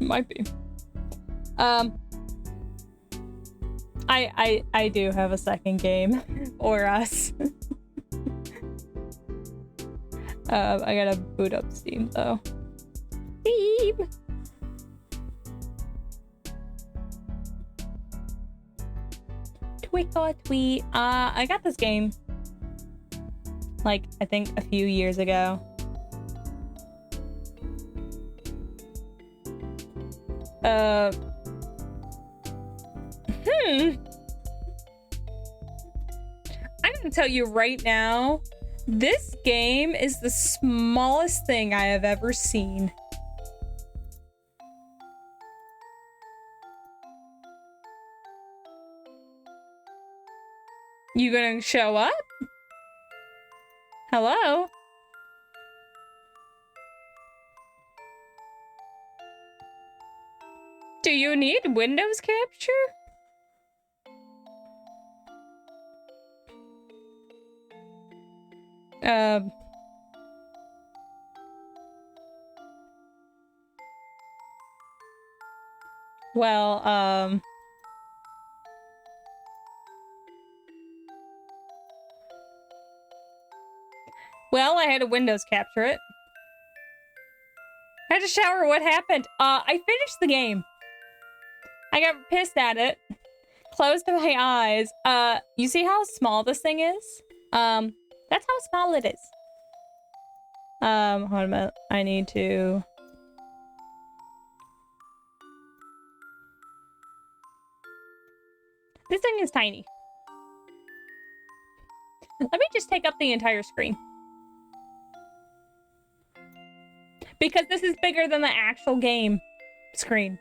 Might be. I do have a second game for us. I gotta boot up Steam though. Steam. Tweet or tweet. I got this game like I think a few years ago. I'm gonna tell you right now, this game is the smallest thing I have ever seen. You gonna show up? Hello? Do you need Windows capture? Well, I had to Windows capture it. I had to shower. What happened? I finished the game. I got pissed at it. Closed my eyes. You see how small this thing is? That's how small it is. Hold on a minute. I need to... This thing is tiny. Let me just take up the entire screen. Because this is bigger than the actual game screen.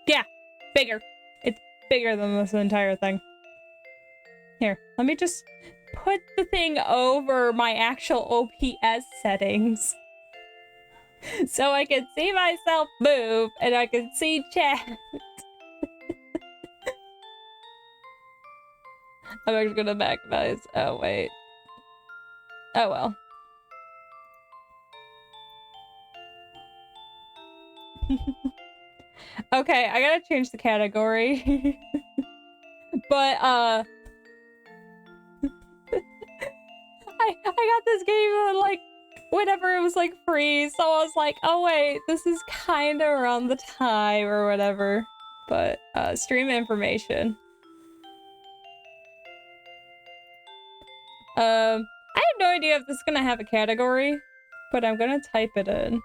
Yeah, bigger. It's bigger than this entire thing. Here, let me just put the thing over my actual OPS settings. So I can see myself move and I can see chat. I'm actually gonna maximize. Oh, wait. Oh, well. Okay, I gotta change the category. But, I got this game, like, whenever it was, like, free, so I was like, oh, wait, this is kinda around the time or whatever. But, stream information. I have no idea if this is gonna have a category, but I'm gonna type it in.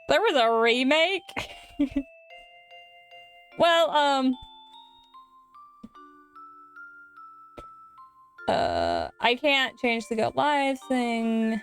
There was a remake? Well, I can't change the Go Live thing.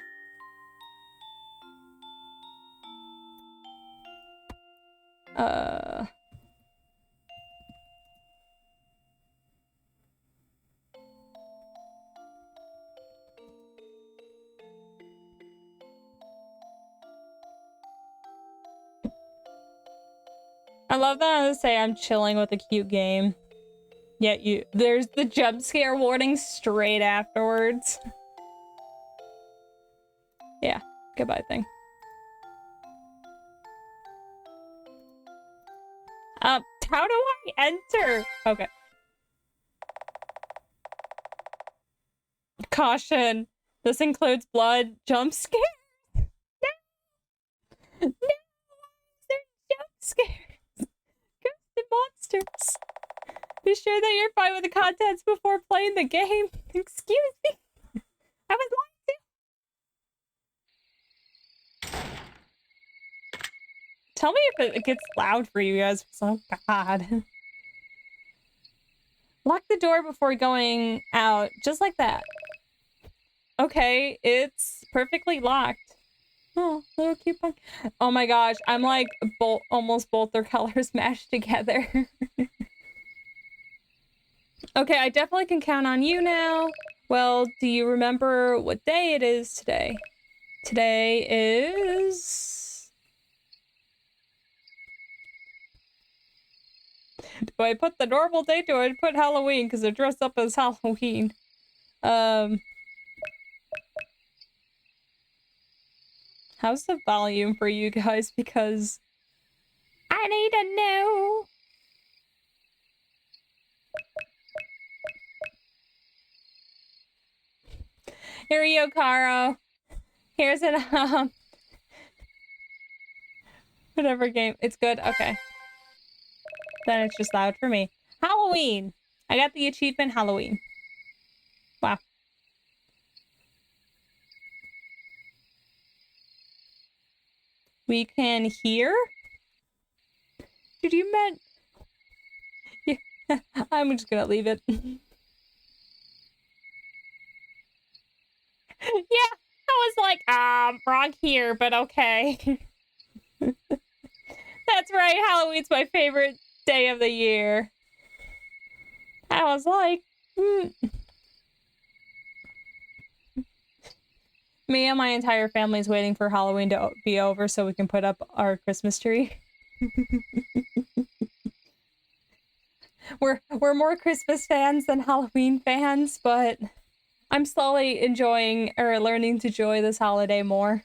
I love that I say I'm chilling with a cute game. Yet there's the jump scare warning straight afterwards. Yeah, goodbye thing. How do I enter? Okay. Caution. This includes blood jump scares. No! No! There's jump scares. Ghosts and monsters. Be sure that you're fine with the contents before playing the game. Excuse me. I was lying to. Tell me if it gets loud for you guys. Oh, God. Lock the door before going out. Just like that. Okay, it's perfectly locked. Oh, little cute punk. Oh my gosh, I'm like almost both their colors mashed together. Okay, I definitely can count on you now. Well, do you remember what day it is today? Today is... Do I put the normal date or do I put Halloween because they're dressed up as Halloween? How's the volume for you guys? Because I need to know. Here you go, Caro. Here's an whatever game. It's good. Okay. Then it's just loud for me. Halloween. I got the achievement Halloween. Wow. We can hear? Did you meant? Yeah. I'm just gonna leave it. Yeah, I was like, wrong here, but okay. That's right, Halloween's my favorite day of the year. I was like, Me and my entire family's waiting for Halloween to be over so we can put up our Christmas tree. We're more Christmas fans than Halloween fans, but I'm slowly enjoying or learning to enjoy this holiday more.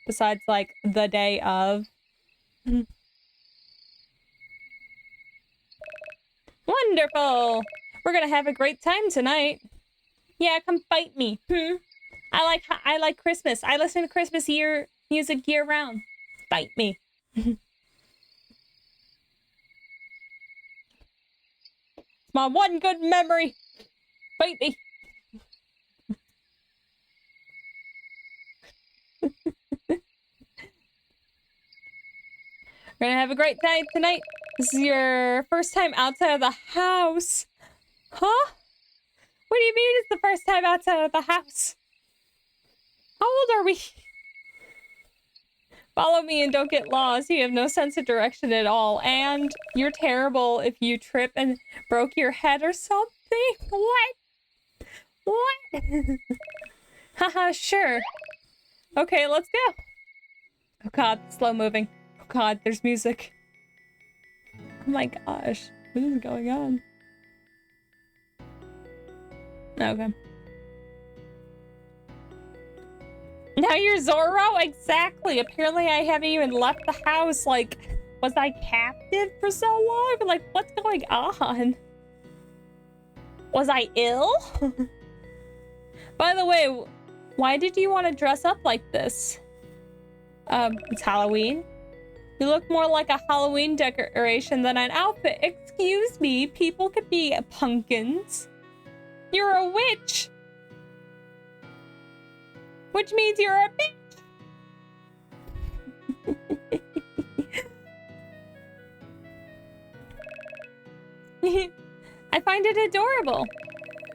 Besides, like, the day of. Wonderful! We're gonna have a great time tonight. Yeah, come fight me. I like Christmas. I listen to Christmas music year round. Fight me. My one good memory. Fight me. We're gonna have a great night tonight. This is your first time outside of the house. Huh? What do you mean it's the first time outside of the house? How old are we? Follow me and don't get lost. You have no sense of direction at all. And you're terrible if you trip and broke your head or something. What? What? Haha, sure. Okay, let's go. Oh god, slow moving. Oh god, there's music. Oh my gosh. What is going on? Okay. Now you're Zorro? Exactly. Apparently I haven't even left the house. Like, was I captive for so long? Like, what's going on? Was I ill? By the way, why did you want to dress up like this? It's Halloween. You look more like a Halloween decoration than an outfit. Excuse me, people could be pumpkins. You're a witch. Which means you're a bitch. I find it adorable.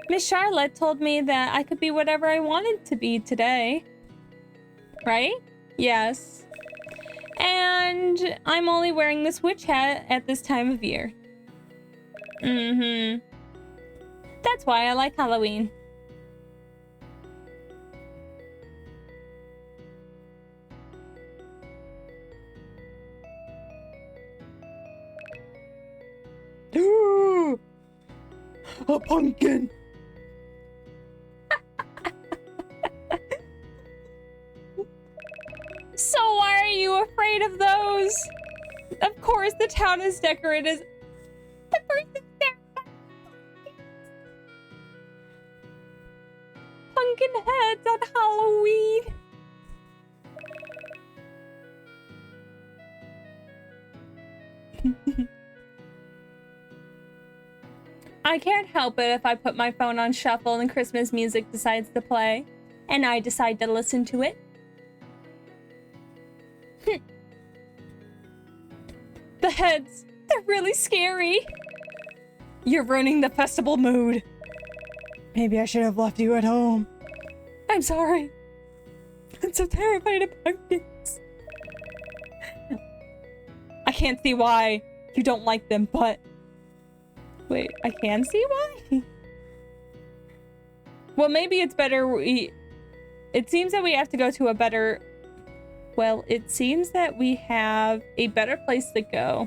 Miss Charlotte told me that I could be whatever I wanted to be today. Right? Yes. And I'm only wearing this witch hat at this time of year. That's why I like Halloween. A pumpkin! So why are you afraid of those? Of course, the town is decorated. The person's terrified. Pumpkin heads on Halloween. I can't help it if I put my phone on shuffle and Christmas music decides to play, and I decide to listen to it. The heads, they're really scary. You're ruining the festival mood. Maybe I should have left you at home. I'm sorry. I'm so terrified of pumpkins. I can't see why you don't like them, but... Wait, I can see why? Well, maybe it's better it seems that we have to go to a better... Well, it seems that we have a better place to go.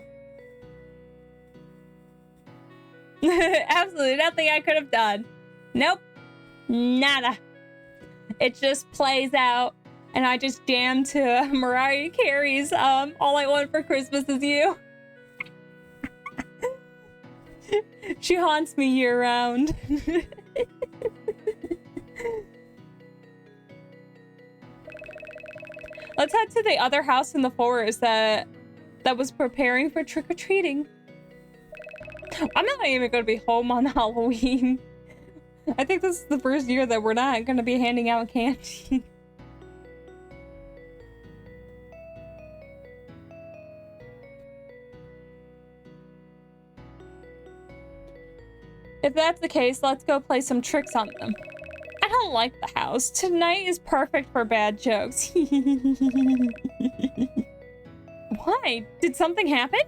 Absolutely nothing I could have done. Nope. Nada. It just plays out, and I just jam to Mariah Carey's All I Want for Christmas Is You. She haunts me year round. Let's head to the other house in the forest that was preparing for trick-or-treating. I'm not even going to be home on Halloween. I think this is the first year that we're not going to be handing out candy. If that's the case, let's go play some tricks on them. I don't like the house. Tonight is perfect for bad jokes. Why? Did something happen?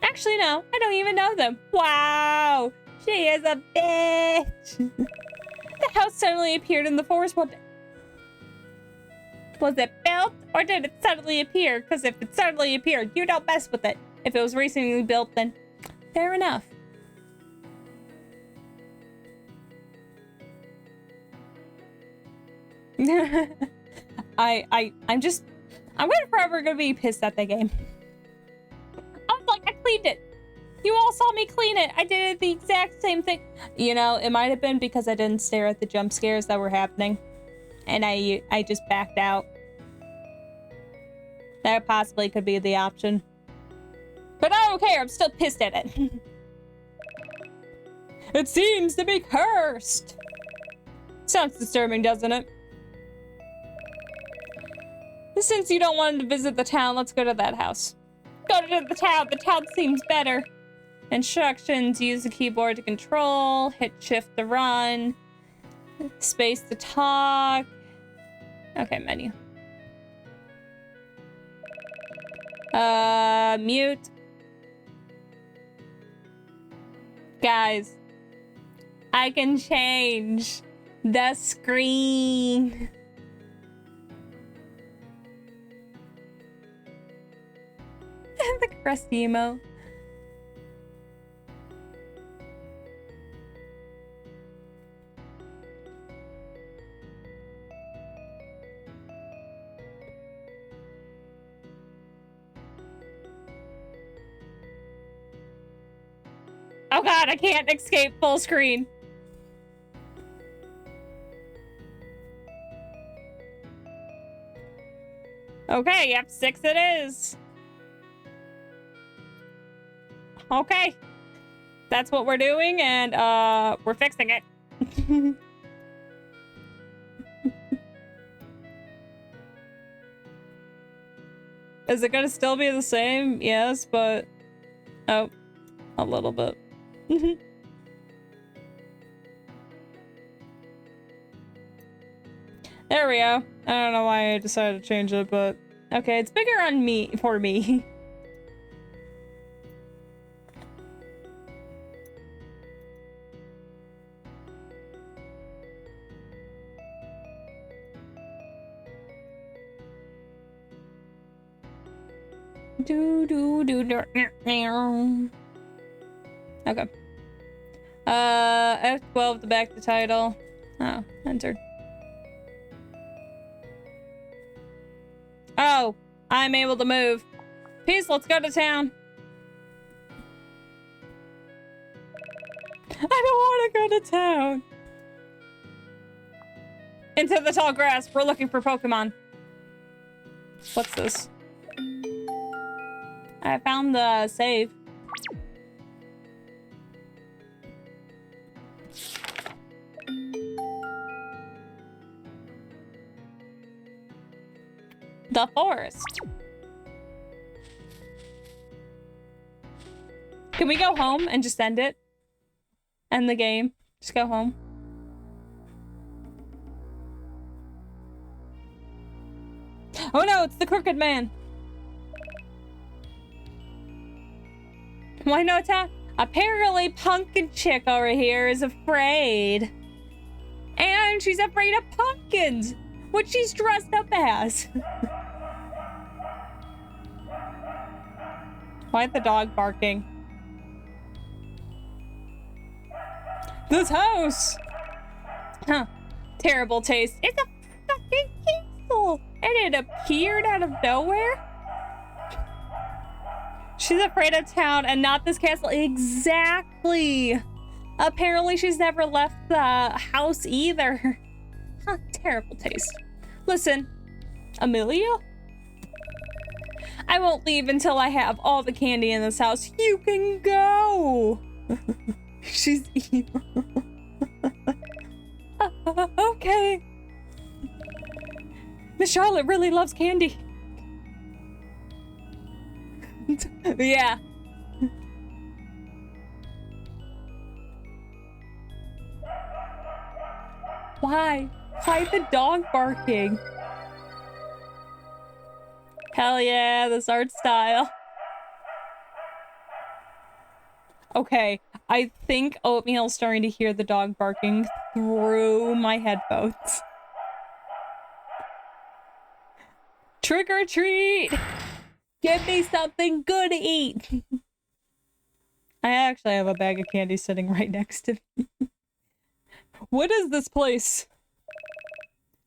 Actually, no. I don't even know them. Wow! She is a bitch! The house suddenly appeared in the forest one day. Was it built, or did it suddenly appear? Because if it suddenly appeared, you don't mess with it. If it was recently built, then fair enough. I'm forever gonna be pissed at that game. I was like, I cleaned it. You all saw me clean it. I did it the exact same thing. You know, it might have been because I didn't stare at the jump scares that were happening. And I just backed out. That possibly could be the option. But I don't care, I'm still pissed at it. It seems to be cursed. Sounds disturbing, doesn't it? Since you don't want to visit the town, let's go to that house. Go to the town seems better. Instructions, use the keyboard to control, hit shift to run, space to talk. Okay, menu. Mute. Guys, I can change the screen. The crusty emo. Oh god, I can't escape full screen. Okay, F6 it is. Okay. That's what we're doing, and we're fixing it. Is it gonna still be the same? Yes, but oh, a little bit. There we go. I don't know why I decided to change it, but okay, it's bigger on me for me. Okay. F12 to back the title. Oh, enter. Oh, I'm able to move. Peace, let's go to town. I don't want to go to town. Into the tall grass. We're looking for Pokemon. What's this? I found the save. The forest. Can we go home and just end it? End the game. Just go home. Oh no, it's the Crooked Man. Why no attack? Apparently pumpkin chick over here is afraid. And she's afraid of pumpkins, which she's dressed up as. Why is the dog barking? This house! Huh. Terrible taste. It's a fucking castle! And it appeared out of nowhere? She's afraid of town and not this castle. Exactly! Apparently she's never left the house either. Huh, terrible taste. Listen, Amelia? I won't leave until I have all the candy in this house. You can go! She's evil. Okay. Miss Charlotte really loves candy. Yeah. Why? Why the dog barking? Hell yeah, this art style. Okay, I think Oatmeal's starting to hear the dog barking through my headphones. Trick or treat! Give me something good to eat! I actually have a bag of candy sitting right next to me. What is this place?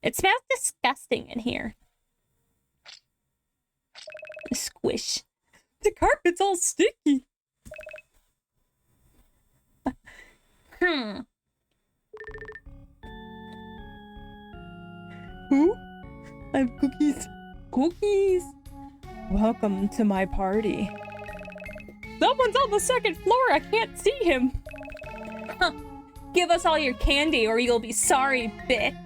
It smells disgusting in here. Squish. The carpet's all sticky. Who? I have cookies. Cookies? Welcome to my party. Someone's on the second floor. I can't see him. Huh. Give us all your candy or you'll be sorry, bitch.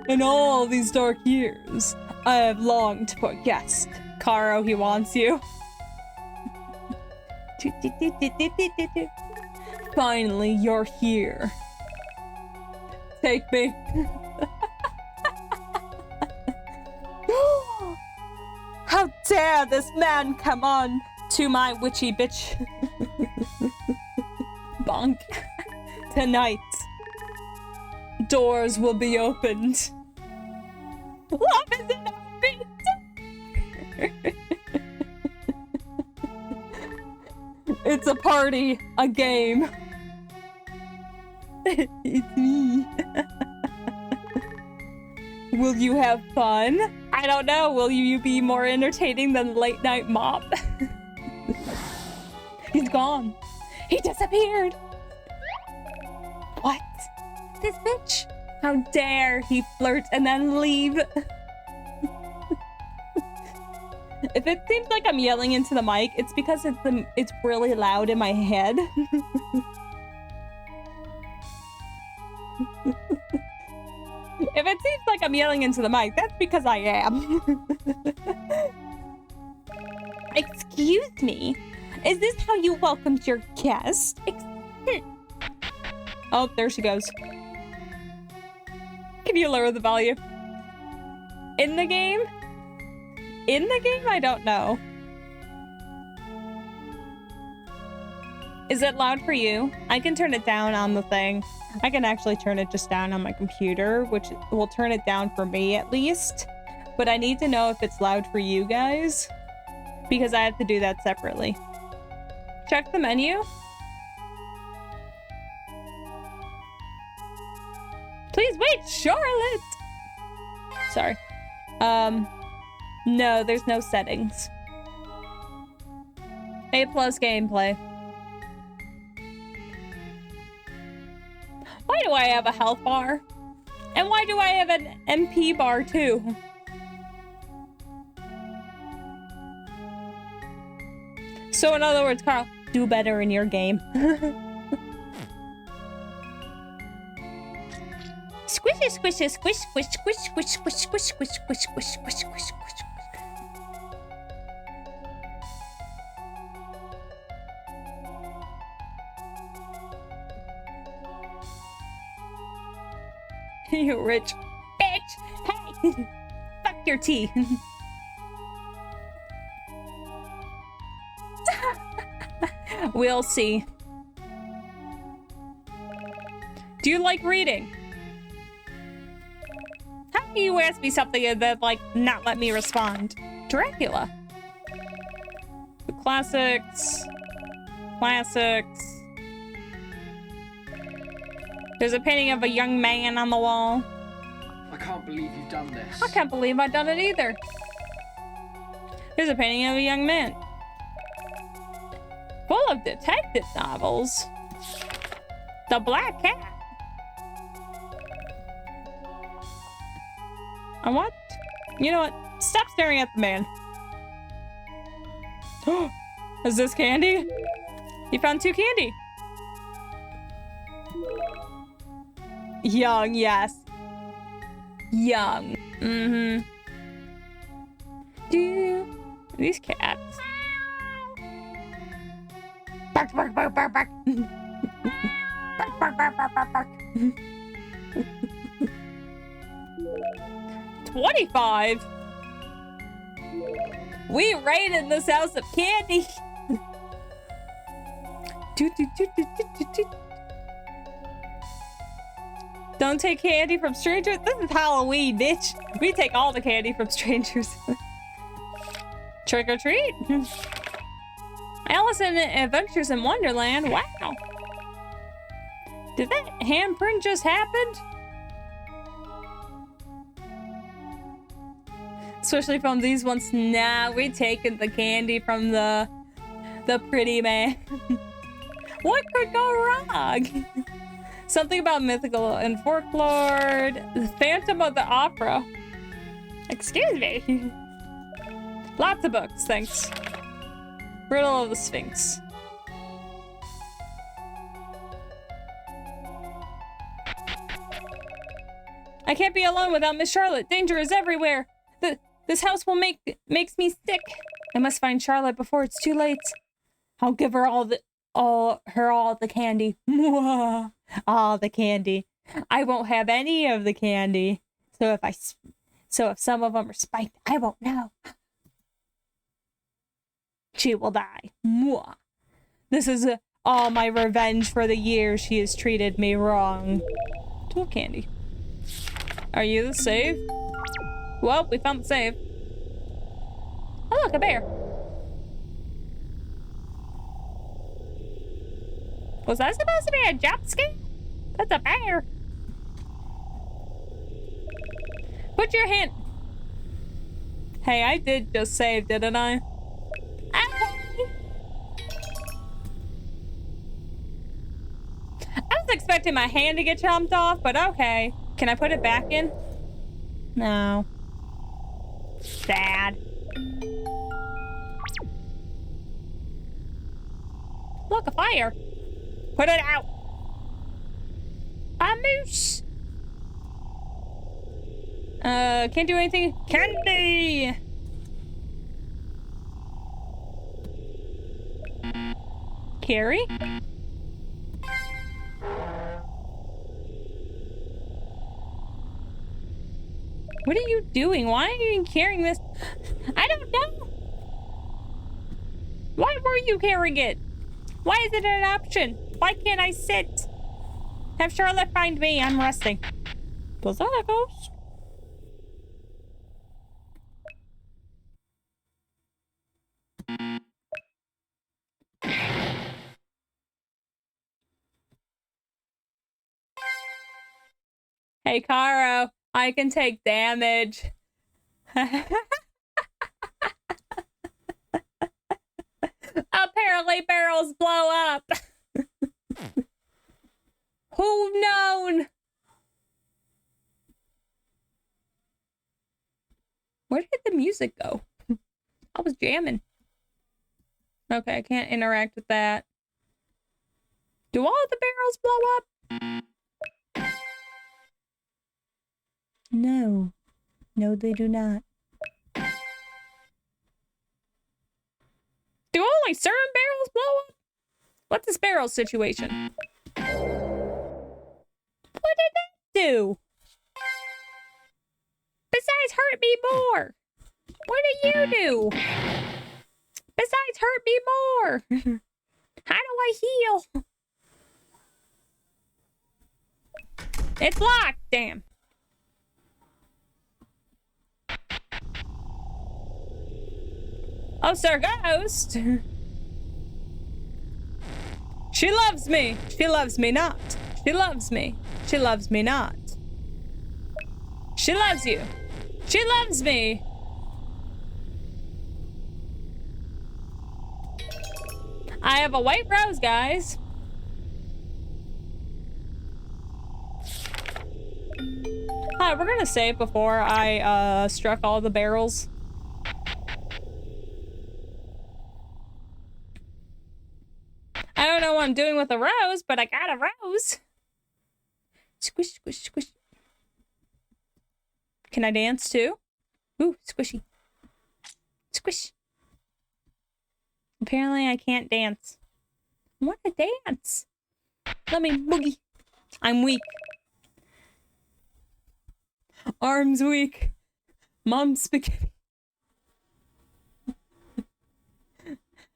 In all these dark years, I have longed for a guest. Caro, he wants you. Finally, you're here. Take me. How dare this man come on to my witchy bitch. Bonk. Tonight, doors will be opened. Love isn't opened! It's a party, a game. It's me. Will you have fun? I don't know. Will you be more entertaining than Late Night Mop? He's gone. He disappeared. What? This bitch? How dare he flirt and then leave? If it seems like I'm yelling into the mic, it's because it's really loud in my head. If it seems like I'm yelling into the mic, that's because I am. Excuse me? Is this how you welcomed your guest? Oh, there she goes. Can you lower the volume? In the game? In the game? I don't know. Is it loud for you? I can turn it down on the thing. I can actually turn it just down on my computer, which will turn it down for me at least. But I need to know if it's loud for you guys, because I have to do that separately. Check the menu. Please wait, Charlotte! Sorry. No, there's no settings. A+ gameplay. Why do I have a health bar? And why do I have an MP bar too? So in other words, Carl, do better in your game. Squishy, squishy, squish, squish, squish, squish, squish, squish, squish, squish, squish, squish, squish, squish. You rich bitch! Hey! Fuck your tea! We'll see. Do you like reading? How can you ask me something and then, like, not let me respond? Dracula. The classics. Classics. There's a painting of a young man on the wall. I can't believe you've done this. I can't believe I've done it either. There's a painting of a young man. Full of detective novels. The Black Cat. And what? You know what? Stop staring at the man. Is this candy? You found 2 candy. Young, yes. Young. Mm-hmm. These cats. Bark, bark, bark, bark, bark. Bark, bark, bark, bark, bark, bark. 25? We raided this house of candy. Don't take candy from strangers. This is Halloween, bitch. We take all the candy from strangers. Trick or treat. Alice in Adventures in Wonderland. Wow. Did that handprint just happen? Especially from these ones. Nah, we taking the candy from the pretty man. What could go wrong? Something about mythical and folklore. The Phantom of the Opera. Excuse me. Lots of books, thanks. Riddle of the Sphinx. I can't be alone without Miss Charlotte. Danger is everywhere. This house will makes me sick. I must find Charlotte before it's too late. I'll give her all the candy. All the candy. I won't have any of the candy. So if some of them are spiked, I won't know. She will die. This is all my revenge for the years she has treated me wrong. Tool candy. Are you the save? Well, we found the save. Oh, look, a bear. Was that supposed to be a jump scare? That's a bear. Put your hand. Hey, I did just save, didn't I? Okay. I was expecting my hand to get chomped off, but okay. Can I put it back in? No. Sad. Look, a fire. Put it out. A moose. Can't do anything. Candy. Carrie? What are you doing? Why are you carrying this? I don't know. Why were you carrying it? Why is it an option? Why can't I sit? Have Charlotte find me. I'm resting. Was that a ghost? Hey, Caro. I can take damage. Apparently barrels blow up. Who known? Where did the music go? I was jamming. Okay, I can't interact with that. Do all of the barrels blow up? No. No, they do not. Do only certain barrels blow up? What's this barrel situation? What did that do? Besides hurt me more. What do you do? Besides hurt me more. How do I heal? It's locked, damn. Oh, Sir Ghost! She loves me! She loves me not. She loves me. She loves me not. She loves you. She loves me! I have a white rose, guys. Hi, we're gonna save before I struck all the barrels. I don't know what I'm doing with a rose, but I got a rose. Squish, squish, squish. Can I dance too? Ooh, squishy. Squish. Apparently I can't dance. I want to dance. Let me boogie. I'm weak. Arms weak. Mom's spaghetti.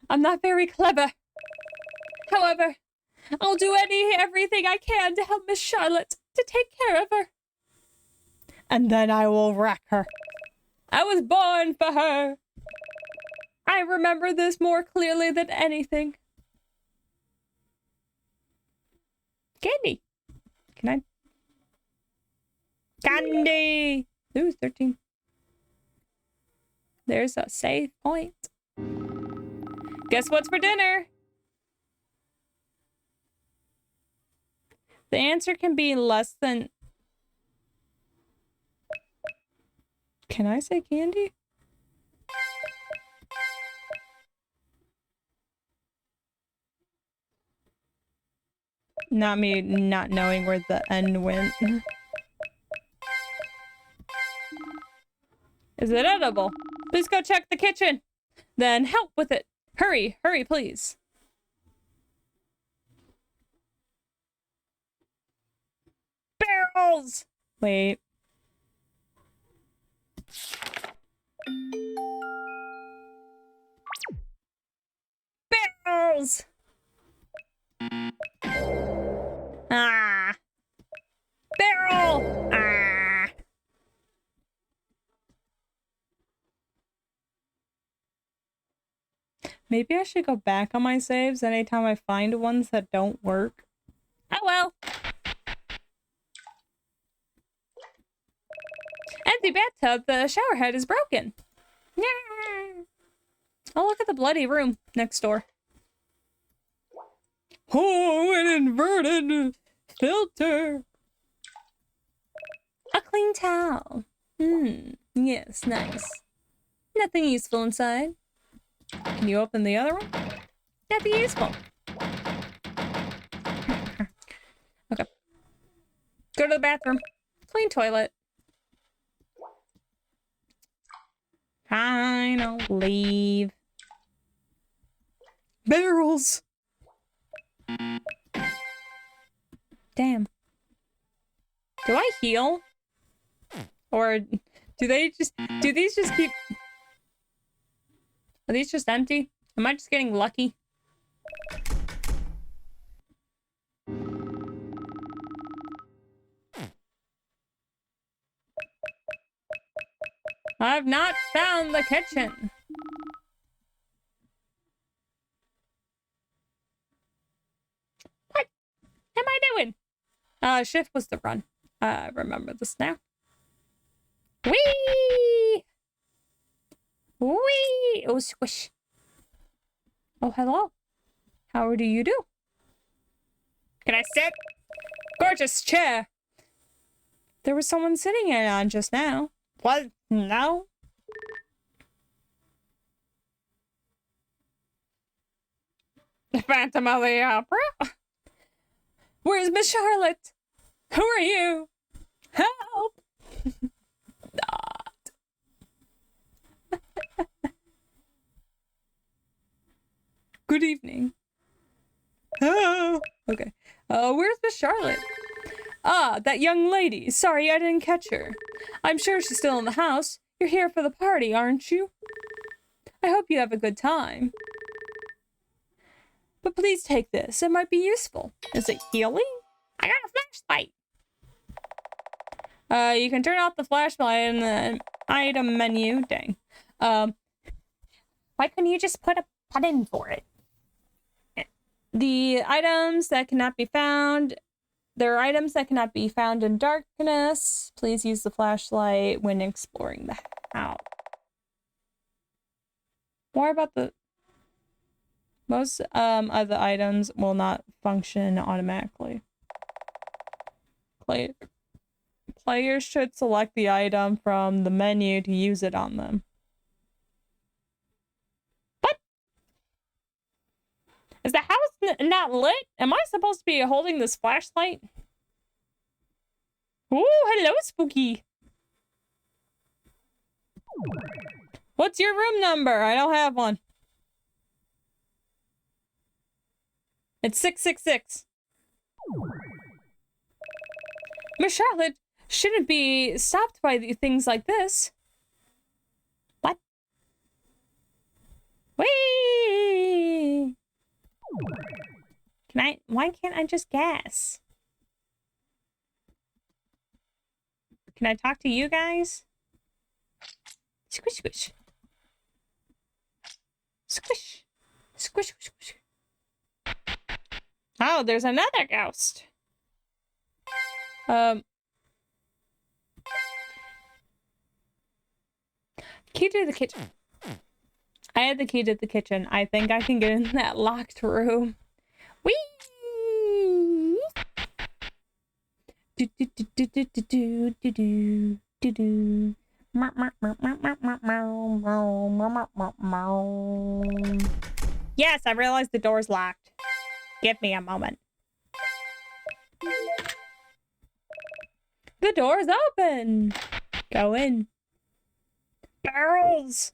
I'm not very clever. However, I'll do everything I can to help Miss Charlotte to take care of her. And then I will wreck her. I was born for her. I remember this more clearly than anything. Candy. Can I? Candy! Ooh, 13. There's a save point. Guess what's for dinner? The answer can be less than... Can I say candy? Not me not knowing where the N went. Is it edible? Please go check the kitchen. Then help with it. Hurry, hurry, please. Barrels! Wait. Barrels! Ah! Barrel! Ah! Maybe I should go back on my saves anytime I find ones that don't work. Oh well. Empty bathtub, the shower head is broken. Oh, look at the bloody room next door. Oh, an inverted filter. A clean towel. Yes, nice. Nothing useful inside. Can you open the other one? Nothing useful. Okay. Go to the bathroom. Clean toilet. Fine, I'll leave. Barrels! Damn. Do I heal? Or do these just keep... Are these just empty? Am I just getting lucky? I've not found the kitchen. What am I doing? Shift was the run. I remember this now. Whee! Whee! Oh, squish. Oh, hello. How do you do? Can I sit? Gorgeous chair. There was someone sitting in on just now. What? No? The Phantom of the Opera? Where's Miss Charlotte? Who are you? Help! Not. Good evening. Oh, okay. Where's Miss Charlotte? Ah, that young lady. Sorry, I didn't catch her. I'm sure she's still in the house. You're here for the party, aren't you? I hope you have a good time. But please take this. It might be useful. Is it healing? I got a flashlight. You can turn off the flashlight in the item menu. Dang. Why couldn't you just put a button for it? The items that cannot be found. There are items that cannot be found in darkness. Please use the flashlight when exploring the house. More about the... Most of the items will not function automatically. Players should select the item from the menu to use it on them. What? Is the house not lit? Am I supposed to be holding this flashlight? Ooh, hello, Spooky. What's your room number? I don't have one. It's 666. Miss Charlotte shouldn't be stopped by things like this. What? Wait! Why can't I just guess? Can I talk to you guys? Squish, squish. Squish. Squish, squish, squish. Oh, there's another ghost. Key to the kitchen. I had the key to the kitchen. I think I can get in that locked room. Whee! Do do do do do do do do do do. Yes, I realized the door's locked. Give me a moment. The door's open. Go in. Barrels.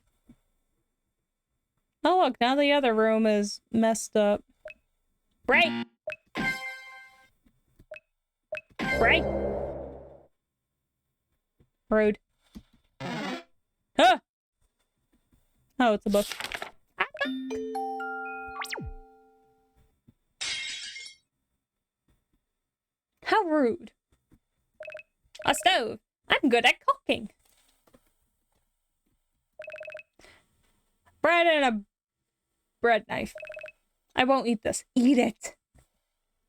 Oh, look, now the other room is messed up. Break. Break. Rude. Huh. Oh, it's a book. How rude. A stove. I'm good at cooking. Bread and a bread knife. I won't eat this. Eat it.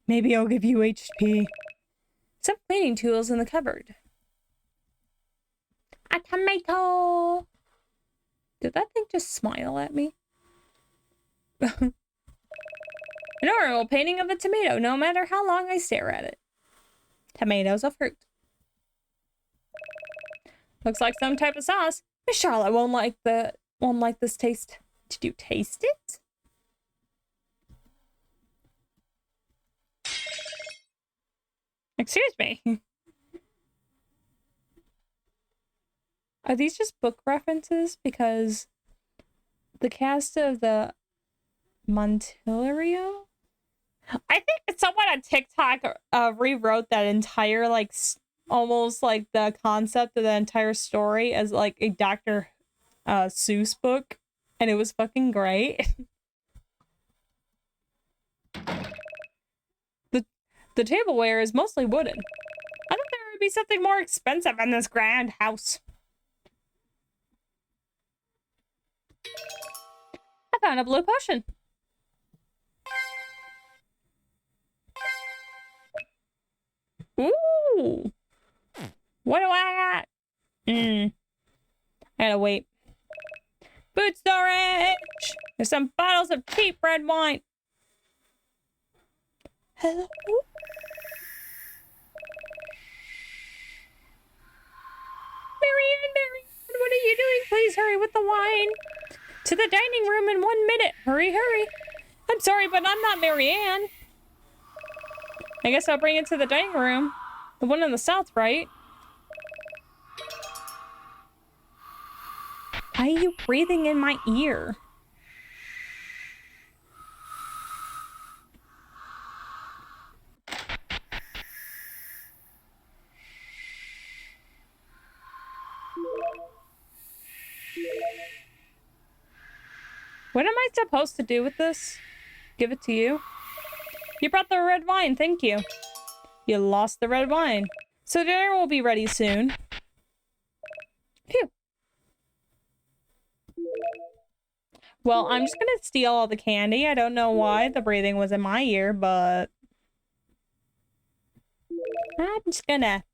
Maybe I'll give you HP. Some cleaning tools in the cupboard. A tomato. Did that thing just smile at me? An oral painting of a tomato, no matter how long I stare at it. Tomatoes a fruit. Looks like some type of sauce. Miss Charlotte won't like this taste. Did you taste it? Excuse me. Are these just book references? Because the cast of the Montilario? I think someone on TikTok rewrote that entire, like, almost like the concept of the entire story as like a Dr. Seuss book, and it was fucking great. The tableware is mostly wooden. I thought there would be something more expensive in this grand house. I found a blue potion. Ooh. What do I got? I gotta wait. Food storage! There's some bottles of cheap red wine. Hello? Marianne, what are you doing? Please hurry with the wine. To the dining room in 1 minute. Hurry, hurry. I'm sorry, but I'm not Marianne. I guess I'll bring it to the dining room. The one in the south, right? Why are you breathing in my ear? What am I supposed to do with this? Give it to you? You brought the red wine, thank you. You lost the red wine. So dinner will be ready soon. Phew. Well, I'm just gonna steal all the candy. I don't know why the breathing was in my ear, but I'm just gonna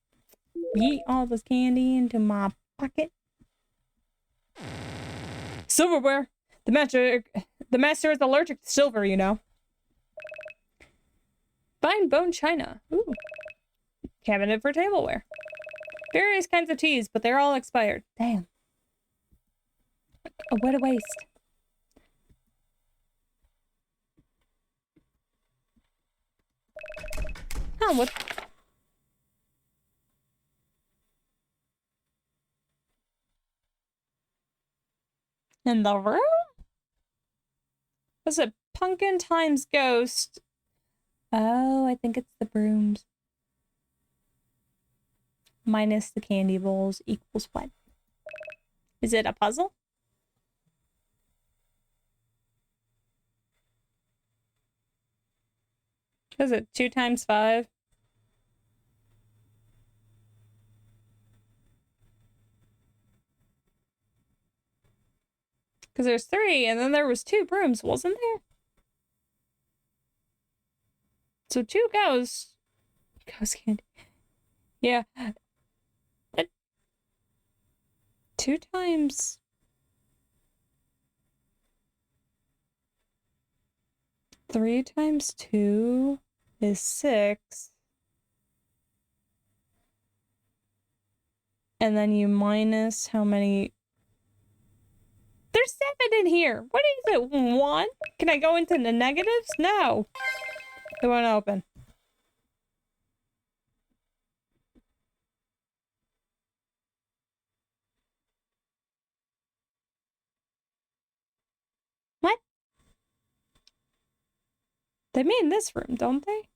yeet all this candy into my pocket. Silverware. The master is allergic to silver, you know. Fine bone china. Ooh. Cabinet for tableware. Various kinds of teas, but they're all expired. Damn. Oh, what a waste. Oh, what? In the room? Was it pumpkin times ghost? Oh, I think it's the brooms. Minus the candy bowls equals what? Is it a puzzle? Is it 2 times 5? Because there's 3, and then there was 2 brooms, wasn't there? So 2 ghosts. Ghost candy. Yeah. 2 times... 3 times 2 is 6. And then you minus how many... There's 7 in here. What is it? 1? Can I go into the negatives? No. It won't open. What? They mean this room, don't they?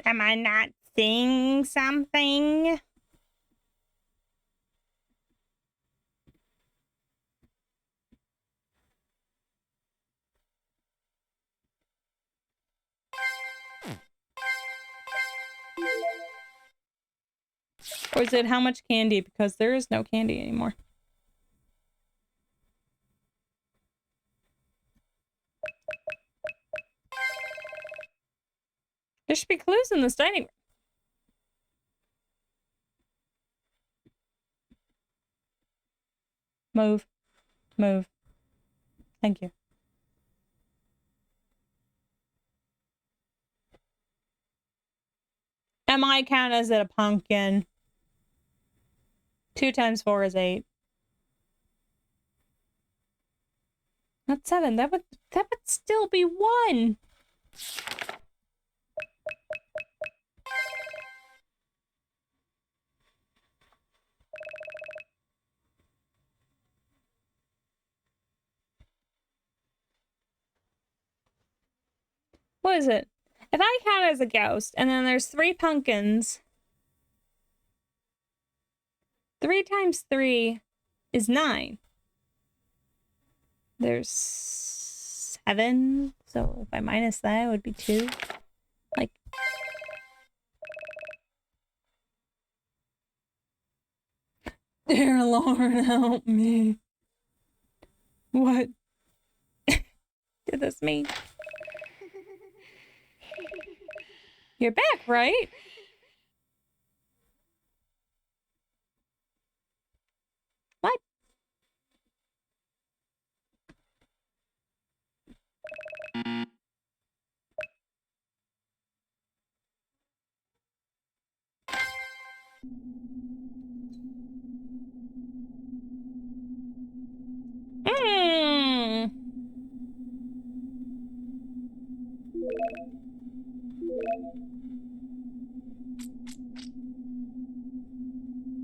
Am I not seeing something? Or is it how much candy? Because there is no candy anymore. There should be clues in this dining room. Move. Move. Thank you. Am I count as it a pumpkin? 2 times 4 is 8. Not 7. That would still be 1. What is it? If I count as a ghost, and then there's 3 pumpkins, 3 times 3 is 9. There's 7, so if I minus that, it would be 2. Like... Dear Lord, help me. What did this mean? You're back, right? What?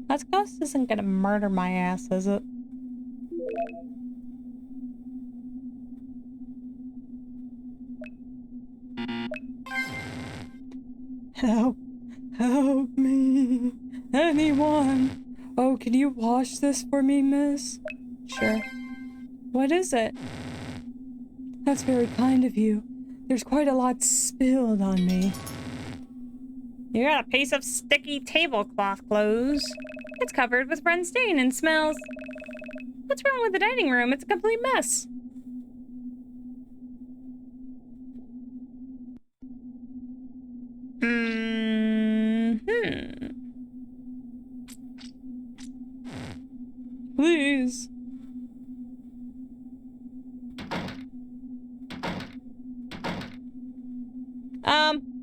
That ghost isn't gonna murder my ass, is it? Help. Help me. Anyone. Oh, can you wash this for me, miss? Sure. What is it? That's very kind of you. There's quite a lot spilled on me. You got a piece of sticky tablecloth clothes. It's covered with red stain and smells. What's wrong with the dining room? It's a complete mess. Please.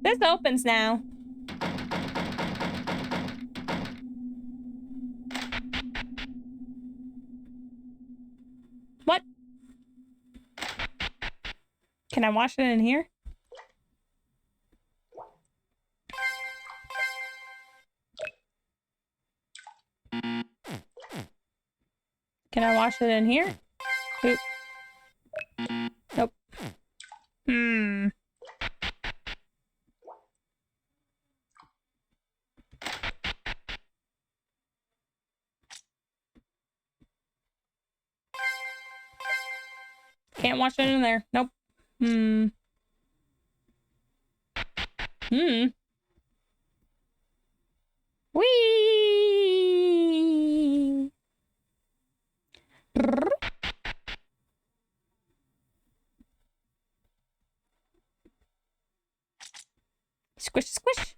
This opens now. What? Can I wash it in here? Can I wash it in here? Oop. Nope. Can't wash it in there. Nope. Whee! Squish, squish.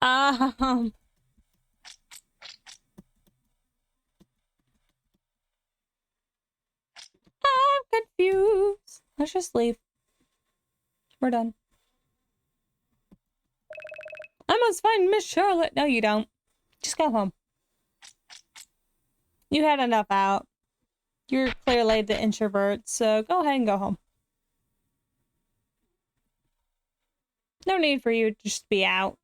I'm confused. Let's just leave. We're done. I must find Miss Charlotte. No, you don't. Just go home. You had enough out. You're clearly the introvert, so go ahead and go home. No need for you to just be out.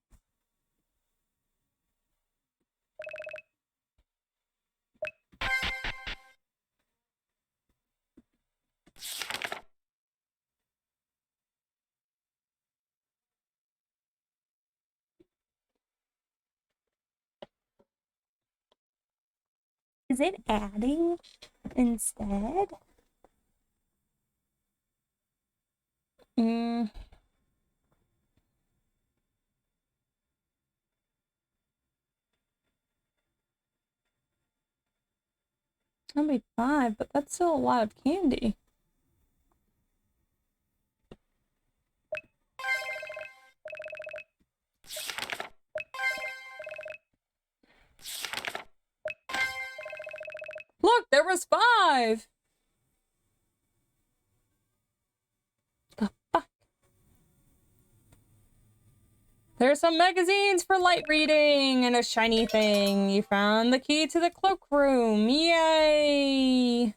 Is it adding instead? Only 5, but that's still a lot of candy. Look, there was 5! The fuck? There's some magazines for light reading and a shiny thing. You found the key to the cloakroom. Yay!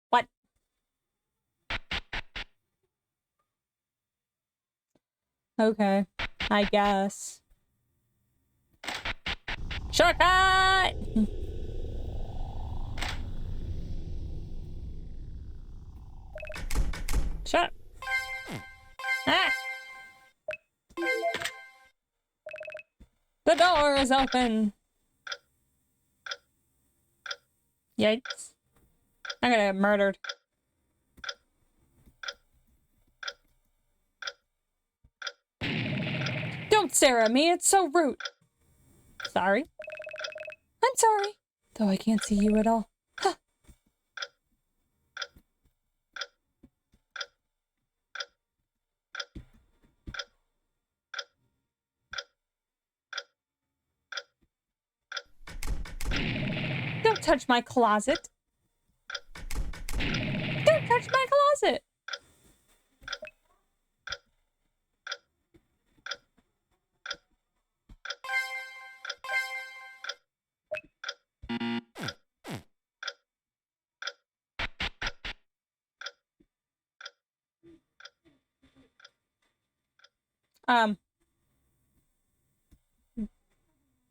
What? Okay, I guess. Shortcut! Shut up. Ah! The door is open. Yikes. I'm gonna get murdered. Don't stare at me, it's so rude. Sorry. I'm sorry. Though I can't see you at all. Huh. touch my closet. Don't touch my closet.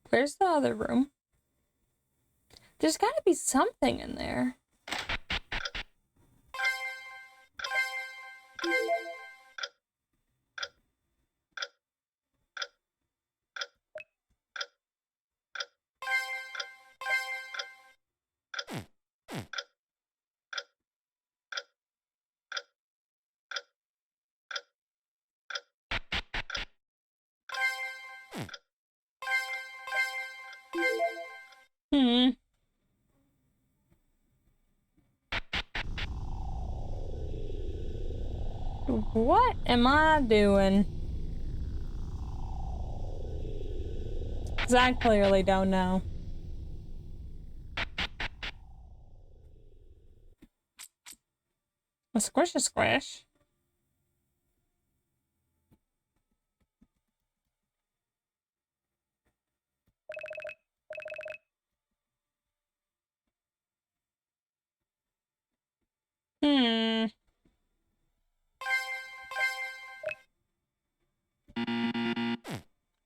Where's the other room? There's gotta be something in there. What am I doing? 'Cause I clearly don't know. A squish a squish.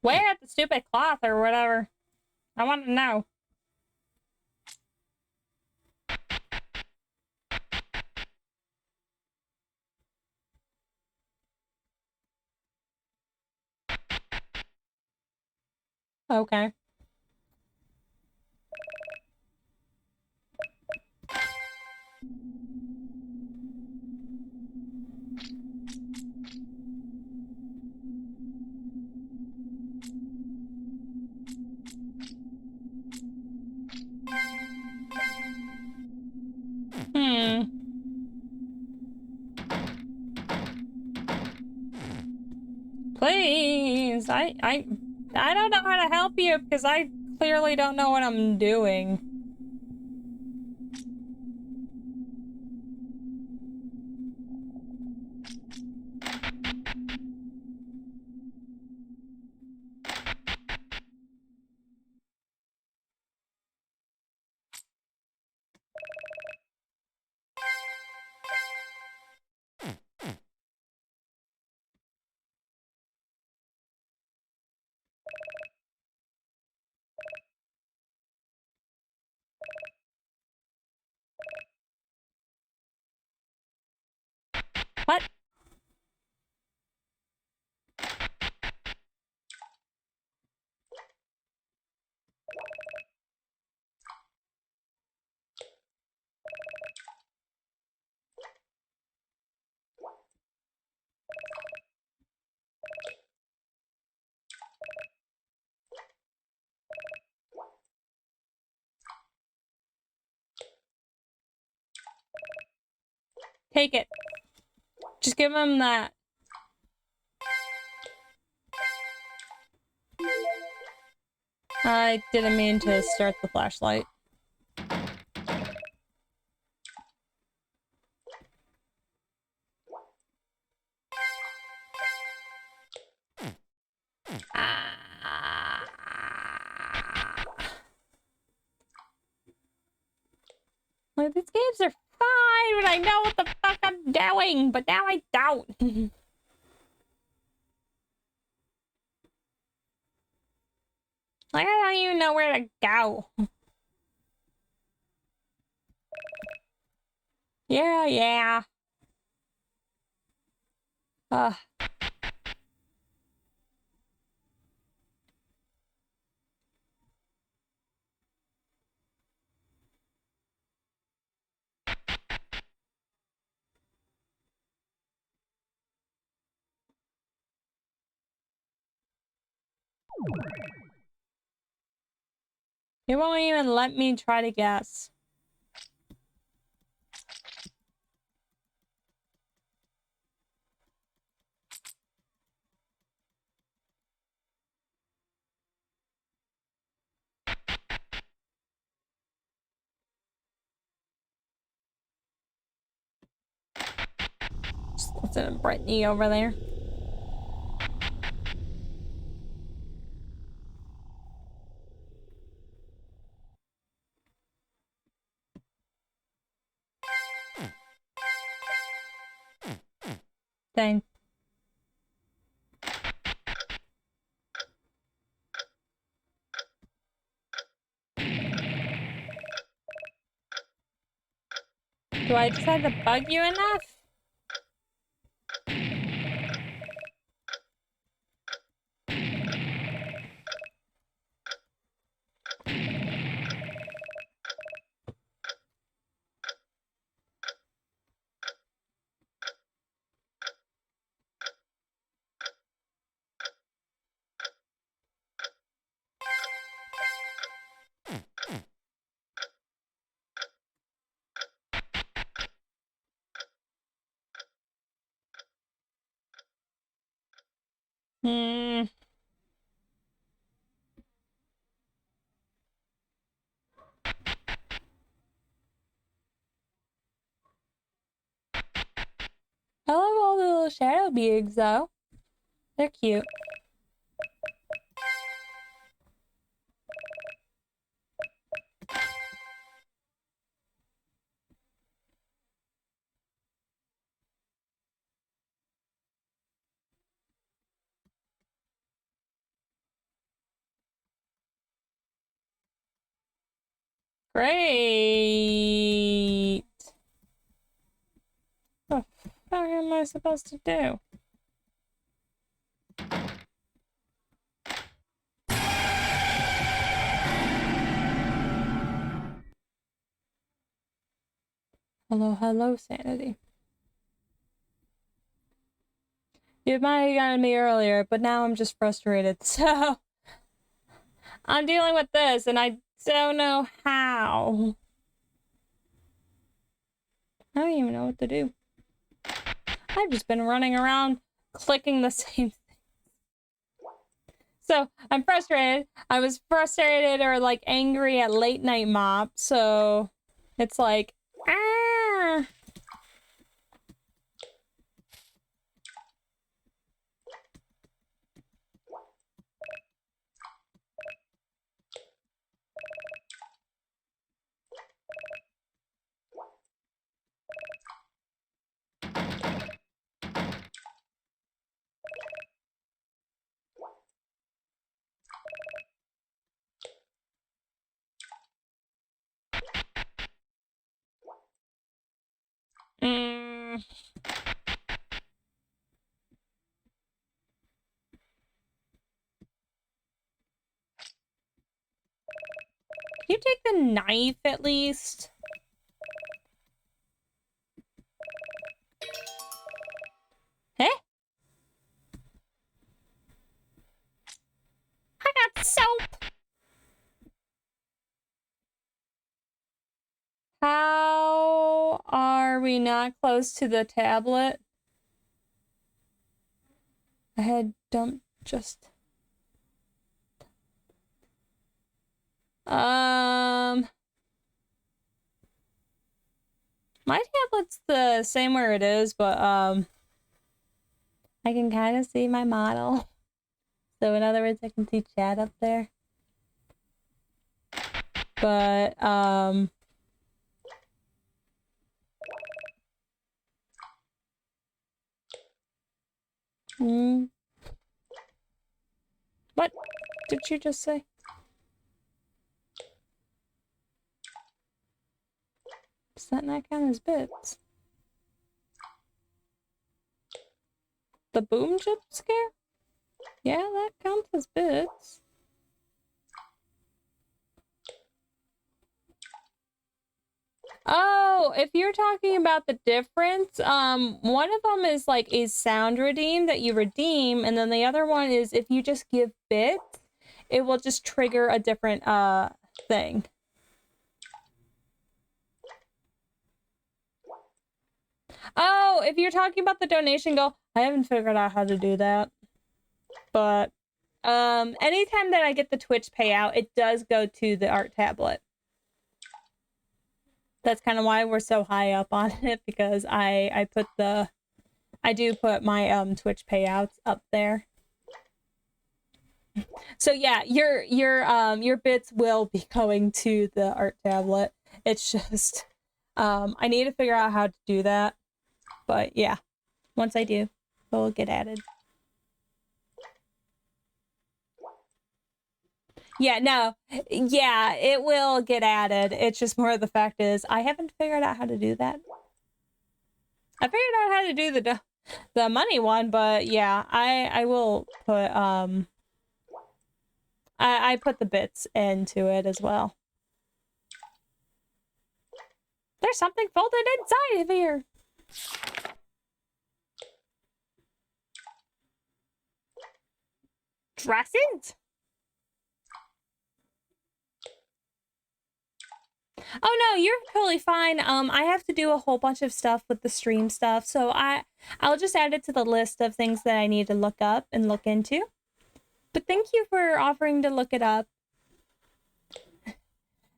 Where at the stupid cloth or whatever? I want to know. Okay. Please, I don't know how to help you because I clearly don't know what I'm doing. What? Take it. Just give him that. I didn't mean to start the flashlight. Like, these games are fine when I know what the fuck I'm doing, but now I don't. Like, I don't even know where to go. Yeah. It won't even let me try to guess. Listen to Brittany over there. Dang. Do I just have to bug you enough? Hmm. I love all the little shadow beads, though. They're cute. Great. What the fuck am I supposed to do? Hello, hello, sanity. You might have gotten me earlier, but now I'm just frustrated, so I'm dealing with this, and I don't know how. I don't even know what to do. I've just been running around clicking the same thing. So I'm frustrated. I was frustrated or like angry at late night mop, so it's like, ah. Mm. Can you take the knife at least? Hey? I got soap! How are we not close to the tablet? I had dumped just... My tablet's the same where it is, but, I can kind of see my model. So in other words, I can see chat up there. But, what did you just say? Does that not count as bits? The boom jump scare? Yeah, that counts as bits. Oh, if you're talking about the difference, one of them is like a sound redeem that you redeem, and then the other one is if you just give bits, it will just trigger a different thing. Oh, if you're talking about the donation goal, I haven't figured out how to do that. But anytime that I get the Twitch payout, it does go to the art tablet. That's kind of why we're so high up on it, because I put the I do put my Twitch payouts up there. So yeah, your bits will be going to the art tablet. It's just I need to figure out how to do that. But yeah, once I do, it'll get added. Yeah, no. Yeah, it will get added. It's just more of the fact is I haven't figured out how to do that. I figured out how to do the money one, but yeah, I will put I put the bits into it as well. There's something folded inside of here. Dresses? Oh no, you're totally fine. I have to do a whole bunch of stuff with the stream stuff, so I'll just add it to the list of things that I need to look up and look into. But thank you for offering to look it up.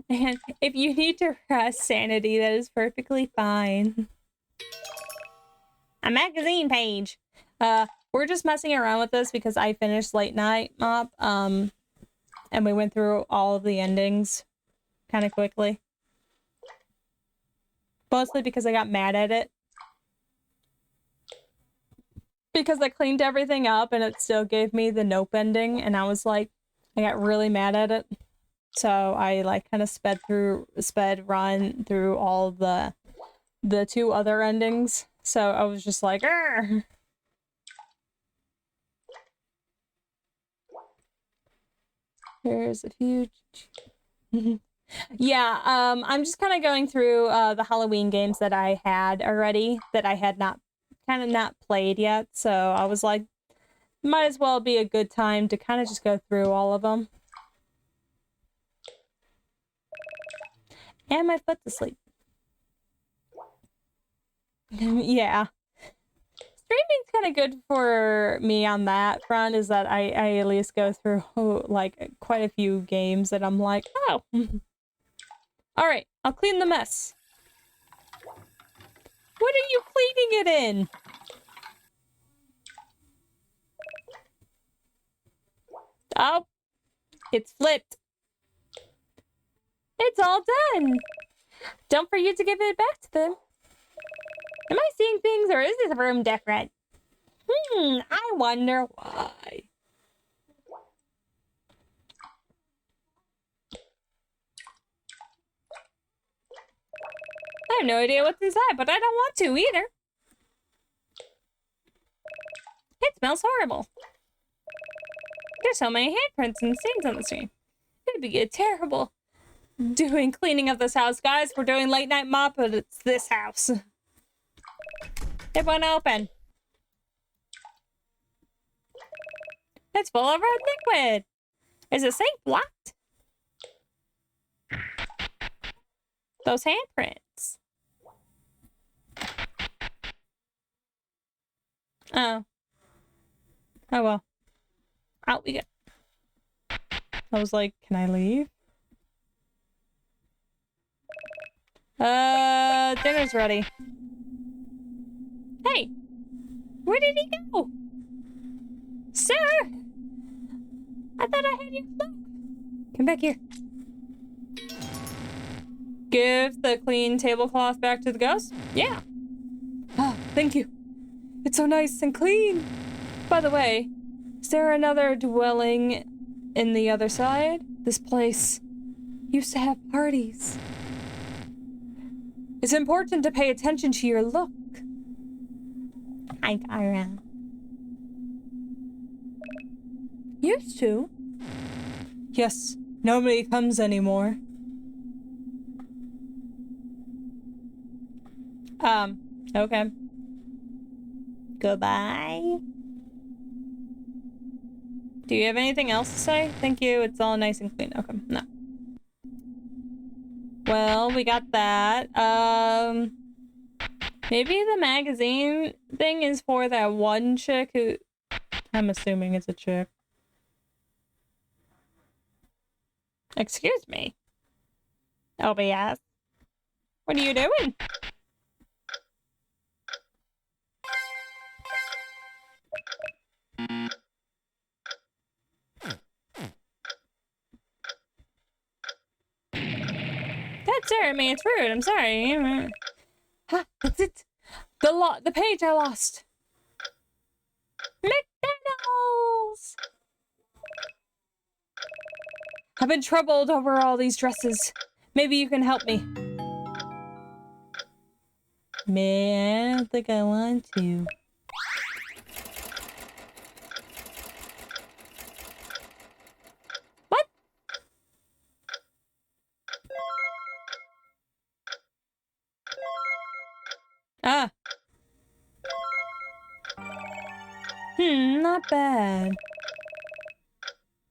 And if you need to rest sanity, that is perfectly fine. A magazine page. We're just messing around with this because I finished Late Night Mop, and we went through all of the endings kind of quickly. Mostly because I got mad at it. Because I cleaned everything up and it still gave me the nope ending, and I was like, I got really mad at it. So I like kind of sped run through all the 2 other endings. So I was just like, argh. There's a few. Yeah, I'm just kind of going through the Halloween games that I had already that I had not played yet. So I was like, might as well be a good time to kind of just go through all of them. And my foot's asleep. Yeah. Streaming's kind of good for me on that front, is that I at least go through like quite a few games that I'm like, oh. Alright, I'll clean the mess. What are you cleaning it in? Oh, it's flipped. It's all done. Don't forget to give it back to them. Am I seeing things, or is this room different? I wonder why. I have no idea what's inside, but I don't want to either. It smells horrible. There's so many handprints and stains on the screen. It'd be terrible doing cleaning of this house, guys. We're doing Late Night Mop, but it's this house. It won't open. It's full of red liquid. Is the sink blocked? Those handprints. Oh. Oh well. Out we go. I was like, can I leave? Dinner's ready. Hey! Where did he go? Sir! I thought I had your cloak. Come back here. Give the clean tablecloth back to the ghost? Yeah. Oh, thank you. It's so nice and clean. By the way, is there another dwelling in the other side? This place used to have parties. It's important to pay attention to your look. Hi, Kyra. Used to? Yes, nobody comes anymore. Okay. Goodbye. Do you have anything else to say? Thank you, it's all nice and clean. Okay, no. Well, we got that. Maybe the magazine thing is for that one chick who... I'm assuming it's a chick. Excuse me. OBS. What are you doing? at me. It's rude. I'm sorry. Ha, that's it. The page I lost. McDonald's! I've been troubled over all these dresses. Maybe you can help me. Man, I don't think I want to. What? Ah. Not bad.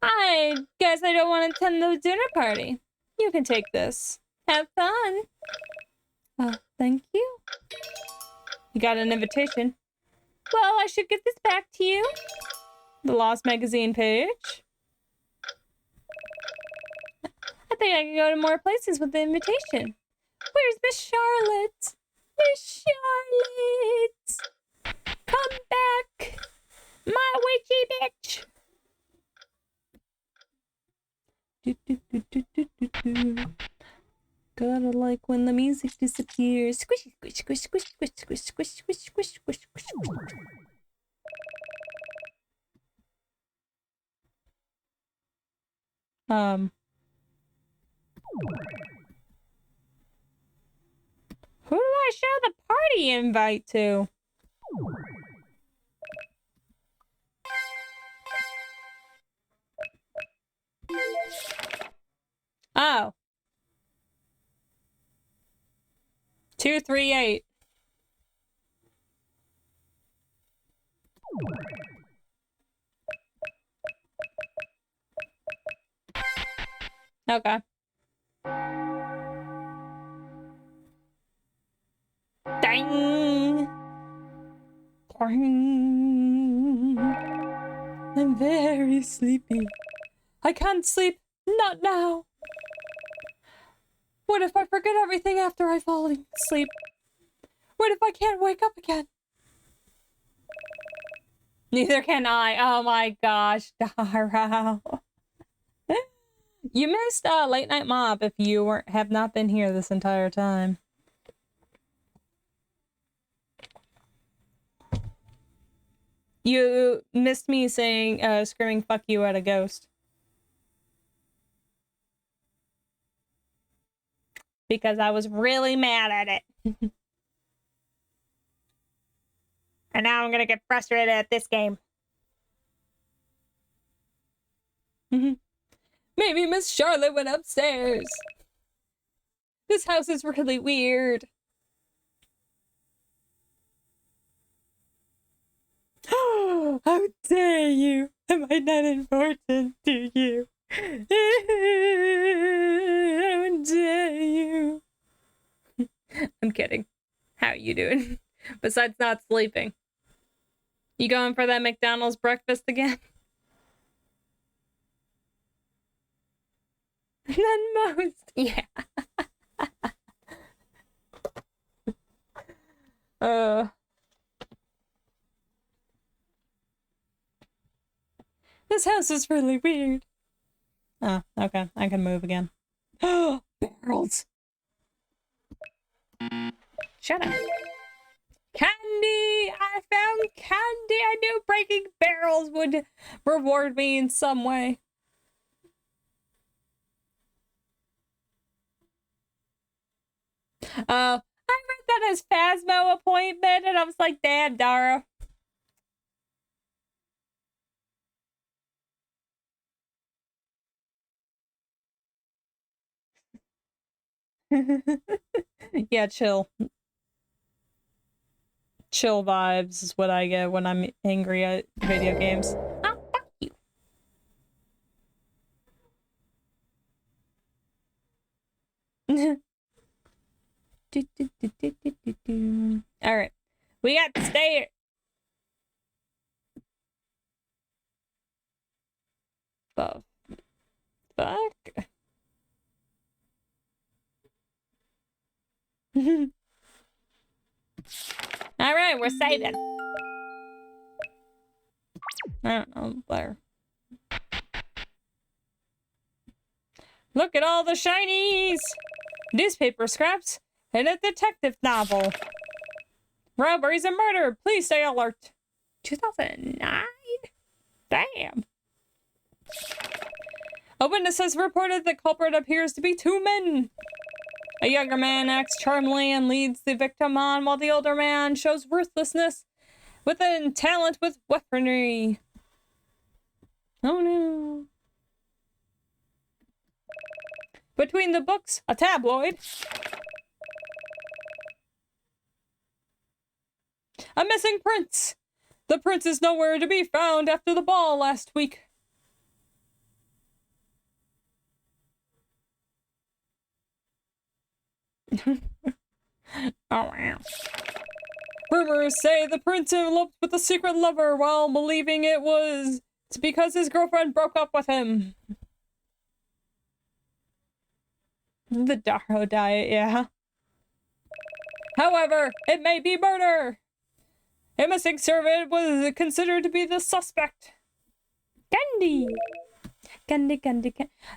I guess I don't want to attend the dinner party. You can take this. Have fun. Thank you. You got an invitation. Well, I should give this back to you. The Lost Magazine page. I think I can go to more places with the invitation. Where's Miss Charlotte? Miss Charlotte! Come back! My witchy bitch! Gotta like when the music disappears. Squish, squish, squish, squish, squish, squish, squish, squish, squish, squish, squish. Who do I show the party invite to? Oh. 238. Okay. Dang. I'm very sleepy. I can't sleep. Not now. What if I forget everything after I fall asleep? What if I can't wake up again? Neither can I. Oh my gosh, Daro. You missed Late Night Mob if you have not been here this entire time. You missed me saying, screaming fuck you at a ghost. Because I was really mad at it. And now I'm gonna get frustrated at this game. Maybe Miss Charlotte went upstairs. This house is really weird. How dare you? Am I not important to you? How dare you? I'm kidding. How are you doing? Besides not sleeping. You going for that McDonald's breakfast again? Than most. Yeah. This house is really weird. Oh, okay. I can move again. Oh, barrels. Shut up. Candy! I found candy! I knew breaking barrels would reward me in some way. I read that as Phasmo appointment, and I was like, damn, Dara. Yeah, chill. Chill vibes is what I get when I'm angry at video games. Ah, fuck you. Alright. We got to stay. The fuck? Alright, we're saving. I don't know, where. Look at all the shinies! newspaper scraps, and a detective novel. Robberies and murder. Please stay alert. 2009? Damn. A witness has reported the culprit appears to be two men. A younger man acts charmingly and leads the victim on, while the older man shows ruthlessness with a talent with weaponry. Oh no. Between the books, a tabloid. A missing prince. The prince is nowhere to be found after the ball last week. Oh wow. Rumors say the prince eloped with a secret lover while believing it's because his girlfriend broke up with him. The Darrow diet, yeah. However, it may be murder. A missing servant was considered to be the suspect. Candy! Candy.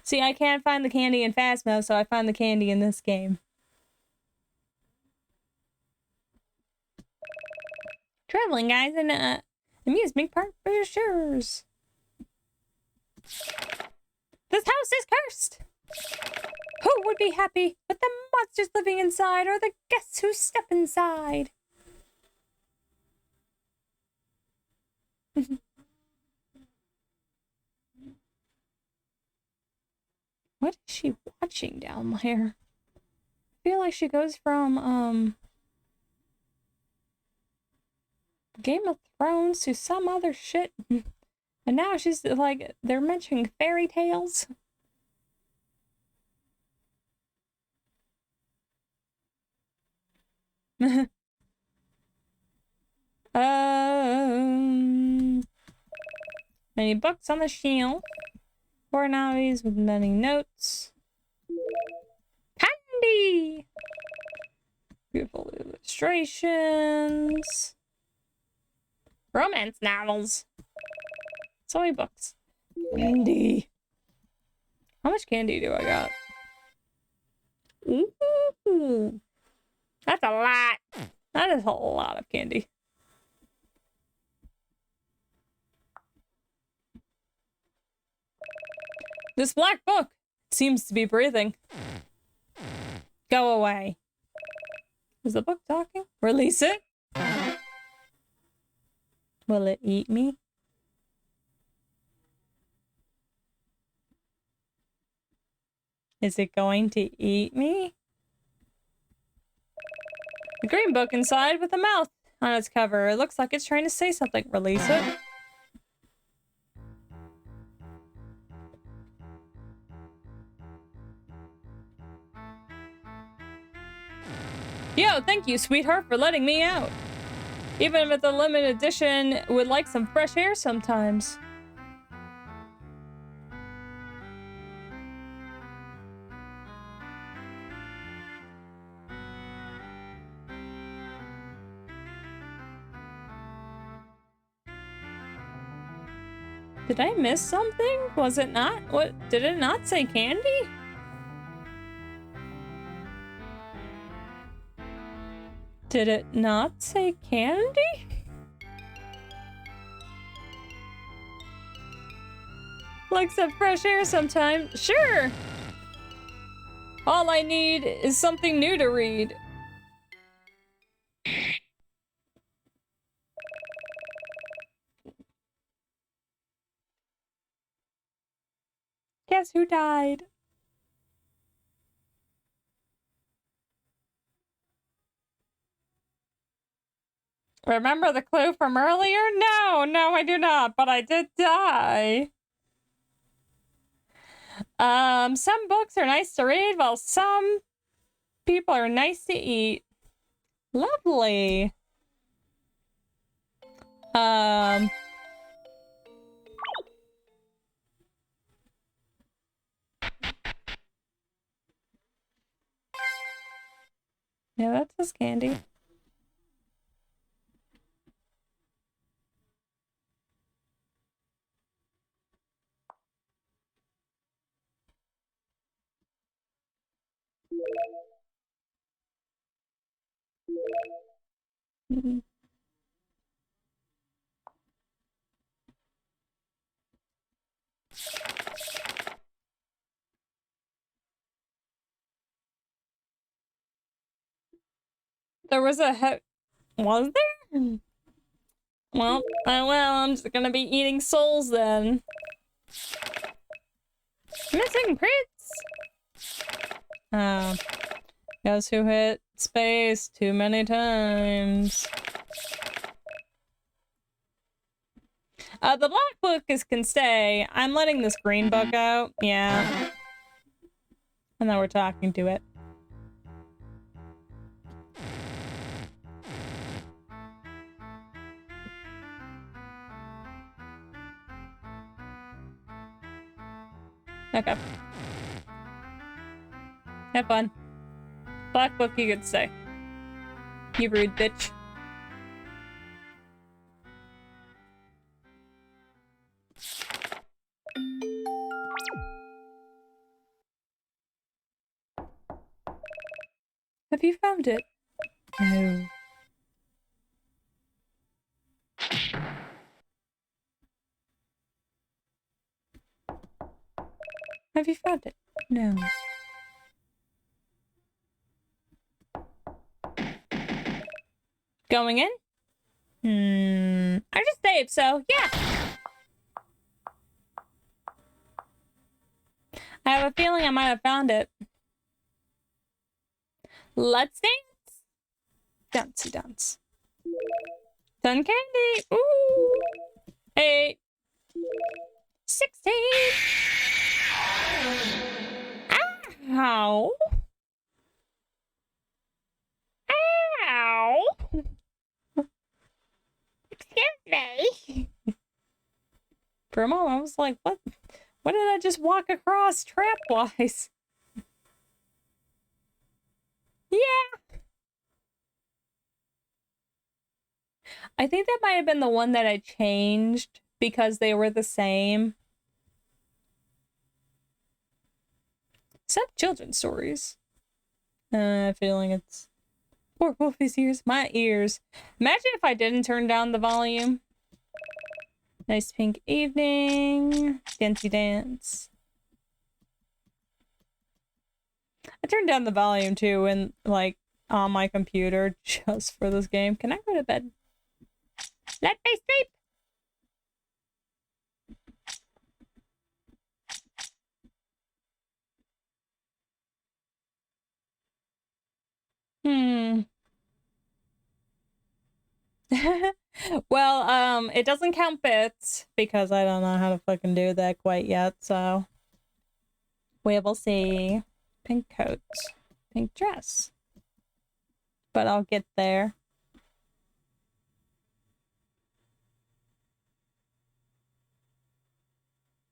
See, I can't find the candy in Phasmo, so I find the candy in this game. Traveling guys in amusement park brochures. This house is cursed. Who would be happy with the monsters living inside or the guests who step inside? What is she watching down there? I feel like she goes from Game of Thrones to some other shit. And now she's like, they're mentioning fairy tales. Many books on the shelf. Four novies with many notes. Candy! Beautiful illustrations. Romance novels. Soy books. Candy. How much candy do I got? Ooh. That's a lot. That is a lot of candy. This black book seems to be breathing. Go away. Is the book talking? Release it. Will it eat me? Is it going to eat me? The green book inside with a mouth on its cover. It looks like it's trying to say something. Release it. Yo, thank you, sweetheart, for letting me out. Even if it's a limited edition, would like some fresh air sometimes. Did I miss something? Was it not? What? Did it not say candy? Did it not say candy? Like some fresh air sometime? Sure! All I need is something new to read. Guess who died? Remember the clue from earlier? No, I do not, but I did die. Some books are nice to read, while some people are nice to eat. Lovely. Yeah, that's just candy. There was a was there? Well, I'm just gonna be eating souls then. Missing Prince! Oh. Guess who hit space too many times? The black book can stay. I'm letting this green book out. Yeah. And then we're talking to it. Okay. Have fun. Black book, you could stay. You rude bitch. Have you found it? No. Have you found it? No. Going in? I just saved, so yeah. I have a feeling I might have found it. Let's dance. Dancey dance. 10 candy. Ooh. 8. 16. Ow. Ow. Excuse me. For a moment, I was like, what? What did I just walk across trap-wise? Yeah. I think that might have been the one that I changed because they were the same. Some children's stories. Feeling it's poor Wolfie's ears. My ears. Imagine if I didn't turn down the volume. Nice pink evening. Dancey dance. I turned down the volume too and like on my computer just for this game. Can I go to bed? Let me sleep. Well, it doesn't count bits because I don't know how to fucking do that quite yet, so we will see. Pink coat, pink dress. But I'll get there.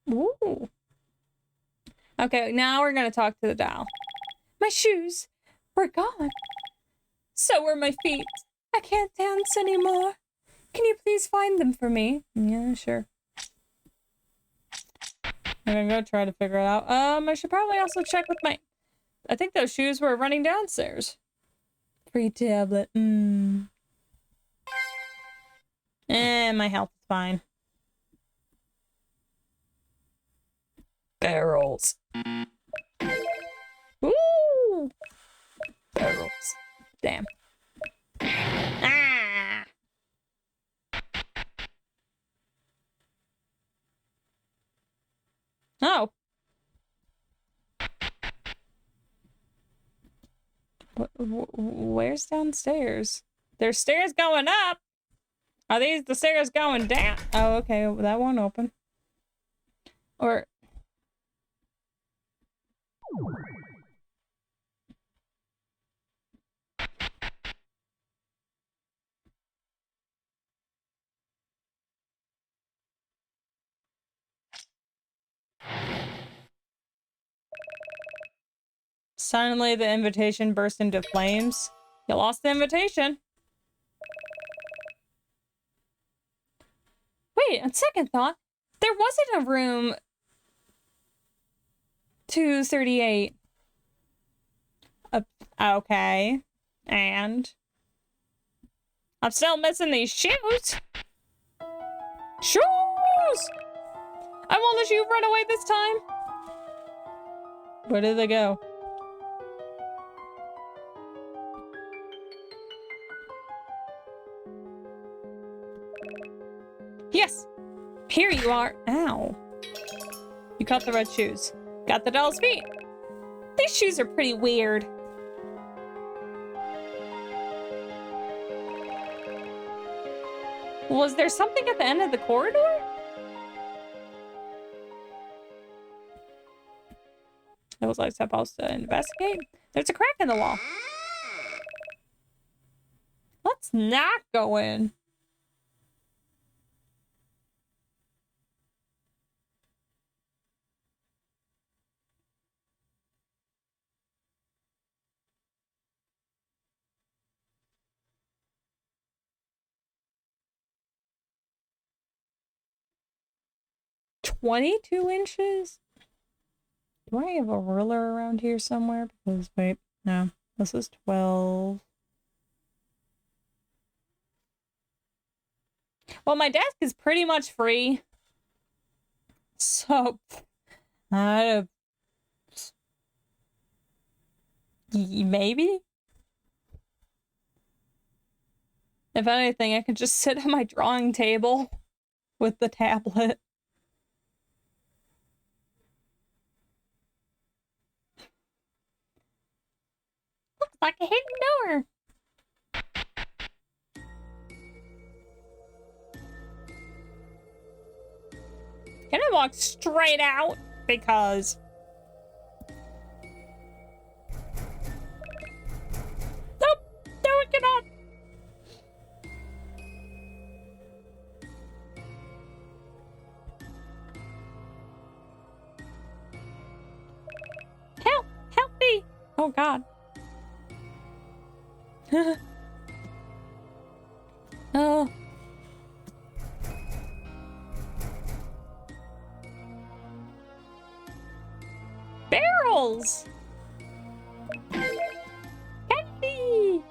Ooh. Okay, now we're gonna talk to the doll. My shoes were gone. So were my feet. I can't dance anymore. Can you please find them for me? Yeah, sure. I'm gonna go try to figure it out. I should probably also check with my... I think those shoes were running downstairs. Free tablet. My health is fine. Barrels. Ooh! Barrels. Damn. Ah! Oh. Where's downstairs? There's stairs going up. Are these the stairs going down? Oh, okay. That won't open. Or... Suddenly, the invitation burst into flames. You lost the invitation. Wait, on second thought, there wasn't a room 238. Okay. And? I'm still missing these shoes! Shoes! I won't let you run away this time! Where did they go? Yes! Here you are! Ow. You caught the red shoes. Got the doll's feet. These shoes are pretty weird. Was there something at the end of the corridor? Was I supposed to investigate? There's a crack in the wall. Let's not go in. $22 inches? Do I have a ruler around here somewhere? Because, wait, no. This is 12. Well, my desk is pretty much free. So, maybe? If anything, I can just sit at my drawing table with the tablet. Looks like a hidden door. Can I walk straight out? Because... Nope! No, I cannot! Help! Help me! Oh god. Oh. Barrels! Candy!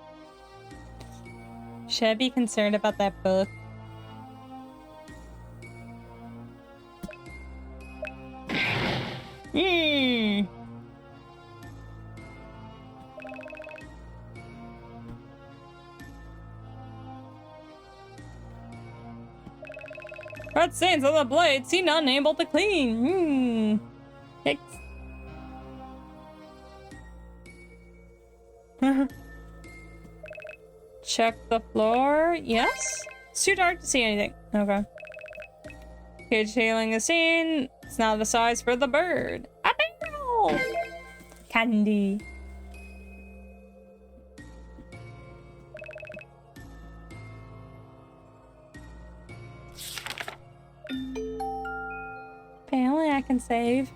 Should I be concerned about that book? Hmm. Red stains on the blade, seen unable to clean. Yikes. Check the floor. Yes? It's too dark to see anything. Okay. Cage healing the scene. It's not the size for the bird. A barrel! Candy. Apparently I can save.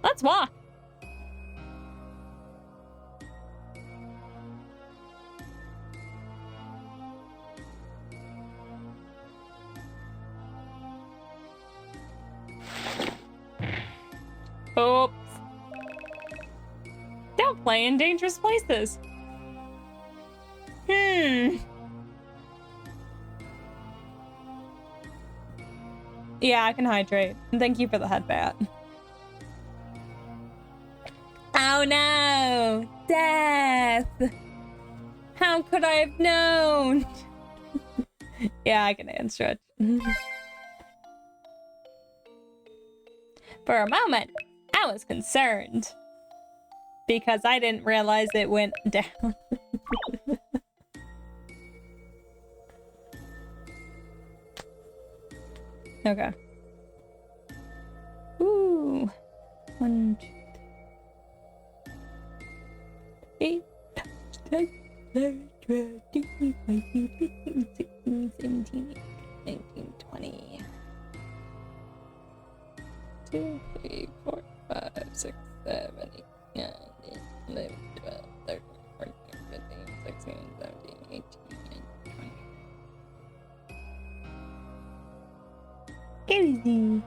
Let's walk. Oops. Don't play in dangerous places. Yeah, I can hydrate. Thank you for the headbat. Oh no! Death! How could I have known? Yeah, I can hand stretch. For a moment, I was concerned. Because I didn't realize it went down. Okay. Ooh. 1, 2, 3, 10, 11, 12, 13, 14, 15, 16, 17, 18, 19, 20. 2, 3, 4, 5, 6, 7, 8, 9, 10, 11, 12, 13, 14, 15, 16, 17, 18, 19, 20. Easy.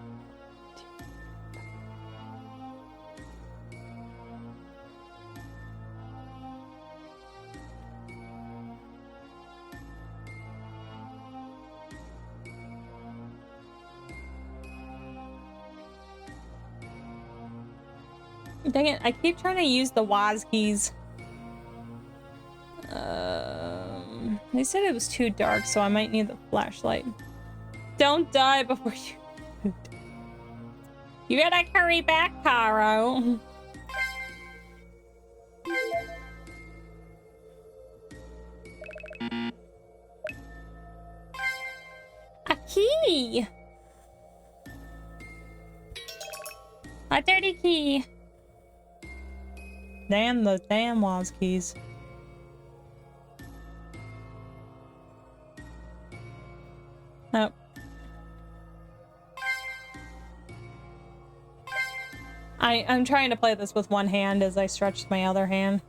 Dang it, I keep trying to use the WAS keys. They said it was too dark, so I might need the flashlight. Don't die before you... You gotta hurry back, Caro. A key! A dirty key! Damn those damn WAS keys. Oh. I'm trying to play this with one hand as I stretch my other hand.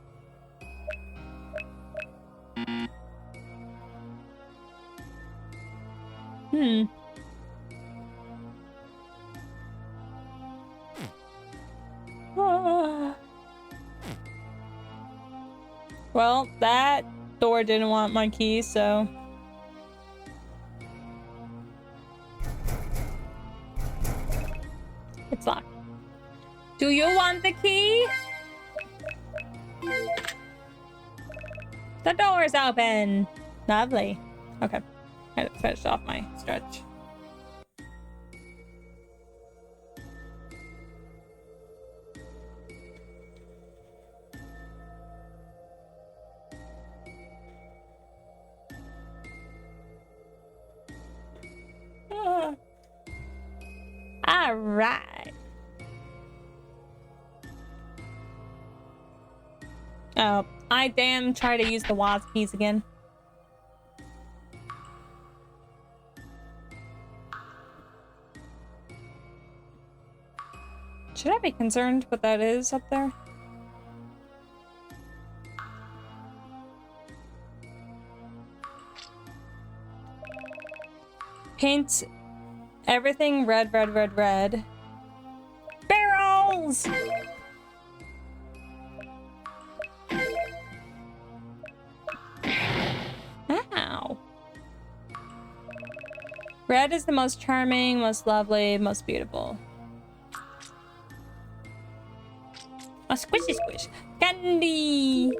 Well, that door didn't want my key, so... It's locked. Do you want the key? The door's open. Lovely. Okay. I finished off my stretch. All right. Oh, I damn try to use the WAS keys again. Should I be concerned what that is up there? Paint everything red, red, red, red. Barrels! Ow. Red is the most charming, most lovely, most beautiful. A squishy squish. Candy!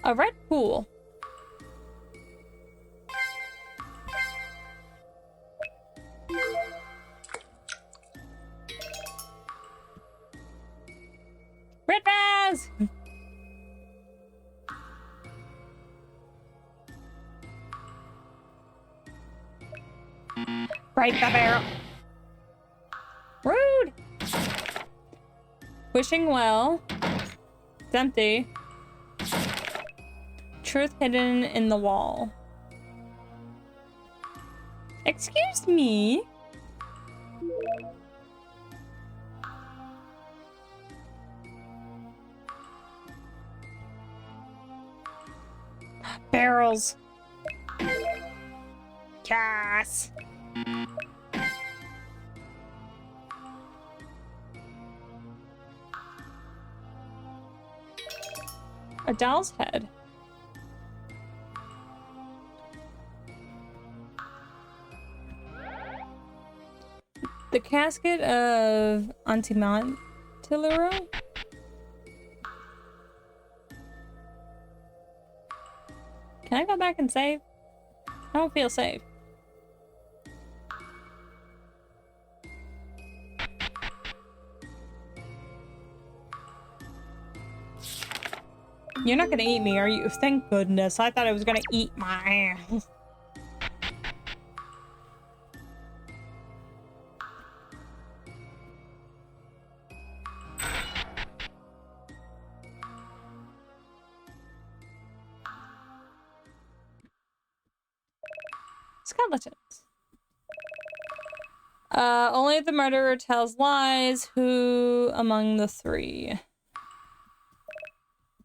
A red pool. Red vase! Break the barrel. Rude! Wishing well. It's empty. Truth hidden in the wall. Excuse me? Barrels. Yes. A doll's head. The casket of Antimantilero? Can I go back and save? I don't feel safe. You're not gonna eat me, are you? Thank goodness. I thought I was gonna eat my ass. Skeletons. Only the murderer tells lies. Who among the three?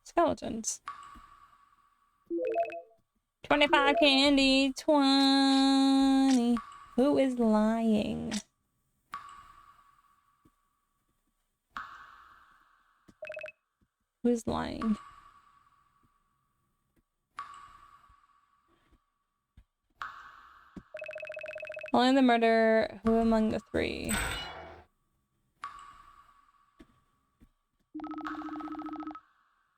Skeletons. 25 candy, 20. Who is lying? Who is lying? Following the murder, who among the three?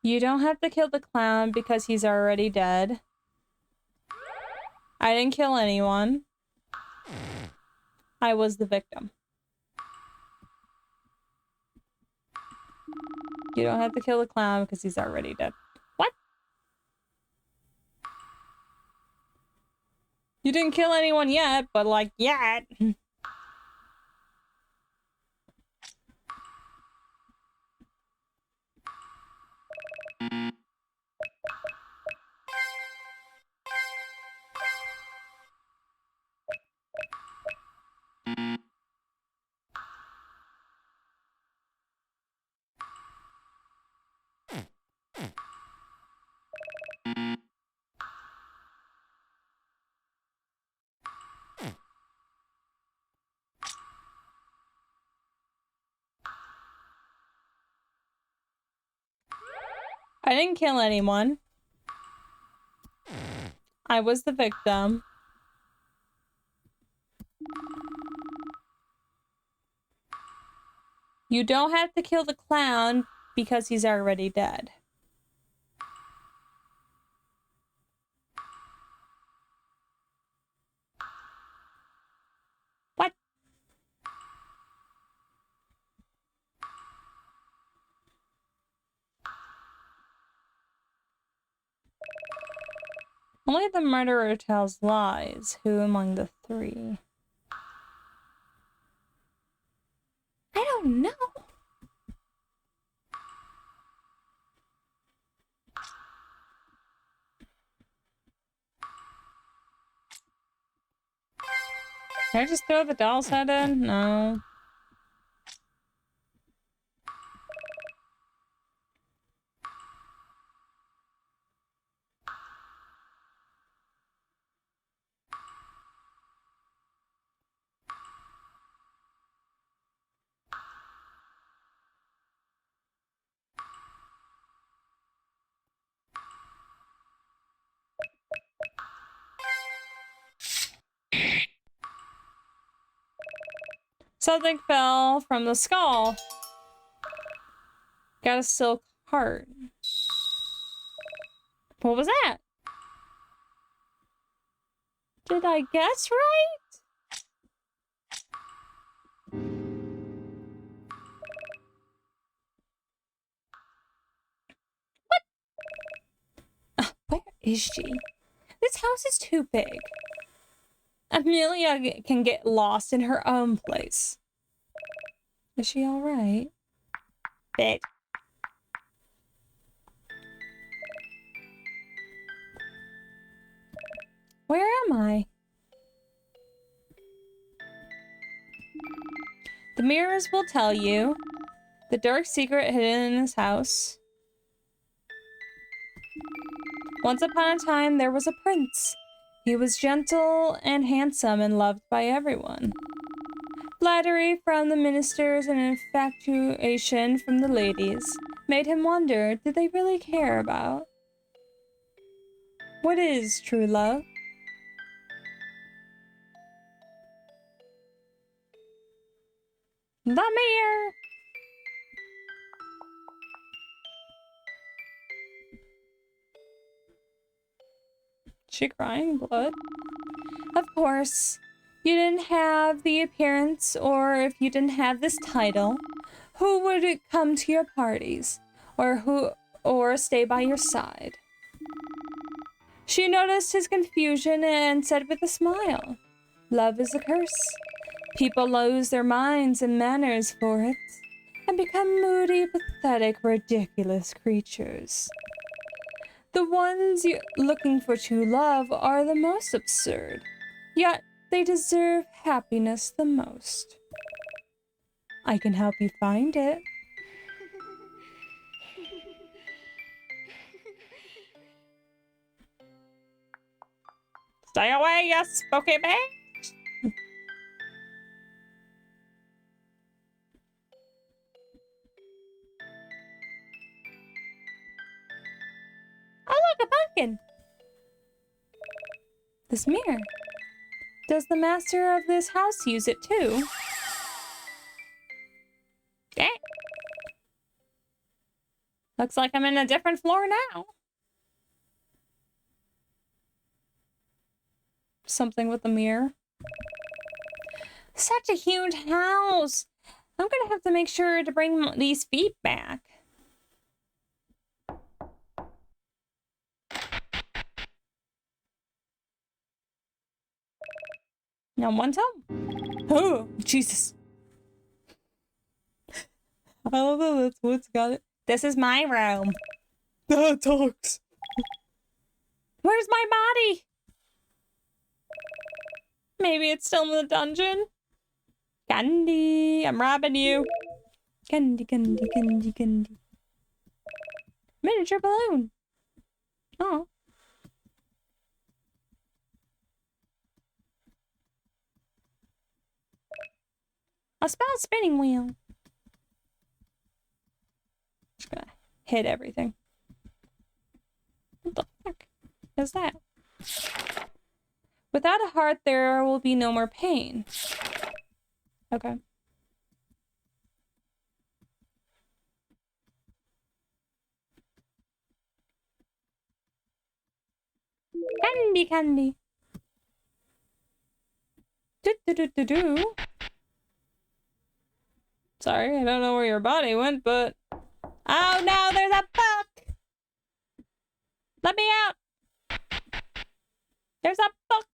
You don't have to kill the clown because he's already dead. I didn't kill anyone. I was the victim. You don't have to kill the clown because he's already dead. What? You didn't kill anyone yet, but like, yet. I didn't kill anyone. I was the victim. You don't have to kill the clown because he's already dead. What? Only the murderer tells lies. Who among the three? I don't know. Can I just throw the doll's head in? No. Something fell from the skull. Got a silk heart. What was that? Did I guess right? What? Where is she? This house is too big. Amelia can get lost in her own place. Is she alright? Bit. Where am I? The mirrors will tell you the dark secret hidden in this house. Once upon a time, there was a prince. He was gentle and handsome and loved by everyone. Flattery from the ministers and infatuation from the ladies made him wonder, did they really care about? What is true love? The mirror! She crying blood? Of course. You didn't have the appearance, or if you didn't have this title, who would come to your parties, or stay by your side? She noticed his confusion and said with a smile, love is a curse. People lose their minds and manners for it, and become moody, pathetic, ridiculous creatures. The ones looking for true love are the most absurd, yet they deserve happiness the most. I can help you find it. Stay away, you spooky bitch! Oh, look, a pumpkin! This mirror. Does the master of this house use it too? Eh. Looks like I'm in a different floor now. Something with the mirror. Such a huge house. I'm gonna have to make sure to bring these feet back. No one's home. Oh, Jesus. I love that that's what's got it. This is my room. That talks. Where's my body? Maybe it's still in the dungeon. Candy, I'm robbing you. Candy, candy, candy, candy. Miniature balloon. Oh. A spell spinning wheel. Just gonna hit everything. What the fuck is that? Without a heart, there will be no more pain. Okay. Candy, candy. Do do do do do. Sorry, I don't know where your body went, but oh no, there's a buck. Let me out. There's a buck.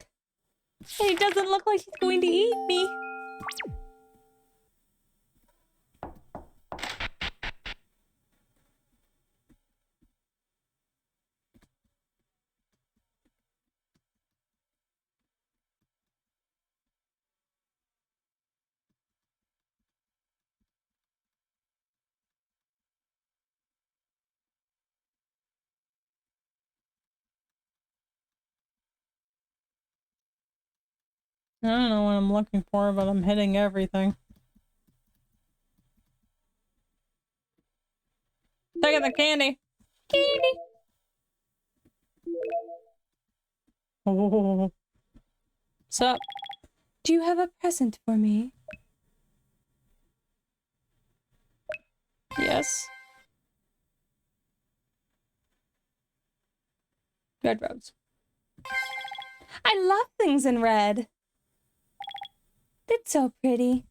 He doesn't look like he's going to eat me. I don't know what I'm looking for, but I'm hitting everything. Look at the candy. Candy. Oh. Sup? Do you have a present for me? Yes. Red rose. I love things in red. It's so pretty.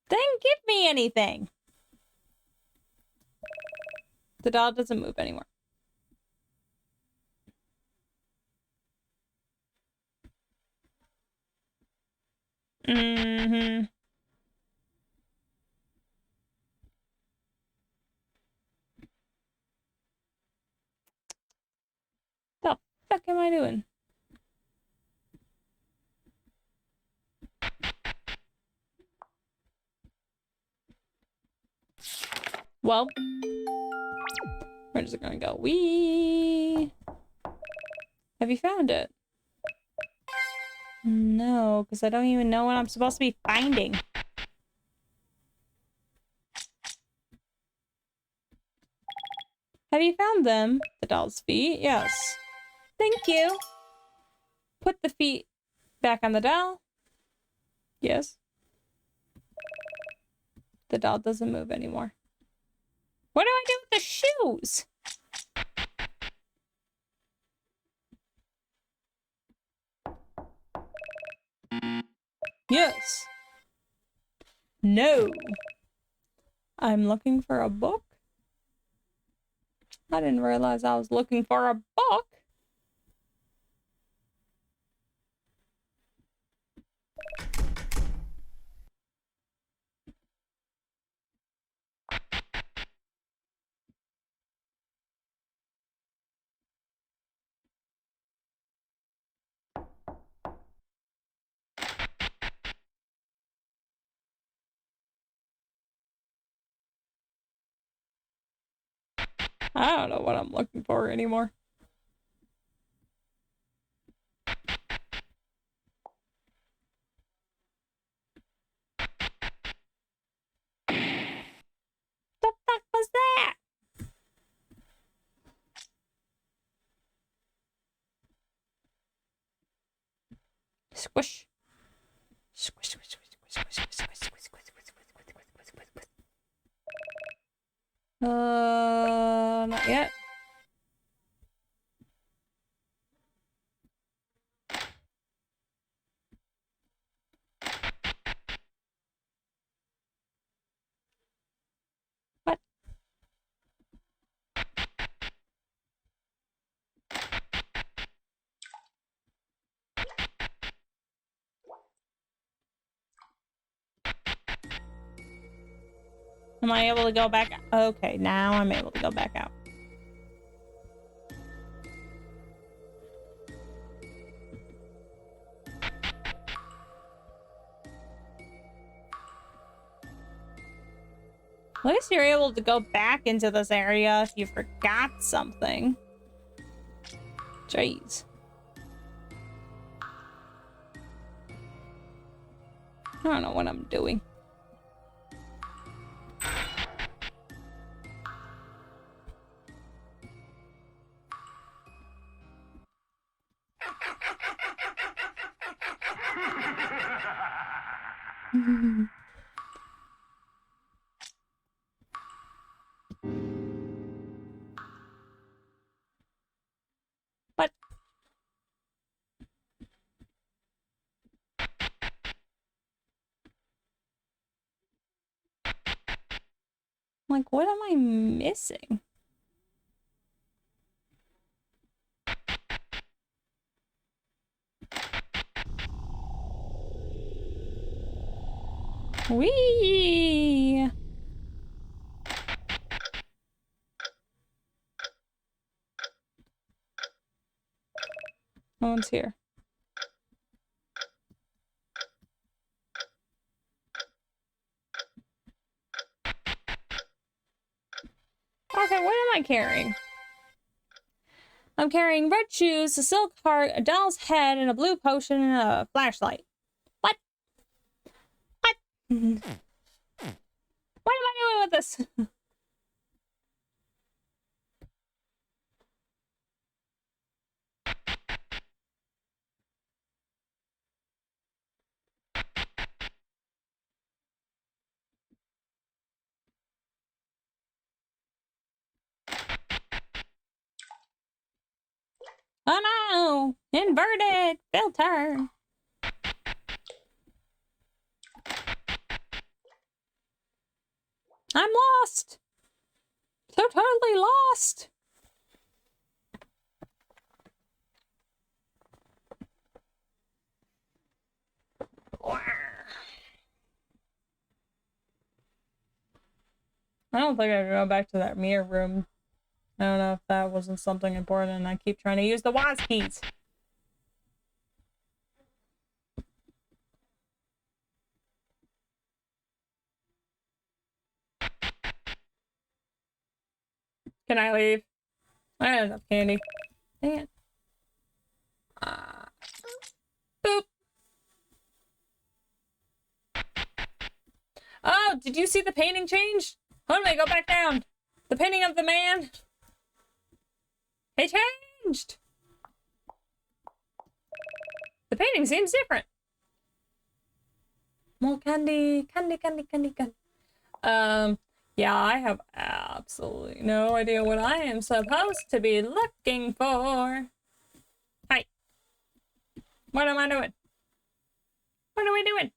Then give me anything. The doll doesn't move anymore. Mm-hmm. The fuck am I doing? Well, where is it gonna go? Wee. Have you found it? No, because I don't even know what I'm supposed to be finding. Have you found them? The doll's feet? Yes. Thank you. Put the feet back on the doll. Yes. The doll doesn't move anymore. What do I do with the shoes? Yes. No. I'm looking for a book. I didn't realize I was looking for a book. I don't know what I'm looking for anymore. The fuck was that? Squish. Squish, squish, squish, squish, squish, squish, squish, squish, squish, squish, squish, squish, squish, squish. Not yet. What? Am I able to go back? Okay, now I'm able to go back out. At least you're able to go back into this area if you forgot something. Jeez. I don't know what I'm doing. What? Like, what am I missing? Whee! No one's here. Okay, what am I carrying? I'm carrying red shoes, a silk heart, a doll's head, and a blue potion, and a flashlight. What? What? What am I doing with this? Oh no! Inverted filter! I'm lost! So totally lost! I don't think I can go back to that mirror room. I don't know if that wasn't something important and I keep trying to use the WAS keys. Can I leave? I have enough candy. Dang it. Boop. Oh, did you see the painting change? Let me go back down. The painting of the man. It changed. The painting seems different. More candy, candy, candy, candy, candy. Yeah, I have absolutely no idea what I am supposed to be looking for. Hi. What am I doing? What are we doing?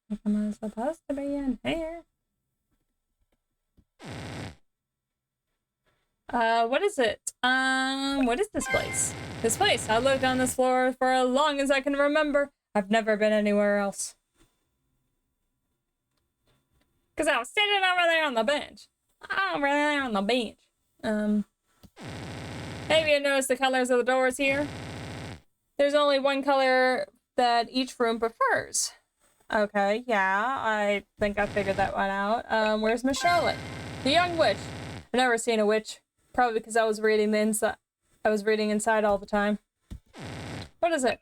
What am I supposed to be in here? What is it? What is this place? This place. I lived on this floor for as long as I can remember. I've never been anywhere else. Because I was sitting over there on the bench. Over there on the bench. Have you noticed the colors of the doors here? There's only one color that each room prefers. Okay, yeah, I think I figured that one out. Where's Miss Charlotte? The young witch. I've never seen a witch. Probably because I was reading the inside. I was reading inside all the time. What is it?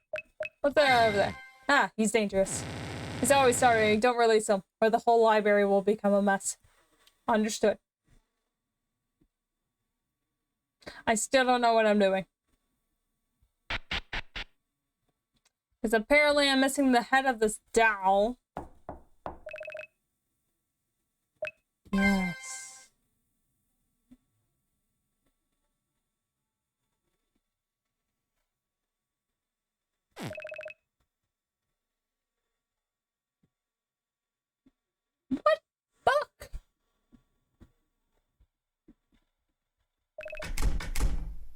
What's there over there? Ah, he's dangerous. He's always starving. Don't release him, or the whole library will become a mess. Understood. I still don't know what I'm doing. Because apparently I'm missing the head of this doll. Yes. What fuck?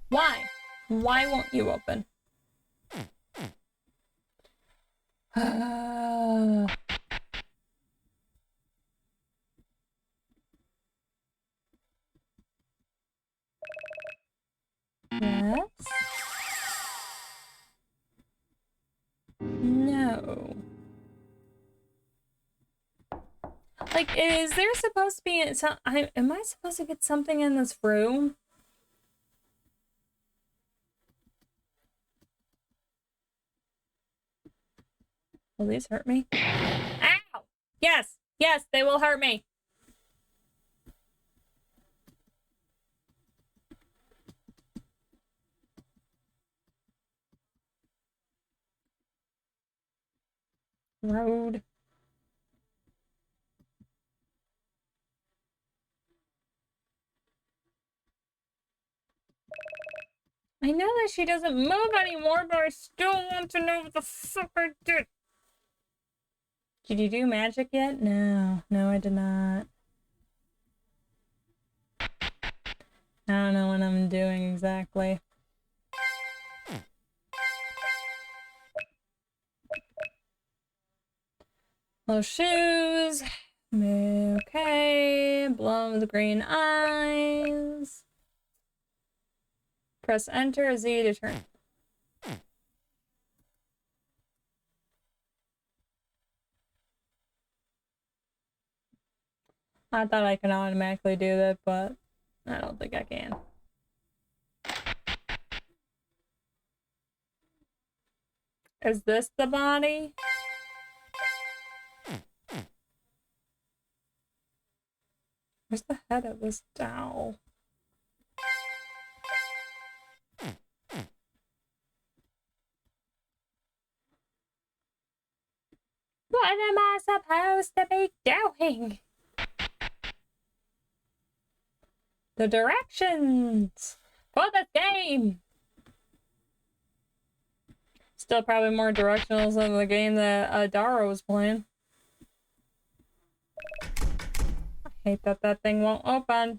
Why? Why won't you open? Yes. No. Like, is there supposed to be some? Am I supposed to get something in this room? Will these hurt me? Ow! Yes! Yes, they will hurt me! Road. I know that she doesn't move anymore, but I still want to know what the fuck I did. Did you do magic yet? No. No, I did not. I don't know what I'm doing exactly. Those shoes. Okay. Blow with the green eyes. Press enter Z to turn. I thought I could automatically do that, but I don't think I can. Is this the body? Where's the head of this doll? What am I supposed to be doing? The directions for the game. Still probably more directionals than the game that Dara was playing. I hate that that thing won't open.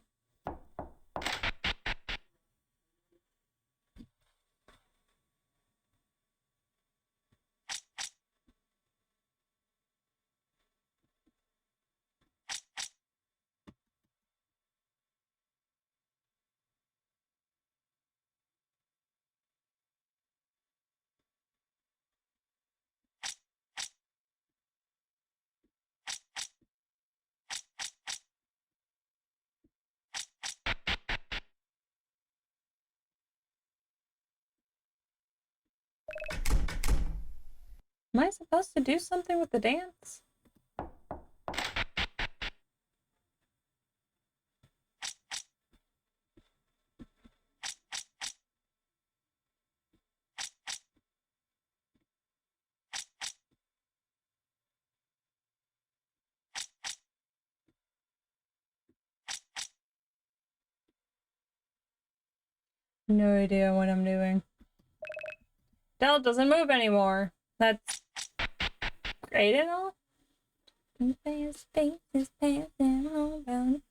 Am I supposed to do something with the dance? No idea what I'm doing. Del doesn't move anymore. That's great and all. Space is passing all around.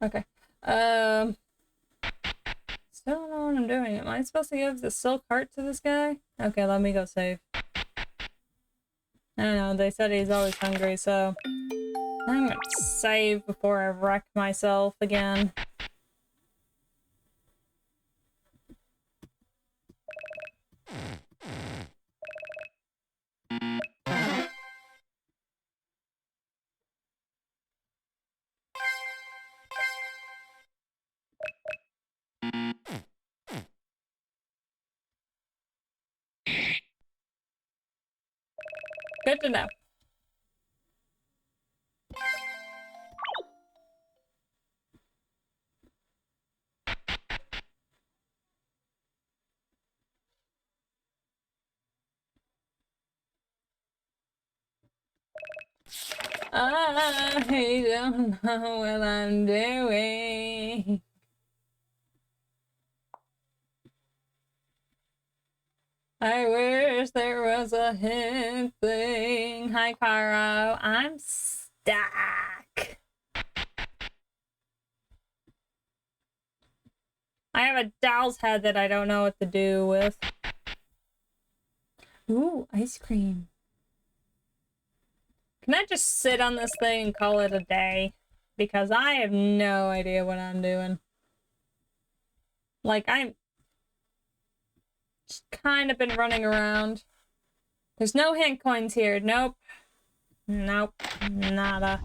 Okay. Still don't know what I'm doing. Am I supposed to give the silk heart to this guy? Okay, let me go save. I don't know, they said he's always hungry, so I'm gonna save before I wreck myself again. Good to know. I don't know what I'm doing. I wish there was a hint thing. Hi, Caro. I'm stuck. I have a doll's head that I don't know what to do with. Ooh, ice cream. Can I just sit on this thing and call it a day? Because I have no idea what I'm doing. Like, I'm just kind of been running around. There's no hint coins here. Nope. Nope. Nada.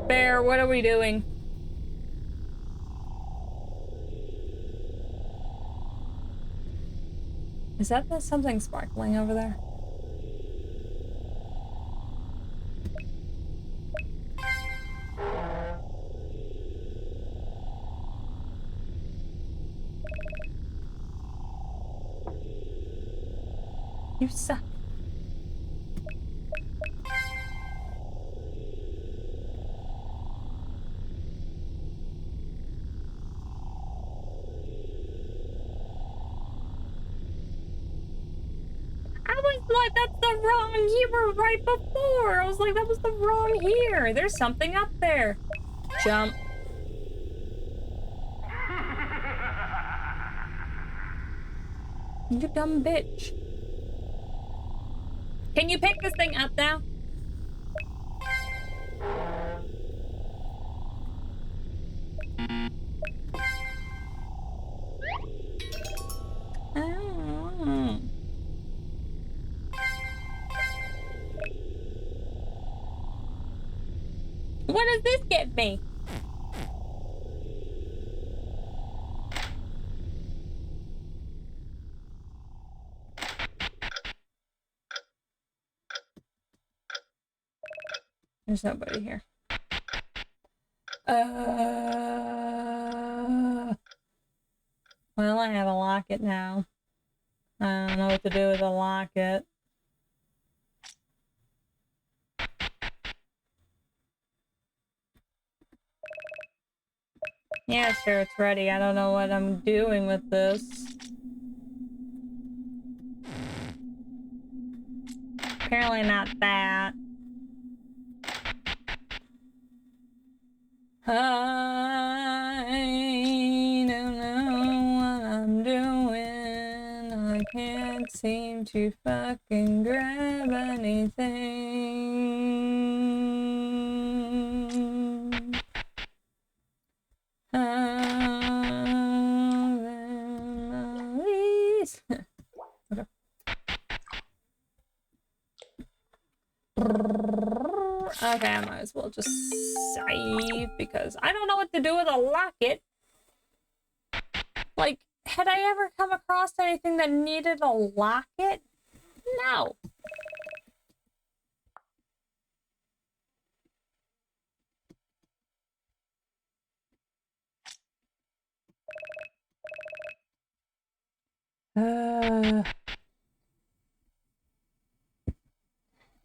Bear, what are we doing? Is that something sparkling over there? You suck. I was like, that's the wrong, you were right before. I was like, that was the wrong here. There's something up there. Jump. You dumb bitch. Can you pick this thing up now? Oh. What does this get me? There's nobody here. Well, I have a locket now. I don't know what to do with a locket. Yeah, sure, it's ready. I don't know what I'm doing with this. Apparently not that. I don't know what I'm doing. I can't seem to fucking grab anything. Okay. Okay, I might as well just save because I don't know what to do with a locket. Like, had I ever come across anything that needed a locket? No.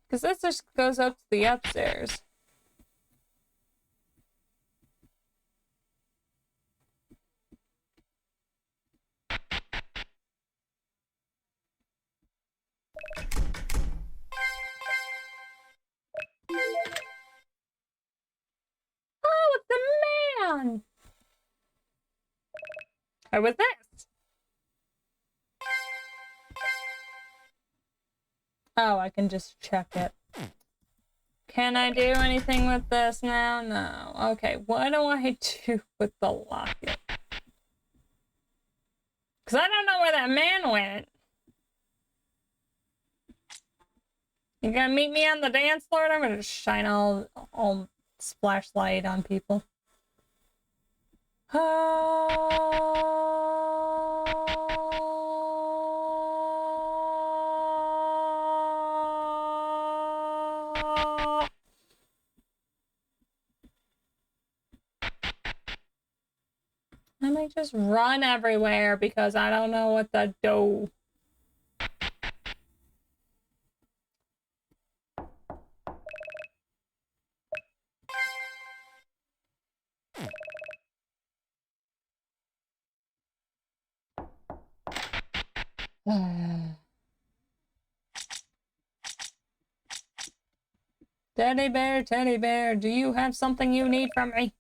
Because this just goes up to the upstairs. Oh, it's the man! Or was this? Oh, I can just check it. Can I do anything with this now? No. Okay, what do I do with the locket? Because I don't know where that man went. You gonna meet me on the dance floor? I'm gonna shine all splash light on people. I might just run everywhere because I don't know what to do. Teddy bear, do you have something you need from me?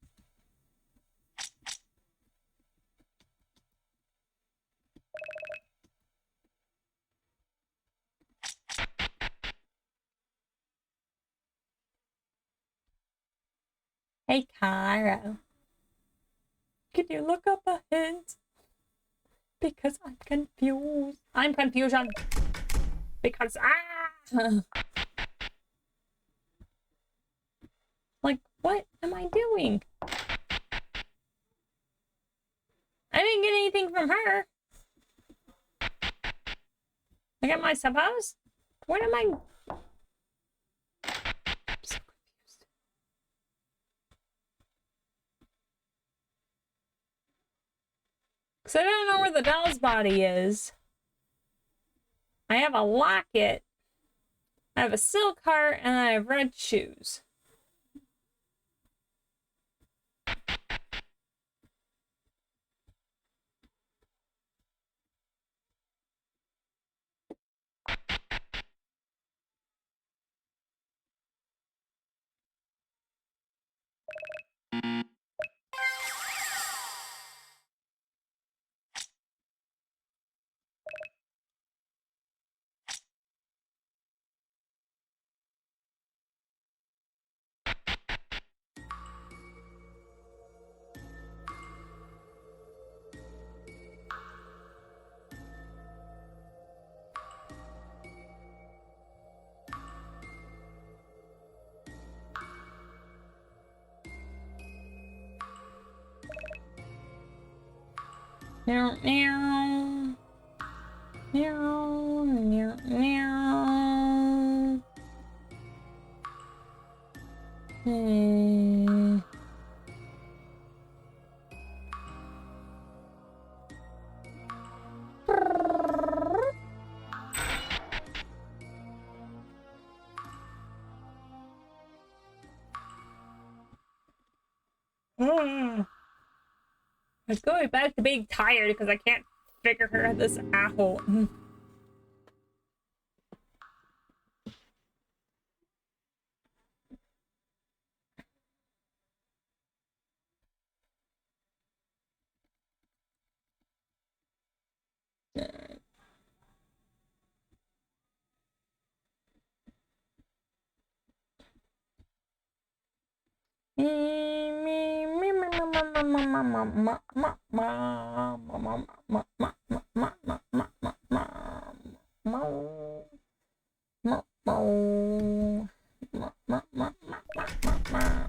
Hey, Cairo. Can you look up a hint? Because I'm confused. I'm confusion. Because like, what am I doing? I didn't get anything from her. Like, am I supposed? What am I? I'm so confused. Because I don't know where the doll's body is. I have a locket. I have a silk heart, and I have red shoes. Meow, meow. Meow, meow, meow. I'm going back to being tired because I can't figure her this out.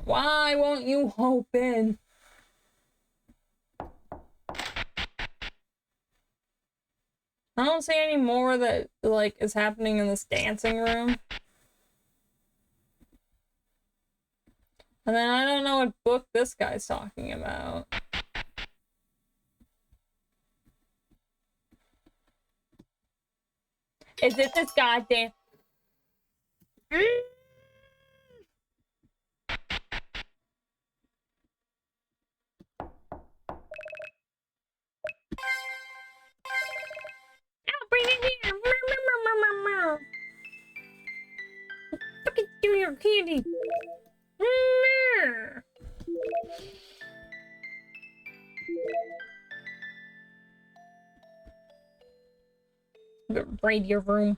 Why won't you open? I don't see any more that like is happening in this dancing room. And then I don't know what book this guy's talking about. Is it this goddamn... Bring it here! Fucking do your candy! Raid your room.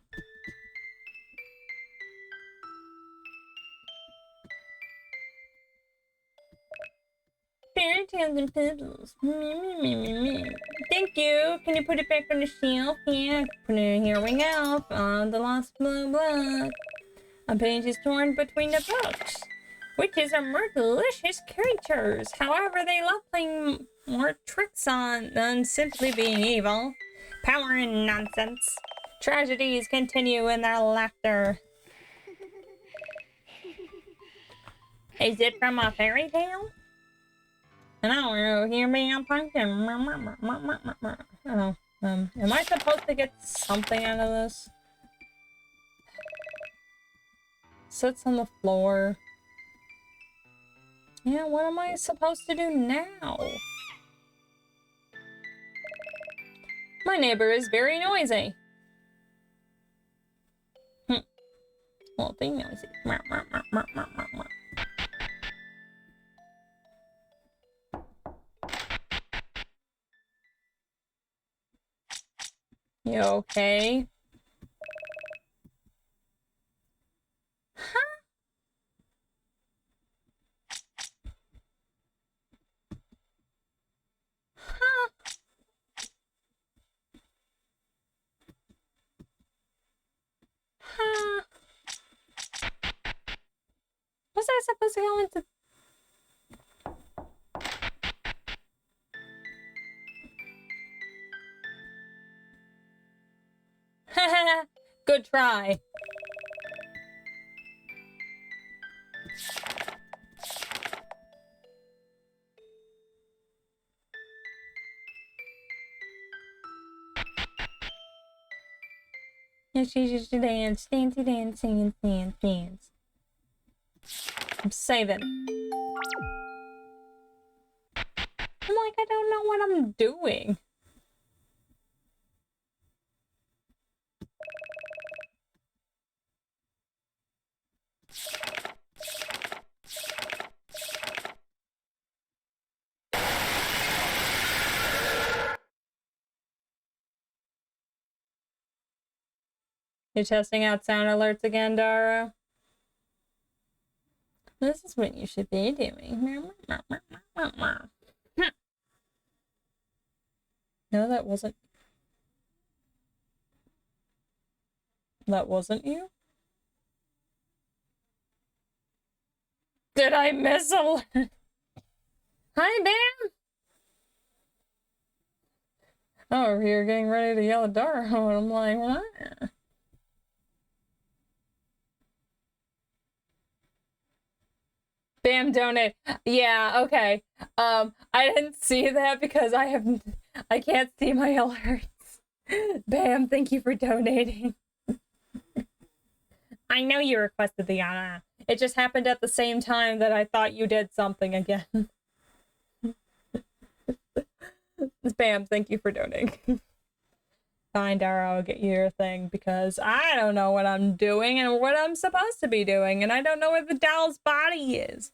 Fairy tales and puzzles. Thank you. Can you put it back on the shelf? Yeah, put it in. Here we go. The lost blue blood. A page is torn between the books. Witches are more delicious creatures. However, they love playing more tricks on than simply being evil. Power and nonsense. Tragedies continue in their laughter. Is it from a fairy tale? And I don't know, hear me, I'm pumpkin. Oh, am I supposed to get something out of this? Sits on the floor. Yeah, what am I supposed to do now? My neighbor is very noisy. Wolfie noisy. You okay? Huh? Huh? Huh? Was I supposed to go into... Good try. Yeah, she just dance, dancey, dance, dance, dance, dance. I'm saving. I'm like, I don't know what I'm doing. You're testing out sound alerts again, Dara? This is what you should be doing. No, that wasn't. That wasn't you? Did I miss a... Hi, Bam! Oh, you're getting ready to yell at Dara, and I'm like, what? Bam donate. Yeah, okay. I didn't see that because I can't see my alerts. Bam, thank you for donating. I know you requested the honor. It just happened at the same time that I thought you did something again. Bam, thank you for donating. Fine, Dara, I'll get you your thing because I don't know what I'm doing and what I'm supposed to be doing, and I don't know where the doll's body is.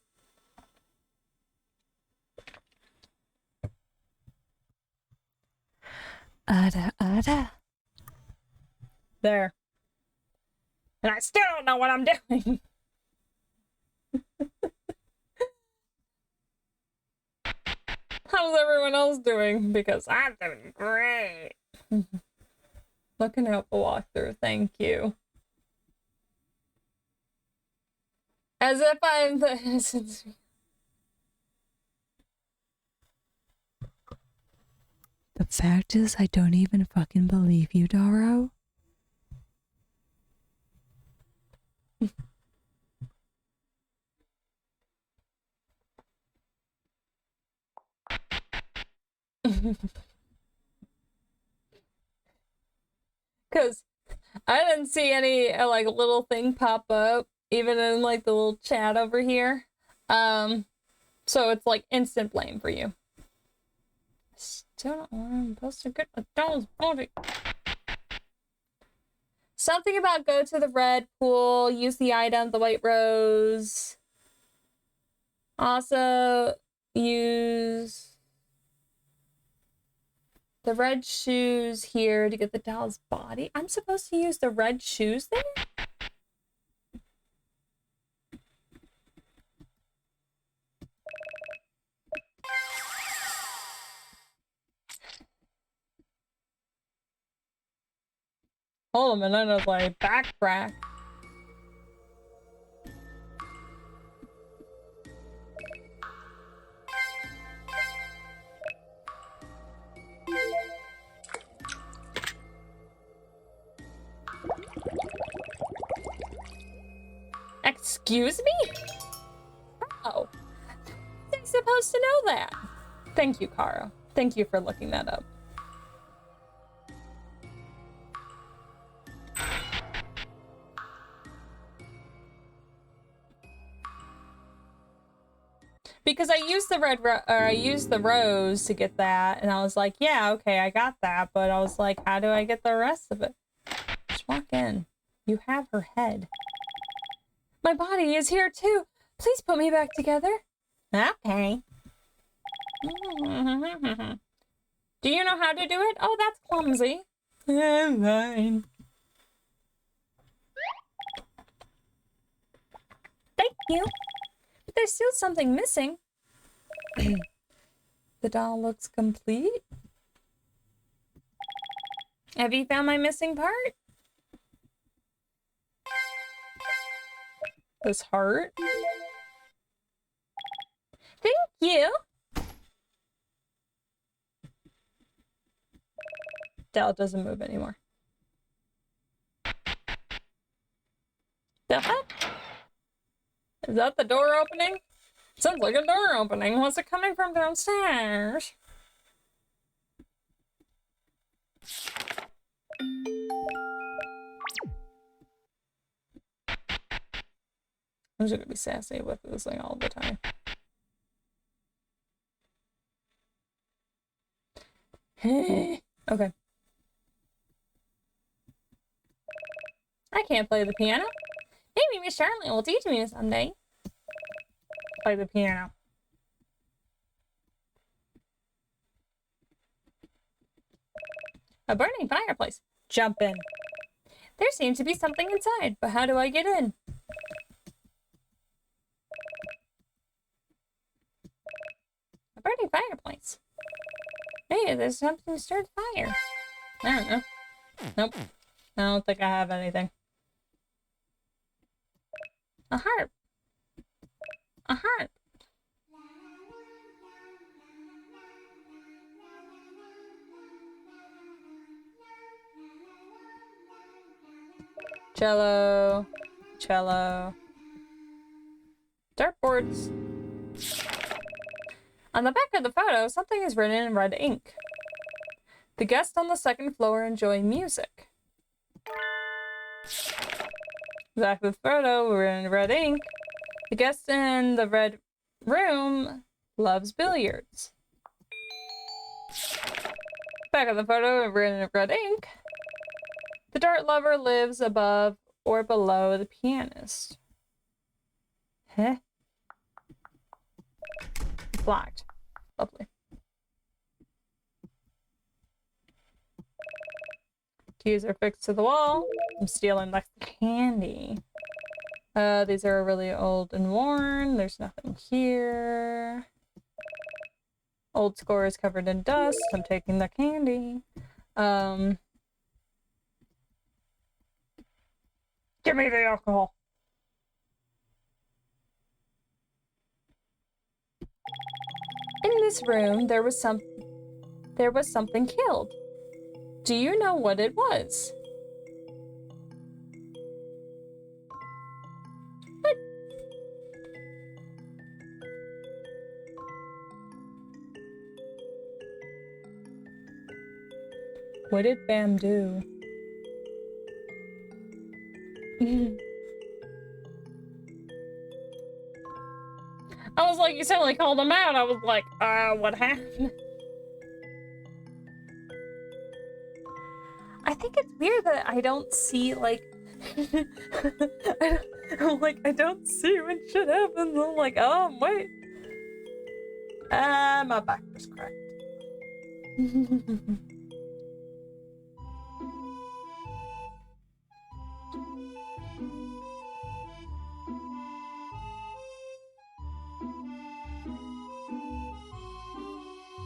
Ada. There. And I still don't know what I'm doing. How's everyone else doing? Because I'm doing great. Looking out the walkthrough, thank you. As if I'm the... The fact is, I don't even fucking believe you, Daro. Because I didn't see any like little thing pop up, even in like the little chat over here. So it's like instant blame for you. Still don't want I'm supposed to get a doll's body. Something about go to the red pool, use the item, the white rose. Also use the red shoes here to get the doll's body. I'm supposed to use the red shoes there? Hold a minute, I was like, backtrack. Excuse me? Oh. They're supposed to know that. Thank you, Kara. Thank you for looking that up. Because I used the rose to get that, and I was like, yeah, okay, I got that, but I was like, how do I get the rest of it? Just walk in. You have her head. My body is here too. Please put me back together. Okay. Do you know how to do it? Oh, that's clumsy. Fine. Thank you. But there's still something missing. The doll looks complete. Have you found my missing part? This heart. Thank you. Doll doesn't move anymore. That? Is that the door opening? Sounds like a door opening. Was it coming from downstairs? I'm just gonna be sassy with this thing all the time. Okay. I can't play the piano. Maybe Miss Charlotte will teach me someday. Play the piano. A burning fireplace. Jump in. There seems to be something inside, but how do I get in? A burning fireplace. Hey, there's something to start the fire. I don't know. Nope. I don't think I have anything. A harp. A harp. Cello. Cello. Dartboards. On the back of the photo, something is written in red ink. The guests on the second floor enjoy music. Back of the photo, written in red ink. The guest in the red room loves billiards. Back of the photo, written in red ink. The dart lover lives above or below the pianist. Huh? Blocked. Lovely. Keys are fixed to the wall. I'm stealing like the candy. These are really old and worn. There's nothing here. Old score is covered in dust. I'm taking the candy. Give me the alcohol. In this room, there was something killed. Do you know what it was? What? What did Bam do? I was like, you suddenly called him out. I was like, what happened? I think it's weird that I don't see, like, I don't see when shit happens. I'm like, oh, wait. My back was cracked.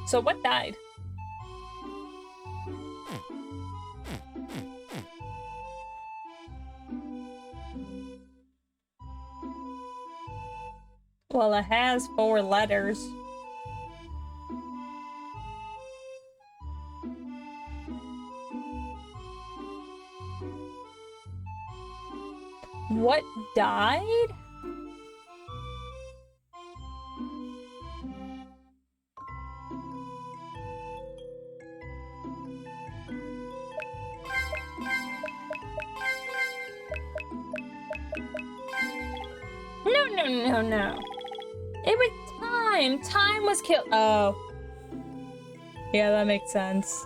So what died? Well, it has 4 letters. What died? No. It was time. Time was killed. Oh. Yeah, that makes sense.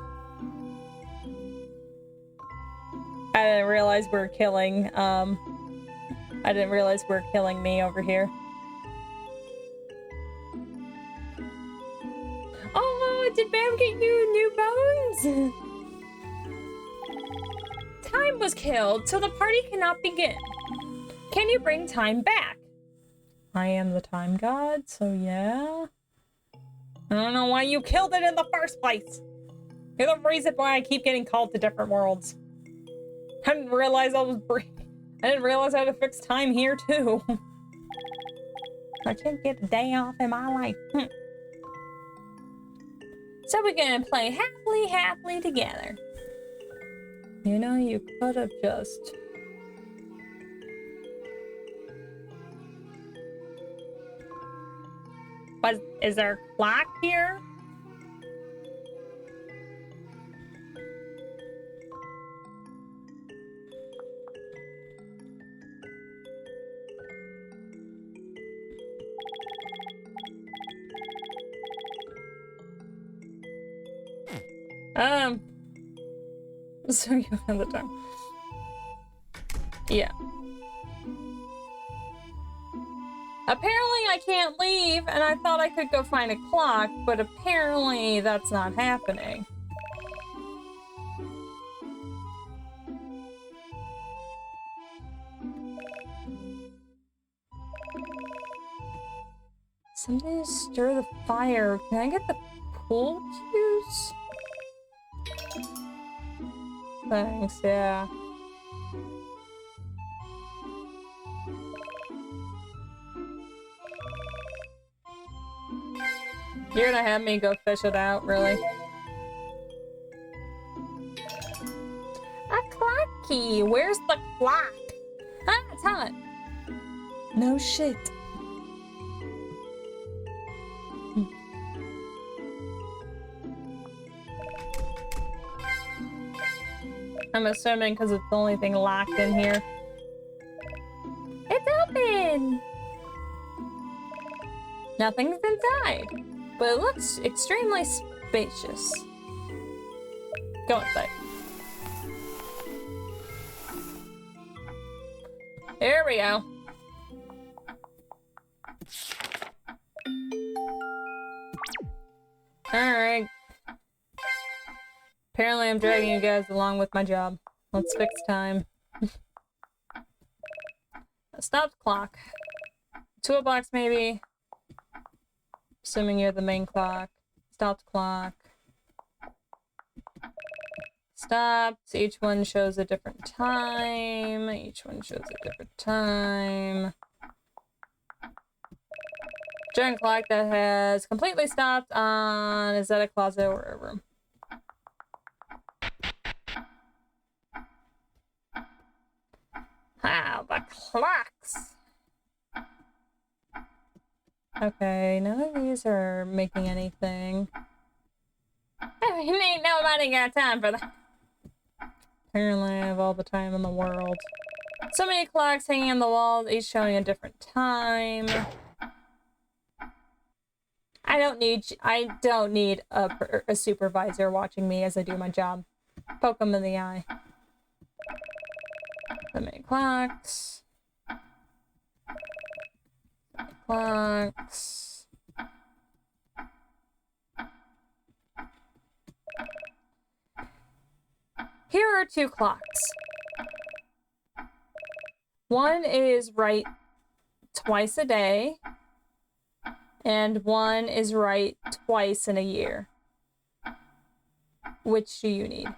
I didn't realize we were killing, I didn't realize we were killing me over here. Oh, did Bam get you new bones? Time was killed, so the party cannot begin. Can you bring time back? I am the time god, so yeah. I don't know why you killed it in the first place. You're the reason why I keep getting called to different worlds. I didn't realize I didn't realize I had to fix time here too. I can't get a day off in my life. So we're gonna play happily together. You know, you could have just... What, is there a clock here? So you have the time. Yeah. Apparently I can't leave, and I thought I could go find a clock, but apparently that's not happening. Somebody stir the fire. Can I get the pool cues? Thanks, yeah. You're gonna have me go fish it out, really? A clock key! Where's the clock? Ah, it's hot! No shit. I'm assuming because it's the only thing locked in here. It's open! Nothing's inside, but it looks extremely spacious. Go inside. There we go. Alright. Apparently I'm dragging you guys along with my job. Let's fix time. Stop the clock. Toolbox maybe. Assuming you're the main clock. Stop the clock. Stopped. Each one shows a different time. Each one shows a different time. Giant clock that has completely stopped on... Is that a closet or a room? Ah, the clocks! Okay, none of these are making anything. Ain't nobody got time for that. Apparently I have all the time in the world. So many clocks hanging on the wall, each showing a different time. I don't need a supervisor watching me as I do my job. Poke them in the eye. So many clocks. Clocks. Here are 2 clocks. One is right twice a day, and one is right twice in a year. Which do you need?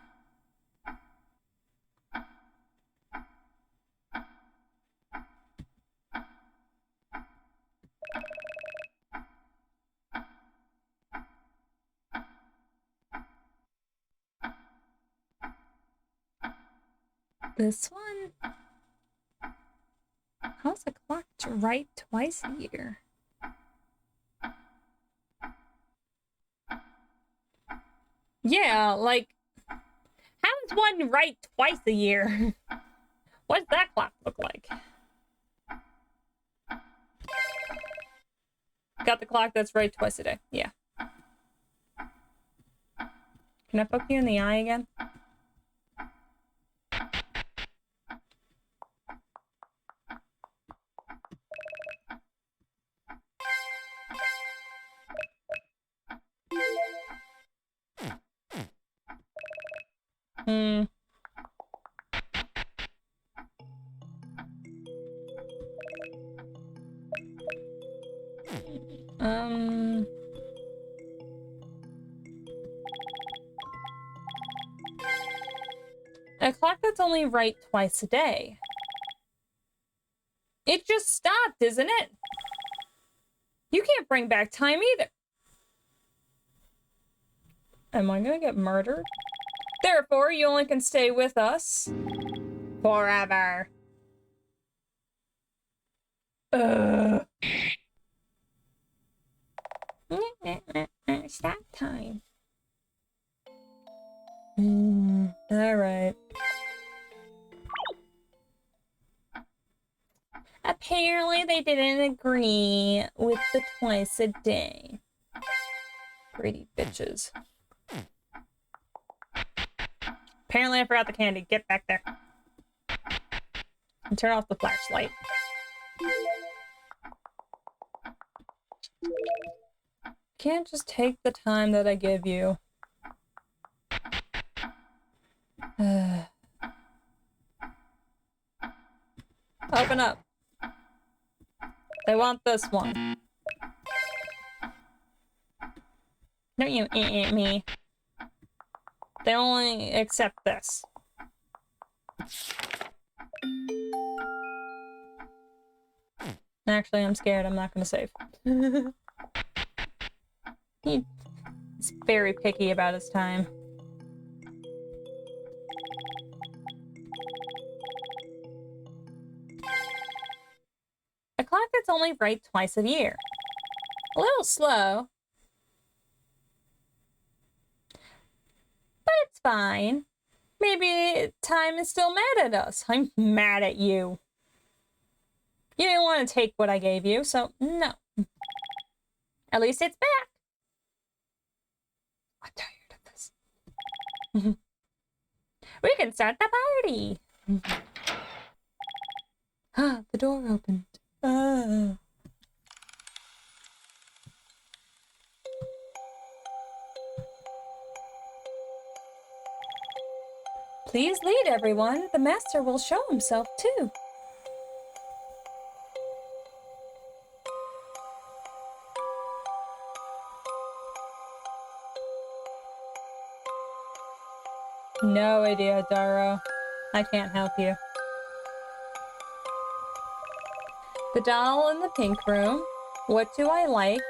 This one? How's a clock right twice a year? Yeah, like, how is one right twice a year? What does that clock look like? Got the clock that's right twice a day. Yeah. Can I poke you in the eye again? Hmm. A clock that's only right twice a day. It just stopped, isn't it? You can't bring back time either. Am I gonna get murdered? Therefore, you only can stay with us forever. Stop time. Alright. Apparently they didn't agree with the twice a day. Greedy bitches. Apparently I forgot the candy. Get back there. And turn off the flashlight. Can't just take the time that I give you. Open up. They want this one. Don't you eat me. They only accept this. Actually, I'm scared. I'm not gonna save. He's very picky about his time. A clock that's only right twice a year. A little slow. But it's fine. Maybe time is still mad at us. I'm mad at you. You didn't want to take what I gave you, so no. At least it's back. I'm tired of this. We can start the party. Ah, the door opened. Please lead everyone. The master will show himself too. No idea, Dara. I can't help you. The doll in the pink room. What do I like?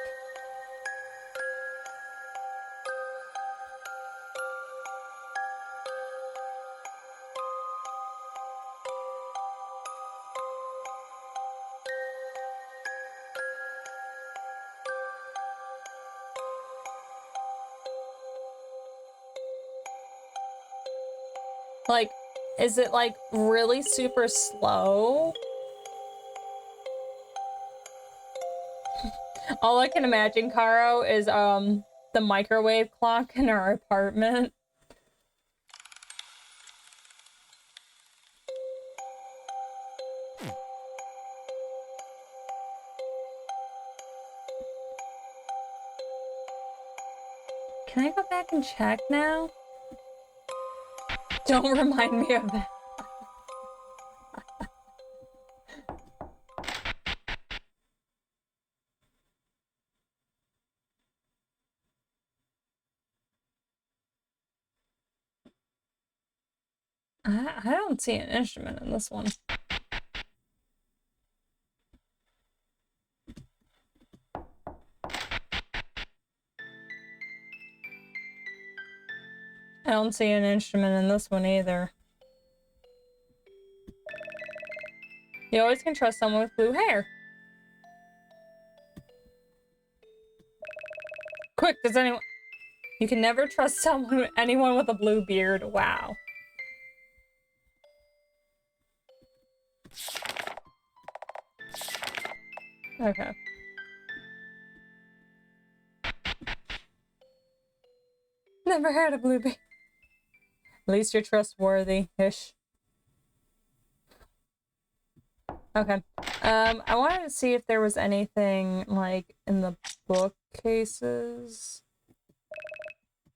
Like, is it like really super slow? All I can imagine, Caro, is the microwave clock in our apartment. Can I go back and check now? Don't remind me of that. I don't see an instrument in this one. I don't see an instrument in this one either. You always can trust someone with blue hair. Quick, does anyone... You can never trust anyone with a blue beard. Wow. Okay. Never heard of blue beard. At least you're trustworthy-ish. Okay. I wanted to see if there was anything, like, in the bookcases.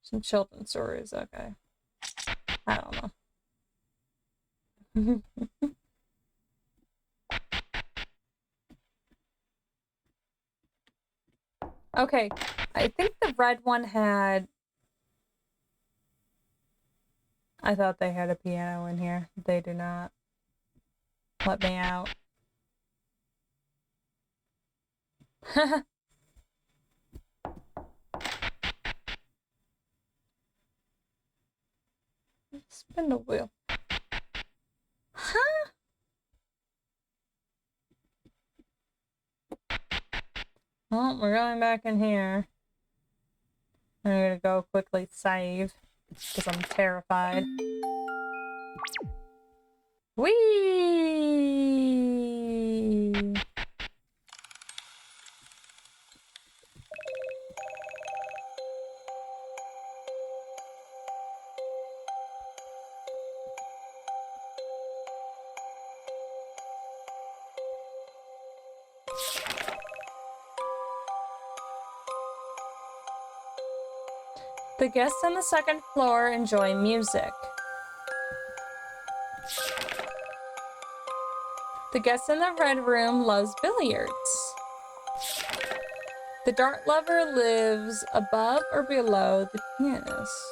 Some children's stories, okay. I don't know. Okay, I think the red one had... I thought they had a piano in here. They do not. Let me out. Spin the wheel. Huh? Well, we're going back in here. I'm gonna go quickly save because I'm terrified. Whee! The guests on the second floor enjoy music. The guest in the red room loves billiards. The dart lover lives above or below the pianist.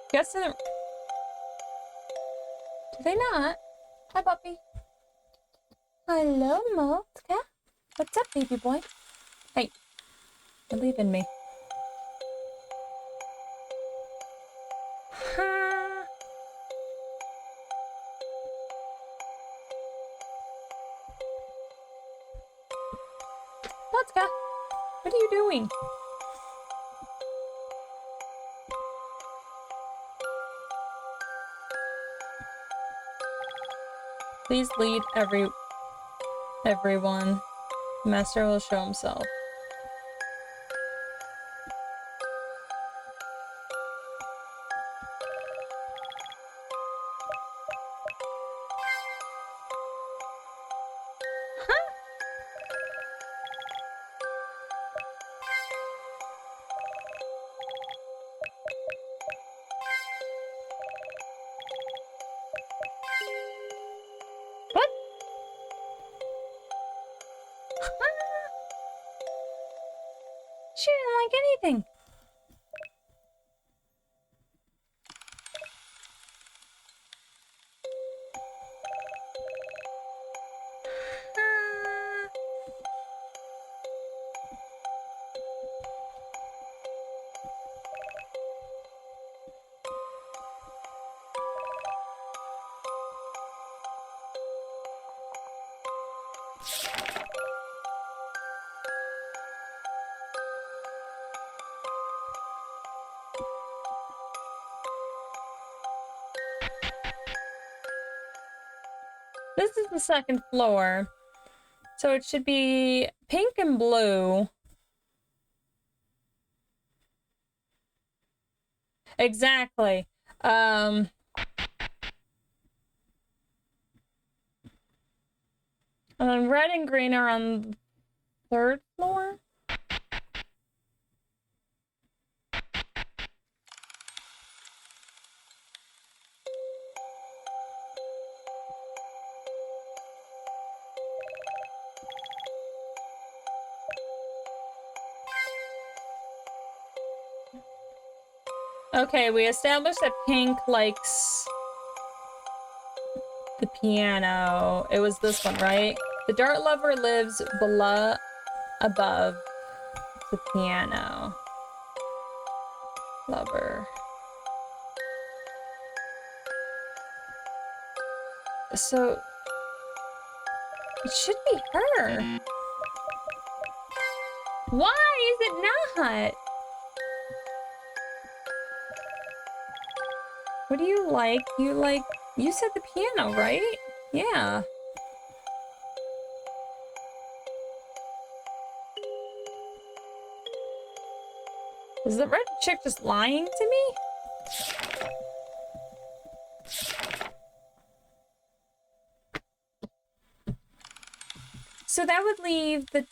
Guess in the... Do they not? Hi, puppy. Hello, Motka. What's up, baby boy? Hey, you're leaving me. Motka, what are you doing? Please lead everyone. The master will show himself. What? She didn't like anything. This is the second floor, so it should be pink and blue. Exactly. And then red and green are on the third floor. Okay, we established that Pink likes the piano. It was this one, right? The dart lover lives above the piano. Lover. So it should be her. Why is it not? What do you like? You said the piano, right? Yeah. Is the red chick just lying to me? So that would leave the...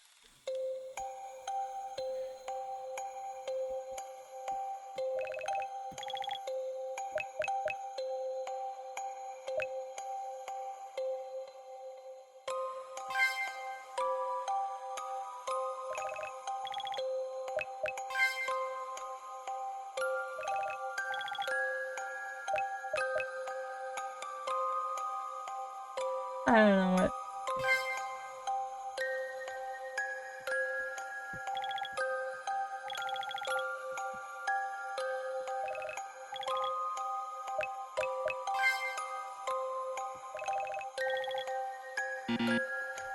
I don't know what...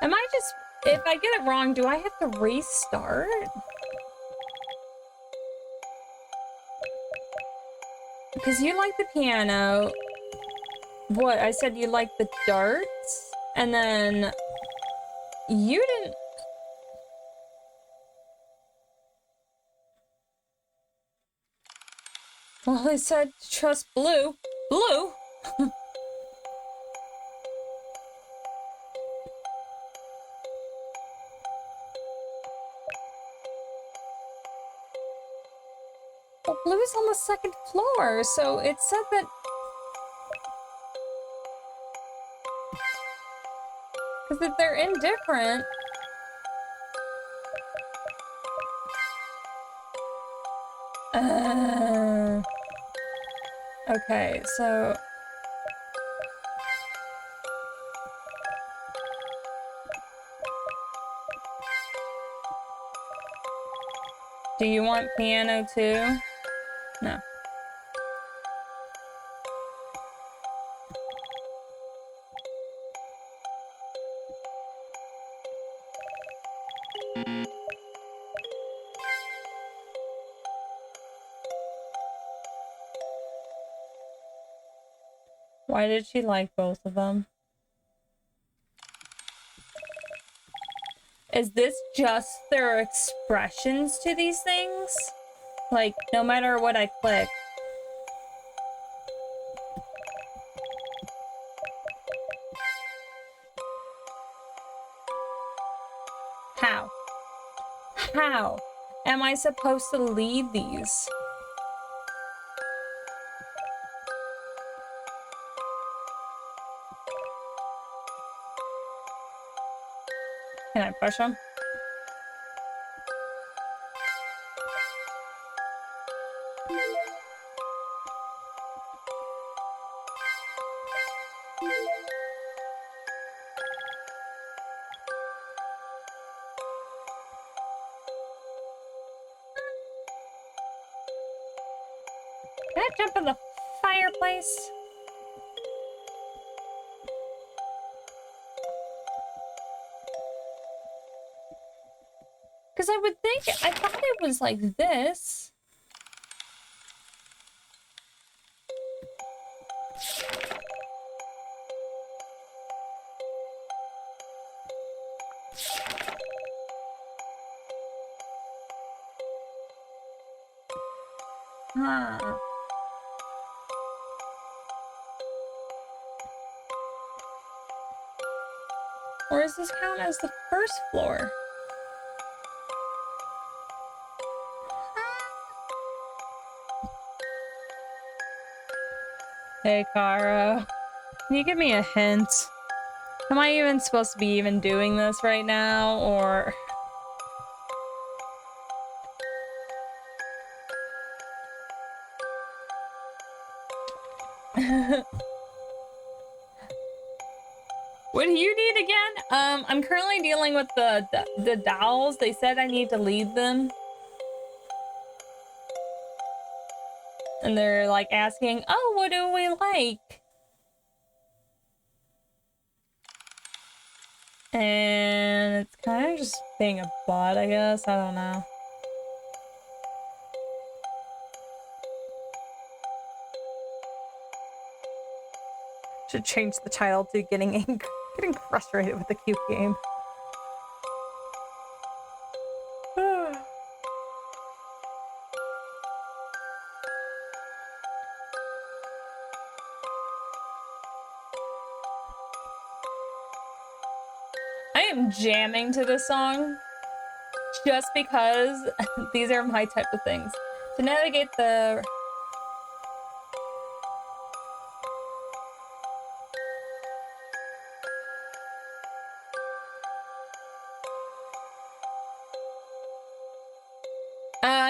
Am I just... If I get it wrong, do I have to restart? Because you like the piano. What? I said you like the darts? And then... You didn't... Well, I said trust blue. Blue? Well, blue is on the second floor, so it said that... Because if they're indifferent... Okay, so... Do you want piano too? No. Why did she like both of them? Is this just their expressions to these things? Like, no matter what I click. How? How am I supposed to lead these? Can I push them? Can I jump in the fireplace? Because I would think, I thought it was like this. Huh. Or does this count as the first floor? Hey, Kara. Can you give me a hint? Am I even supposed to be even doing this right now, or... What do you need again? I'm currently dealing with the dolls. They said I need to lead them. And they're like asking, oh, what do we like? And it's kind of just being a bot, I guess. I don't know. Should change the title to getting frustrated with the cute game. am jamming to this song just because these are my type of things. To navigate the...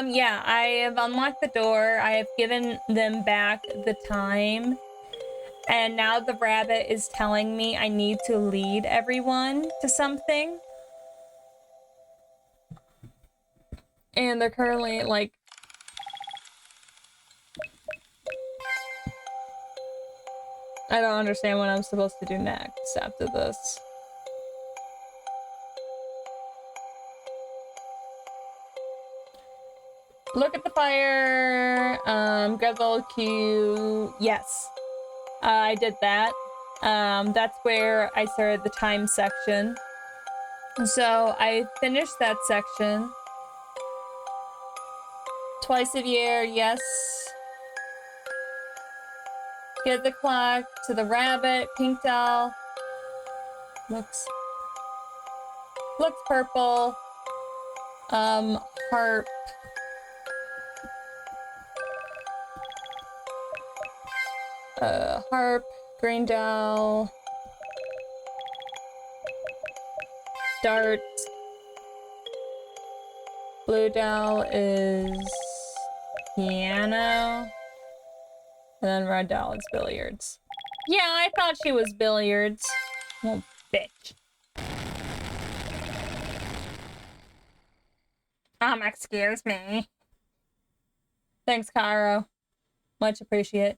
Yeah, I have unlocked the door. I have given them back the time. And now the rabbit is telling me I need to lead everyone to something. And they're currently, like... I don't understand what I'm supposed to do next after this. Look at the fire. Grab the little cue. Yes. I did that. That's where I started the time section. So I finished that section. Twice a year, yes. Get the clock to the rabbit, pink doll. Looks purple. Harp. Harp, green doll. Dart. Blue doll is piano. And then red doll is billiards. Yeah, I thought she was billiards. Oh, bitch. Excuse me. Thanks, Cairo. Much appreciate.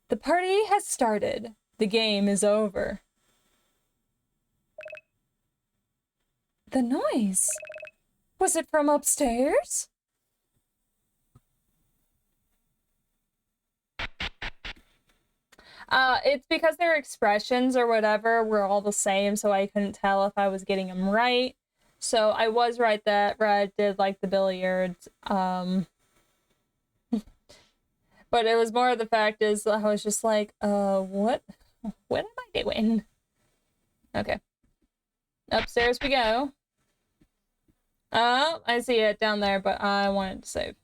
The party has started. The game is over. The noise. Was it from upstairs? It's because their expressions or whatever were all the same, so I couldn't tell if I was getting them right. So I was right that Red did like the billiards. But it was more of the fact is I was just like, what am I doing? Okay. Upstairs we go. Oh, I see it down there, but I wanted to save.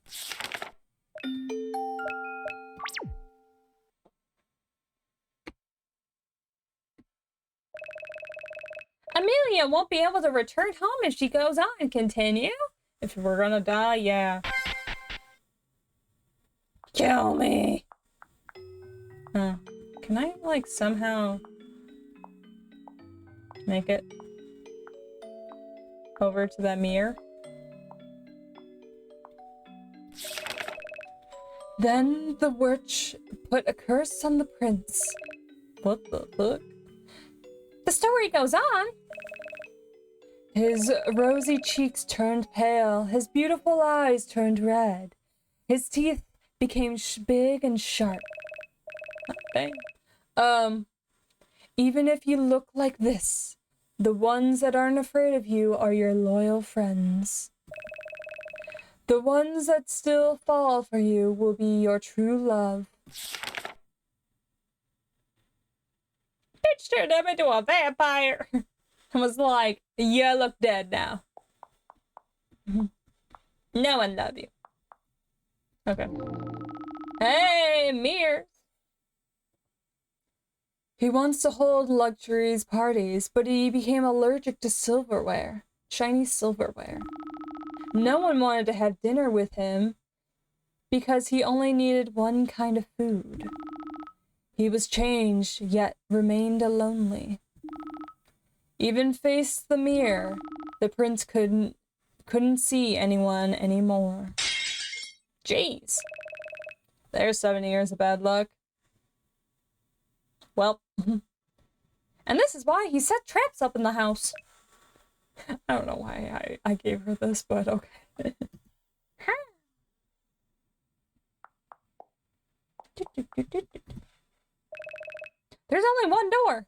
Amelia won't be able to return home if she goes on. Continue? If we're gonna die, yeah. Kill me! Huh. Can I, like, somehow make it over to that mirror? Then the witch put a curse on the prince. What the fuck? The story goes on. His rosy cheeks turned pale. His beautiful eyes turned red. His teeth became big and sharp. Okay. Even if you look like this, the ones that aren't afraid of you are your loyal friends. The ones that still fall for you will be your true love. Bitch turned him into a vampire. I was like, you look dead now. No one love you. Okay. Hey, mirrors. He wants to hold luxuries parties, but he became allergic to silverware. Shiny silverware. No one wanted to have dinner with him because he only needed one kind of food. He was changed, yet remained lonely. Even faced the mirror, the prince couldn't see anyone anymore. Jeez. There's 7 years of bad luck. Well. And this is why he set traps up in the house. I don't know why I gave her this, but okay. There's only one door.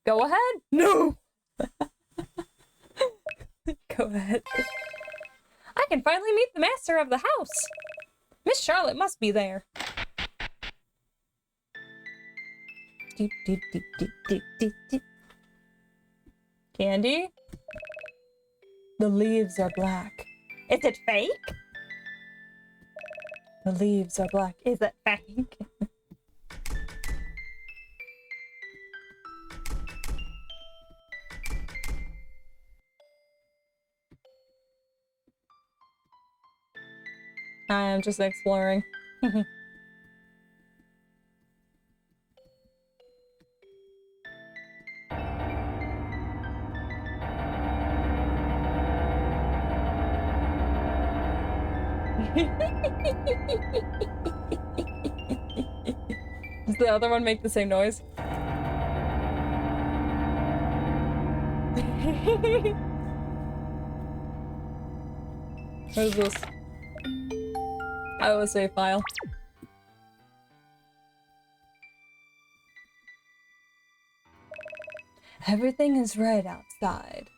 Go ahead. No! Go ahead. I can finally meet the master of the house. Miss Charlotte must be there. Candy? The leaves are black. Is it fake? The leaves are black. Is it fake? I am just exploring. Does the other one make the same noise? What is this? Oh, a save file. Everything is right outside.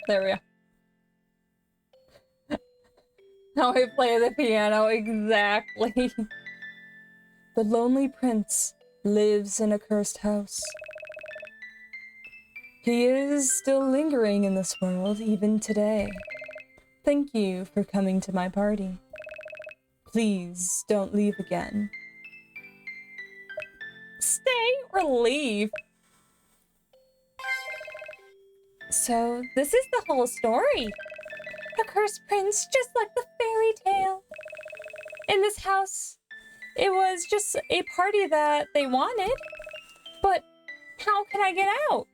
There we go. Now I play the piano, exactly. The lonely prince lives in a cursed house. He is still lingering in this world, even today. Thank you for coming to my party. Please don't leave again. Stay or leave? So, this is the whole story. The cursed prince, just like the fairy tale. In this house, it was just a party that they wanted. But how can I get out?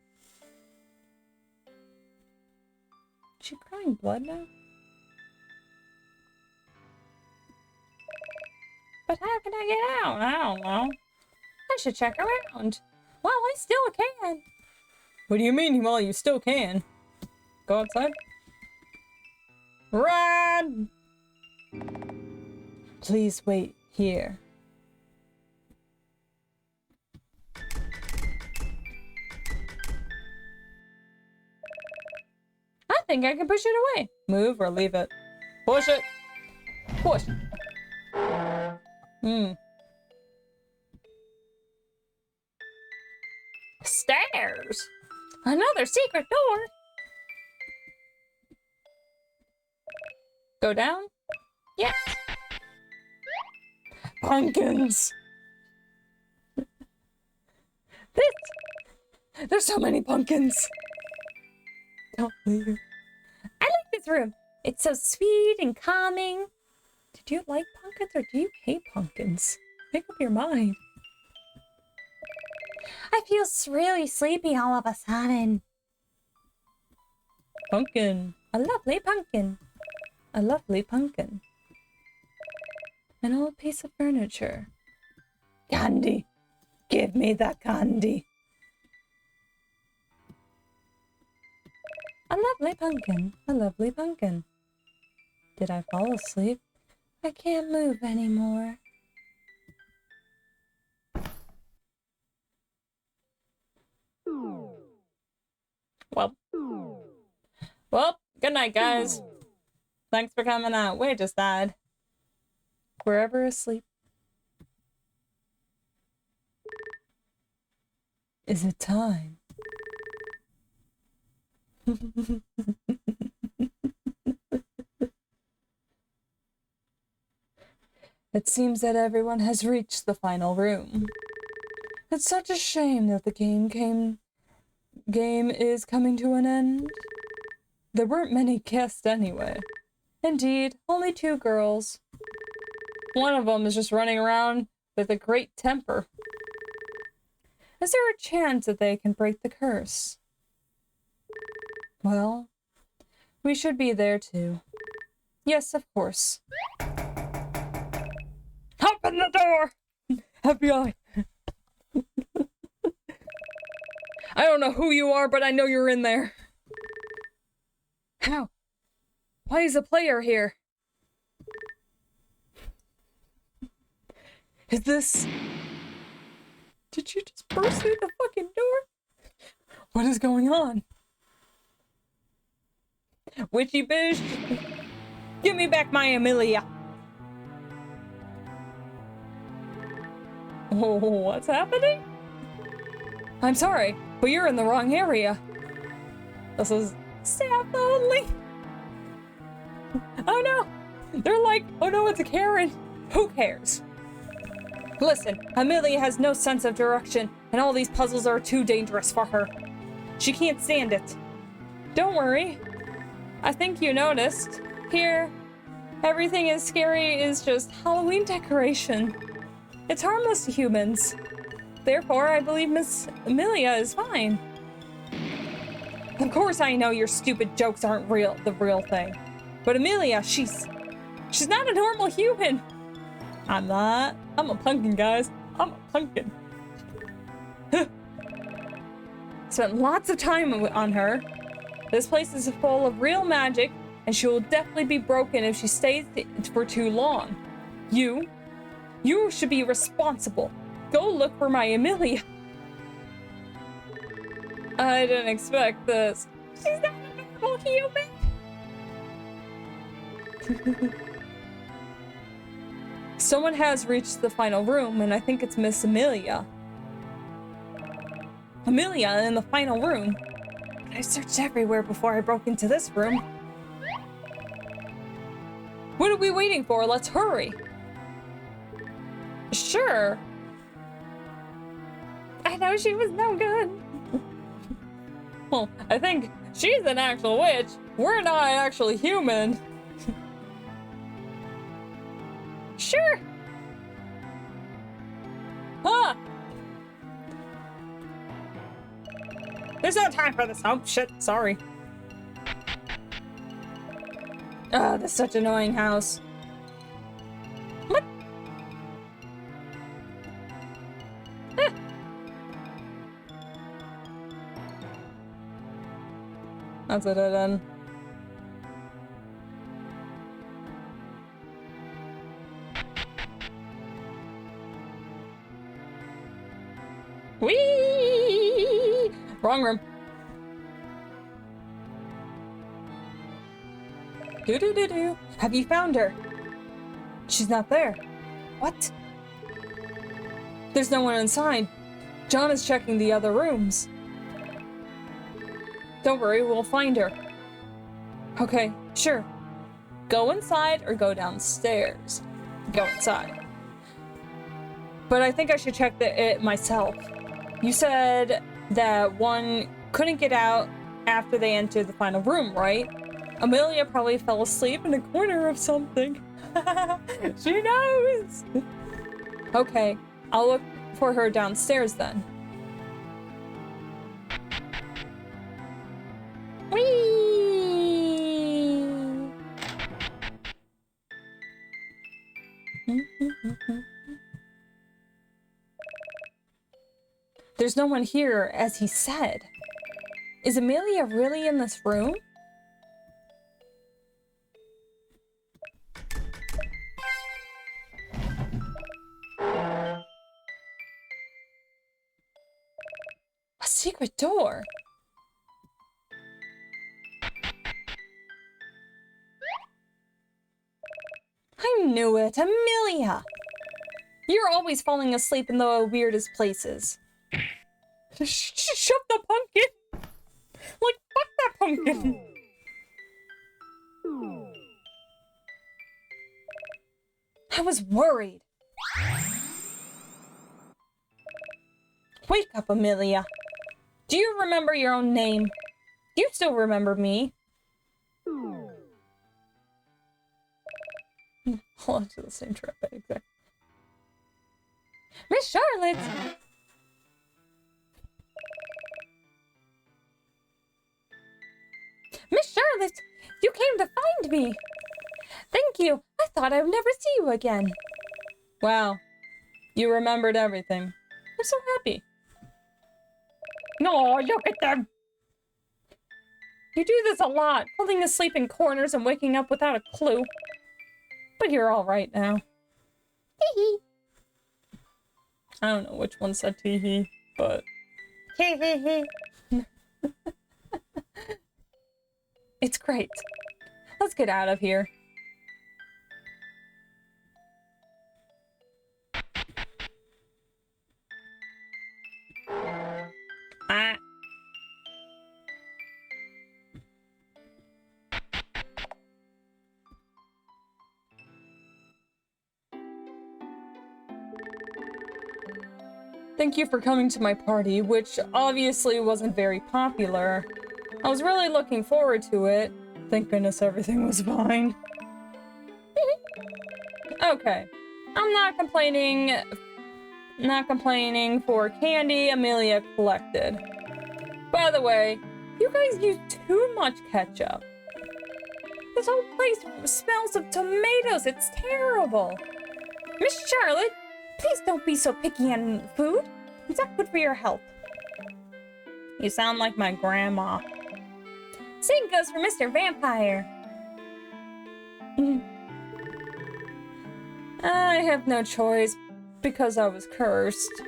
Is she crying blood now? But how can I get out? I don't know. I should check around. Well, I still can. What do you mean, well, you still can? Go outside? Run! Please wait here. I think I can push it away. Move or leave it. Push it. Push. Stairs. Another secret door. Go down? Yes. Pumpkins. There's so many pumpkins. Don't leave. I like this room. It's so sweet and calming. Did you like pumpkins or do you hate pumpkins? Make up your mind. I feel really sleepy all of a sudden. Pumpkin. A lovely pumpkin. A lovely pumpkin. An old piece of furniture. Candy. Give me that candy. A lovely pumpkin. A lovely pumpkin. Did I fall asleep? I can't move anymore. Well, good night, guys. Thanks for coming out. We're just died. We're ever asleep. Is it time? It seems that everyone has reached the final room. It's such a shame that the game is coming to an end. There weren't many guests anyway. Indeed, only 2 girls. One of them is just running around with a great temper. Is there a chance that they can break the curse? Well, we should be there too. Yes, of course. Open the door! FBI! I don't know who you are, but I know you're in there. How? Why is a player here? Is this... Did you just burst through the fucking door? What is going on? Witchy bitch! Give me back my Amelia! Oh, what's happening? I'm sorry, but you're in the wrong area. This is staff only. Oh no! They're like, oh no, it's a Karen. Who cares? Listen, Amelia has no sense of direction, and all these puzzles are too dangerous for her. She can't stand it. Don't worry. I think you noticed. Here, everything is scary is just Halloween decoration. It's harmless to humans. Therefore, I believe Miss Amelia is fine. Of course I know your stupid jokes aren't the real thing. But Amelia, she's not a normal human. I'm not. I'm a pumpkin, guys. I'm a pumpkin. Spent lots of time on her. This place is full of real magic, and she will definitely be broken if she stays for too long. You should be responsible. Go look for my Amelia. I didn't expect this. She's not a normal human. Someone has reached the final room, and I think it's Miss Amelia. Amelia in the final room. I searched everywhere before I broke into this room. What are we waiting for? Let's hurry. Sure. I know she was no good. Well, I think she's an actual witch. We're not actually human. Sure. Huh. There's no time for this. Oh, shit. Sorry. Oh, this is such an annoying house. What? Huh. That's a dead end. Whee! Wrong room. Do. Have you found her? She's not there. What? There's no one inside. John is checking the other rooms. Don't worry, we'll find her. Okay, sure. Go inside or go downstairs. Go inside. But I think I should check it myself. You said that one couldn't get out after they entered the final room, right? Amelia probably fell asleep in a corner of something. She knows! Okay, I'll look for her downstairs then. Whee! There's no one here, as he said. Is Amelia really in this room? A secret door. I knew it, Amelia! You're always falling asleep in the weirdest places. Shove the pumpkin! Like, fuck that pumpkin! I was worried. Wake up, Amelia. Do you remember your own name? Do you still remember me? Hold on to the same trap, exactly. Miss Charlotte! Miss Charlotte! You came to find me! Thank you! I thought I would never see you again. Wow. You remembered everything. I'm so happy. No, look at them! You do this a lot, falling asleep in corners and waking up without a clue. But you're all right now. Hee-hee. I don't know which one said tee-hee, but... Hee-hee-hee. It's great. Let's get out of here. Thank you for coming to my party, which obviously wasn't very popular. I was really looking forward to it. Thank goodness everything was fine. Okay. I'm not complaining for candy Amelia collected. By the way, you guys use too much ketchup. This whole place smells of tomatoes. It's terrible. Miss Charlotte, please don't be so picky on food. It's not good for your health. You sound like my grandma. Same goes for Mr. Vampire. I have no choice because I was cursed.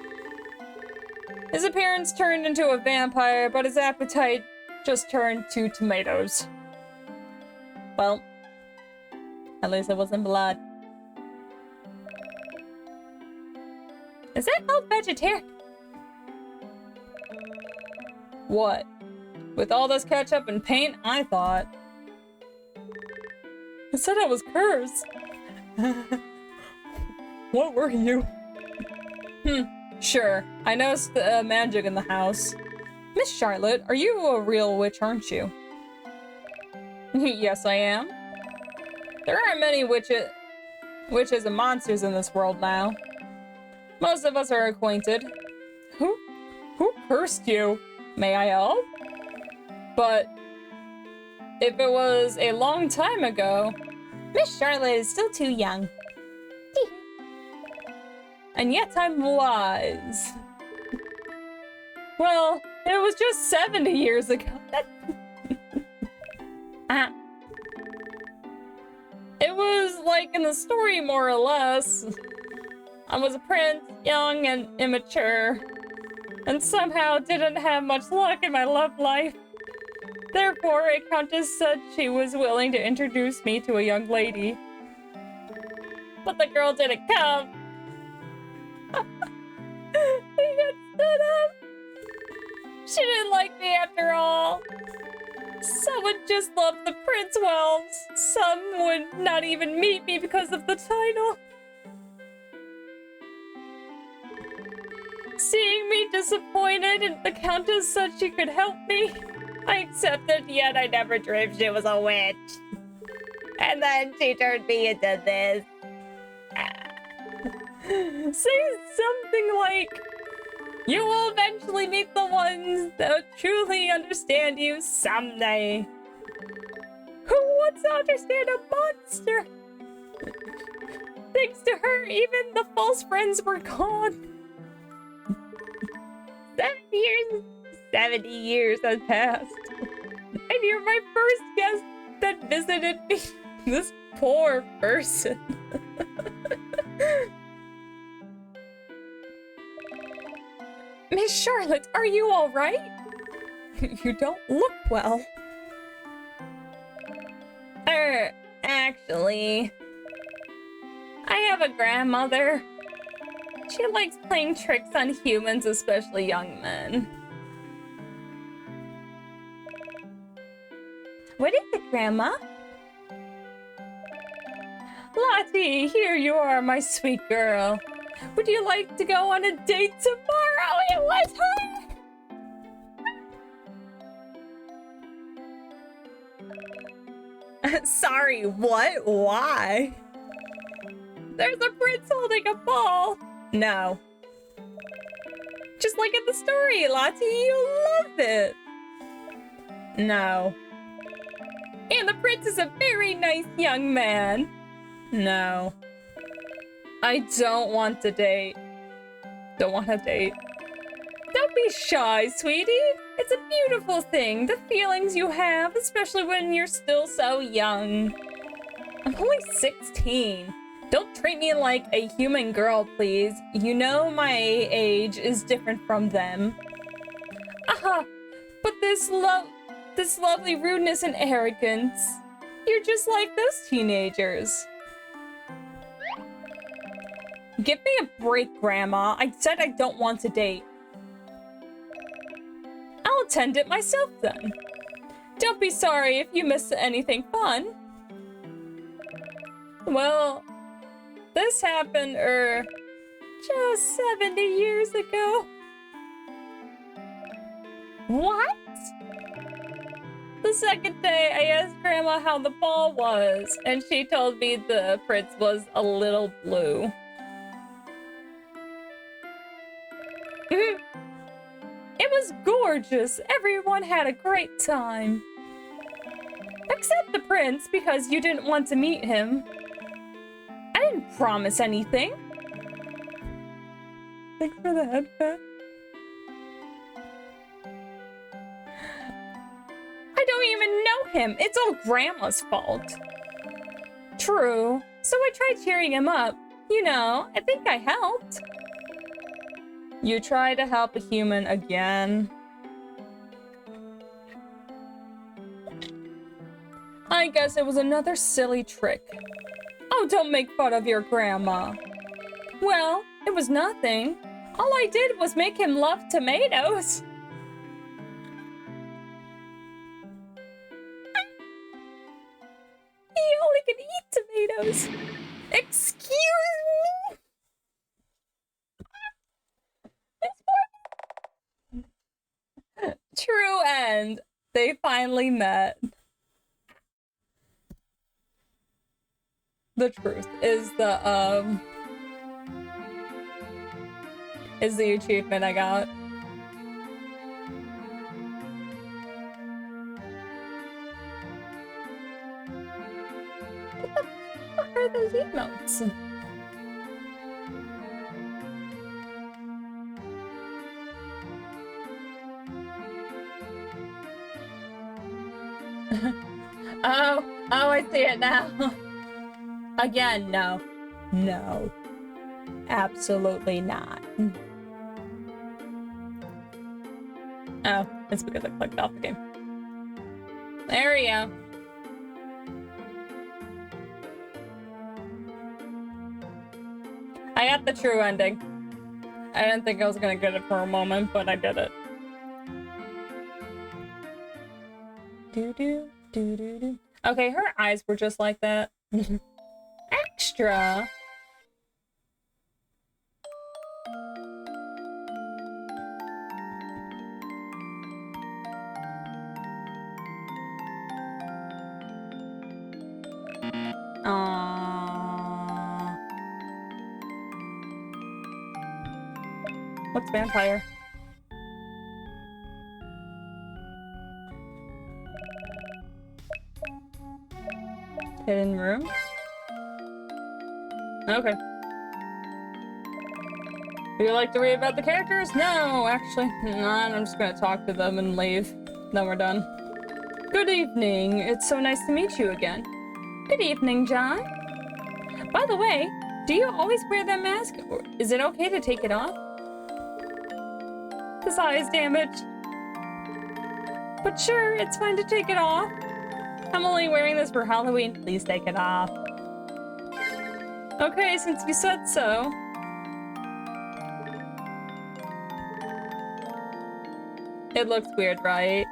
His appearance turned into a vampire, but his appetite just turned to tomatoes. Well, at least it wasn't blood. Is that called vegetarian? What? With all this ketchup and paint, I thought. I said I was cursed. What were you? Sure. I noticed magic in the house. Miss Charlotte, are you a real witch, aren't you? Yes, I am. There aren't many witches and monsters in this world now. Most of us are acquainted. Who cursed you? May I help? But if it was a long time ago, Miss Charlotte is still too young. And yet I'm wise. Well, it was just 70 years ago. It was like in the story, more or less. I was a prince, young and immature, and somehow didn't have much luck in my love life. Therefore, a countess said she was willing to introduce me to a young lady. But the girl didn't come. He got stood up. She didn't like me after all. Some would just love the prince well. Some would not even meet me because of the title. Seeing me disappointed, and the countess said she could help me, I accepted, yet I never dreamed she was a witch. And then she turned me into this. Say something like, you will eventually meet the ones that truly understand you someday. Who wants to understand a monster? Thanks to her, even the false friends were gone. 70 years have passed. And you're my first guest that visited me. This poor person. Miss Charlotte, are you all right? You don't look well. Actually, I have a grandmother. She likes playing tricks on humans, especially young men. What is it, Grandma? Lottie, here you are, my sweet girl. Would you like to go on a date tomorrow? It was her! Sorry, what? Why? There's a prince holding a ball. No. Just like in the story, Lottie, you love it. No. And the prince is a very nice young man. No. I don't want to date. Don't want to date. Don't be shy, sweetie. It's a beautiful thing, the feelings you have, especially when you're still so young. I'm only 16. Don't treat me like a human girl, please. You know my age is different from them. Aha! But this lovely rudeness and arrogance. You're just like those teenagers. Give me a break, Grandma. I said I don't want to date. I'll attend it myself then. Don't be sorry if you miss anything fun. Well, this happened, Just 70 years ago. What? The second day, I asked Grandma how the ball was, and she told me the prince was a little blue. It was gorgeous. Everyone had a great time. Except the prince, because you didn't want to meet him. I didn't promise anything. Thanks for the headband. I don't even know him. It's all Grandma's fault. True. So I tried cheering him up. You know, I think I helped. You try to help a human again. I guess it was another silly trick. Oh, don't make fun of your grandma. Well, it was nothing. All I did was make him love tomatoes. He only can eat tomatoes. Excuse me? True end. They finally met. The truth is the achievement I got. What the fuck are those emotes? Oh, I see it now. Again, no. No. Absolutely not. Oh, it's because I clicked off the game. There we go. I got the true ending. I didn't think I was gonna get it for a moment, but I did it. Doo-doo, doo-doo-doo. Okay, her eyes were just like that. Extra. Aww. What's vampire? Hidden room? Okay. Do you like to read about the characters? No, actually. Nah, I'm just gonna talk to them and leave. Then we're done. Good evening. It's so nice to meet you again. Good evening, John. By the way, do you always wear that mask? Or is it okay to take it off? This eye is damaged. But sure, it's fine to take it off. I'm only wearing this for Halloween. Please take it off. Okay, since you said so. It looks weird, right?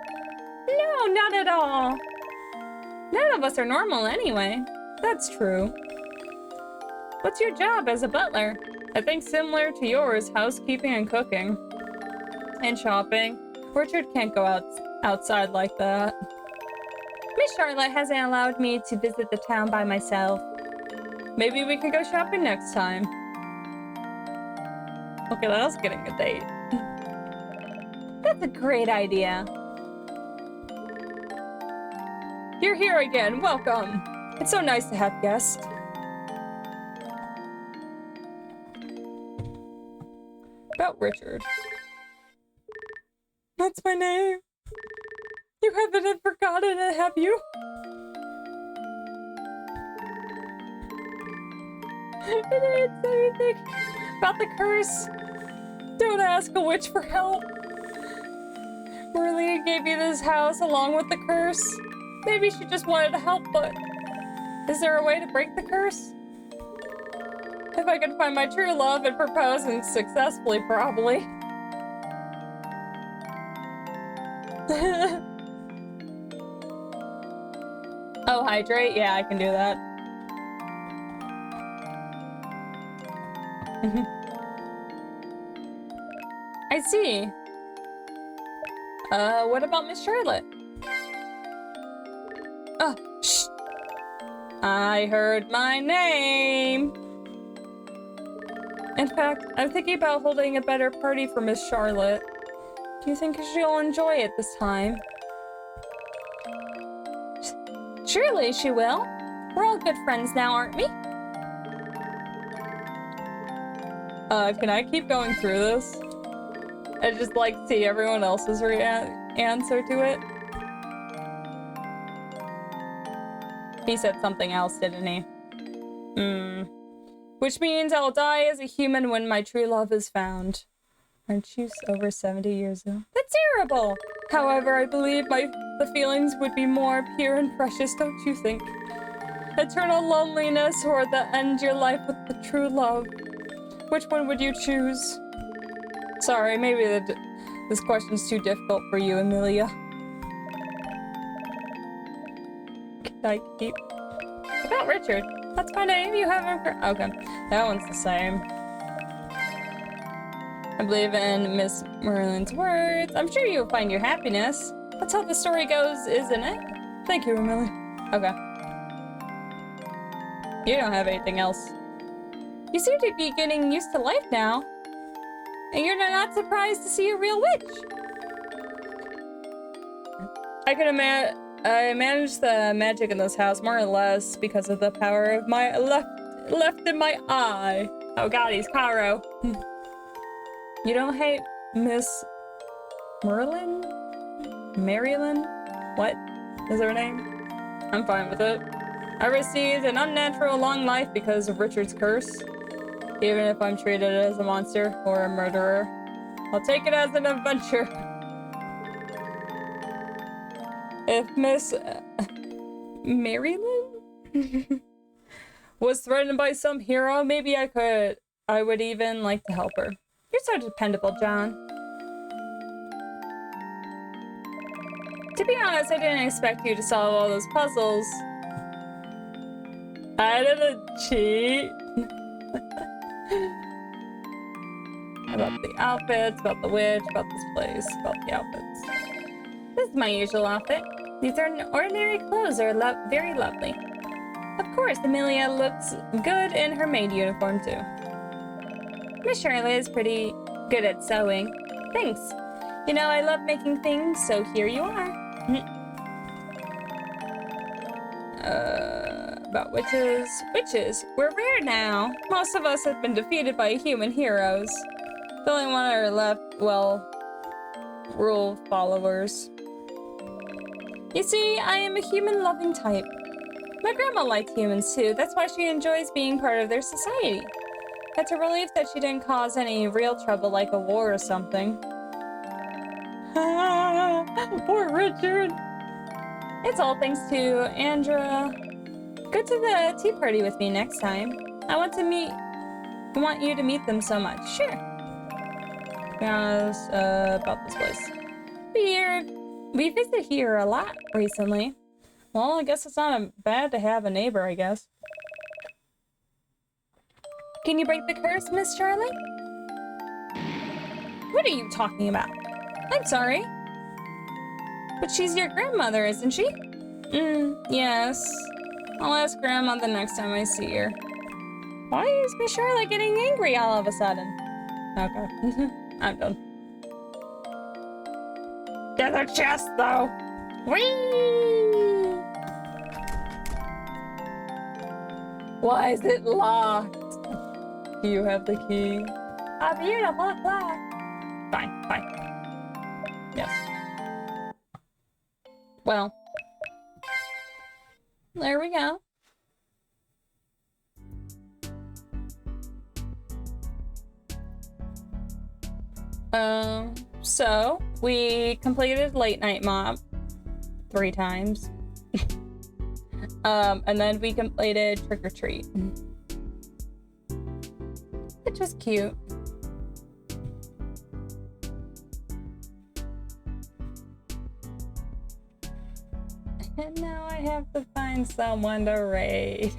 No, not at all. None of us are normal anyway. That's true. What's your job as a butler? I think similar to yours, housekeeping and cooking. And shopping. Richard can't go outside like that. Miss Charlotte hasn't allowed me to visit the town by myself. Maybe we can go shopping next time. Okay, that was getting a date. That's a great idea. You're here again. Welcome. It's so nice to have guests. About Richard. That's my name. You haven't forgotten it, have you? I didn't say anything about the curse. Don't ask a witch for help. Marlene gave you this house along with the curse. Maybe she just wanted to help, but is there a way to break the curse? If I could find my true love and propose and successfully, probably. Oh, hydrate? Yeah, I can do that. I see. What about Miss Charlotte? Oh, shh. I heard my name. In fact, I'm thinking about holding a better party for Miss Charlotte. Do you think she'll enjoy it this time? Surely she will. We're all good friends now, aren't we? Can I keep going through this? I just like see everyone else's answer to it. He said something else, didn't he? Which means I'll die as a human when my true love is found. Aren't you over 70 years old? That's terrible! However, I believe the feelings would be more pure and precious, don't you think? Eternal loneliness or the end your life with the true love. Which one would you choose? Sorry, maybe this question's too difficult for you, Amelia. Can I keep... About Richard. Let's find out if you haven't... Okay, that one's the same. I believe in Miss Merlin's words. I'm sure you'll find your happiness. That's how the story goes, isn't it? Thank you, Amelia. Okay. You don't have anything else. You seem to be getting used to life now. And you're not surprised to see a real witch. I manage the magic in this house more or less because of the power of my left in my eye. Oh god, he's Caro. You don't hate Miss Merlin? Marilyn? What is her name? I'm fine with it. I received an unnatural long life because of Richard's curse. Even if I'm treated as a monster or a murderer, I'll take it as an adventure. If Miss Marilyn was threatened by some hero, maybe I would even like to help her. You're so dependable, John. To be honest, I didn't expect you to solve all those puzzles. I didn't cheat. About the outfits, about the witch, about this place, about the outfits. This is my usual outfit. These are ordinary clothes, they're very lovely. Of course, Amelia looks good in her maid uniform too. Miss Charlotte is pretty good at sewing. Thanks. You know, I love making things, so here you are. About witches. Witches, we're rare now. Most of us have been defeated by human heroes. The only one are left, well, rule followers. You see, I am a human-loving type. My grandma liked humans too. That's why she enjoys being part of their society. It's a relief that she didn't cause any real trouble like a war or something. Poor Richard. It's all thanks to Andra. Go to the tea party with me next time. I want you to meet them so much. Sure. To be honest, about this place. We visit here a lot recently. Well, I guess it's not bad to have a neighbor, I guess. Can you break the curse, Miss Charlotte? What are you talking about? I'm sorry. But she's your grandmother, isn't she? Yes. I'll ask Grandma the next time I see her. Why is Miss Charlotte getting angry all of a sudden? Okay. I'm done. There's a chest, though. Whee! Why is it locked? Do you have the key? A beautiful clock. Fine, fine. Yes. Well. There we go. So we completed Late Night Mob 3 times. And then we completed Trick or Treat, which was cute. And now I have to find someone to raid.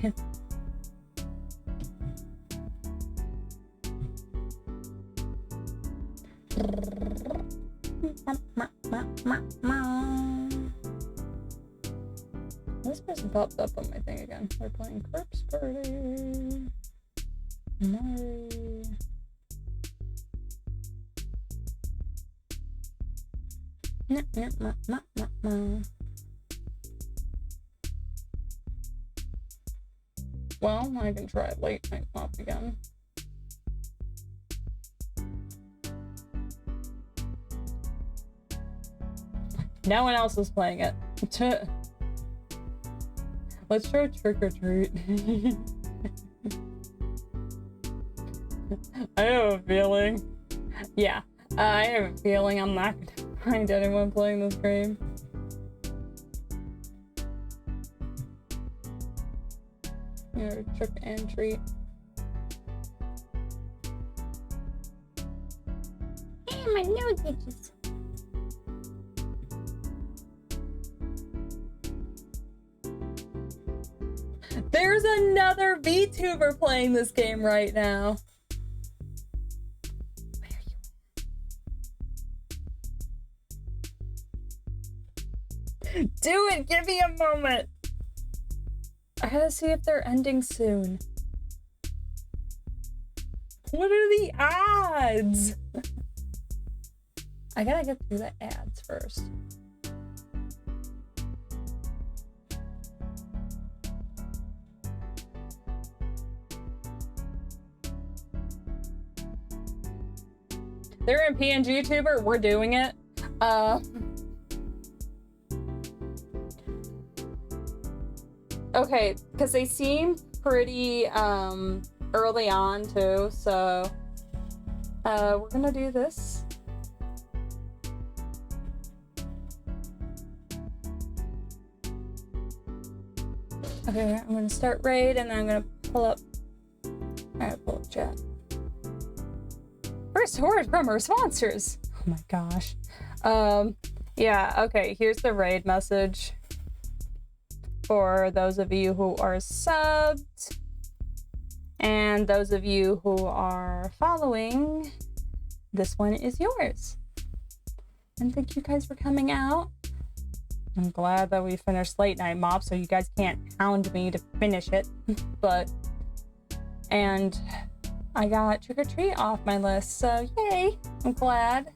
This person popped up on my thing again. We're playing Corpse Party. Mari. Well, I can try late night mop again. No one else is playing it. Let's try trick or treat. I have a feeling. Yeah, I have a feeling I'm not gonna find anyone playing this game. You know, trick and treat. Hey, my nose itches. There's another VTuber playing this game right now. Where are you? Do it! Give me a moment! I gotta see if they're ending soon. What are the odds? I gotta get through the ads first. They're in PNG tuber. We're doing it. Okay, because they seem pretty early on too, so we're gonna do this. Okay, I'm gonna start raid and then I'm gonna pull up. Alright, pull up chat. First word from our sponsors. Oh my gosh. Yeah, okay, here's the raid message. For those of you who are subbed and those of you who are following, this one is yours. And thank you guys for coming out. I'm glad that we finished late night mop so you guys can't hound me to finish it. And I got trick or treat off my list, so yay! I'm glad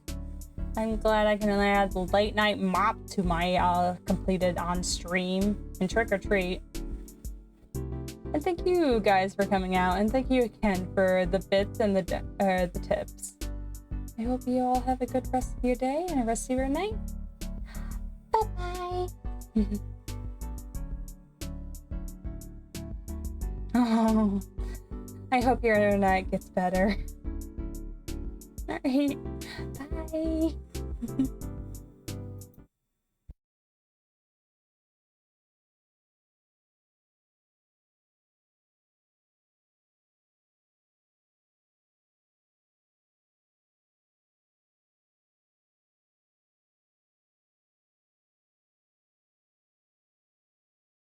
I can add the late night mop to my completed on stream and trick or treat. And thank you guys for coming out, and thank you again for the bits and the tips. I hope you all have a good rest of your day and a rest of your night. Bye bye. Oh, I hope your internet gets better. All right, bye.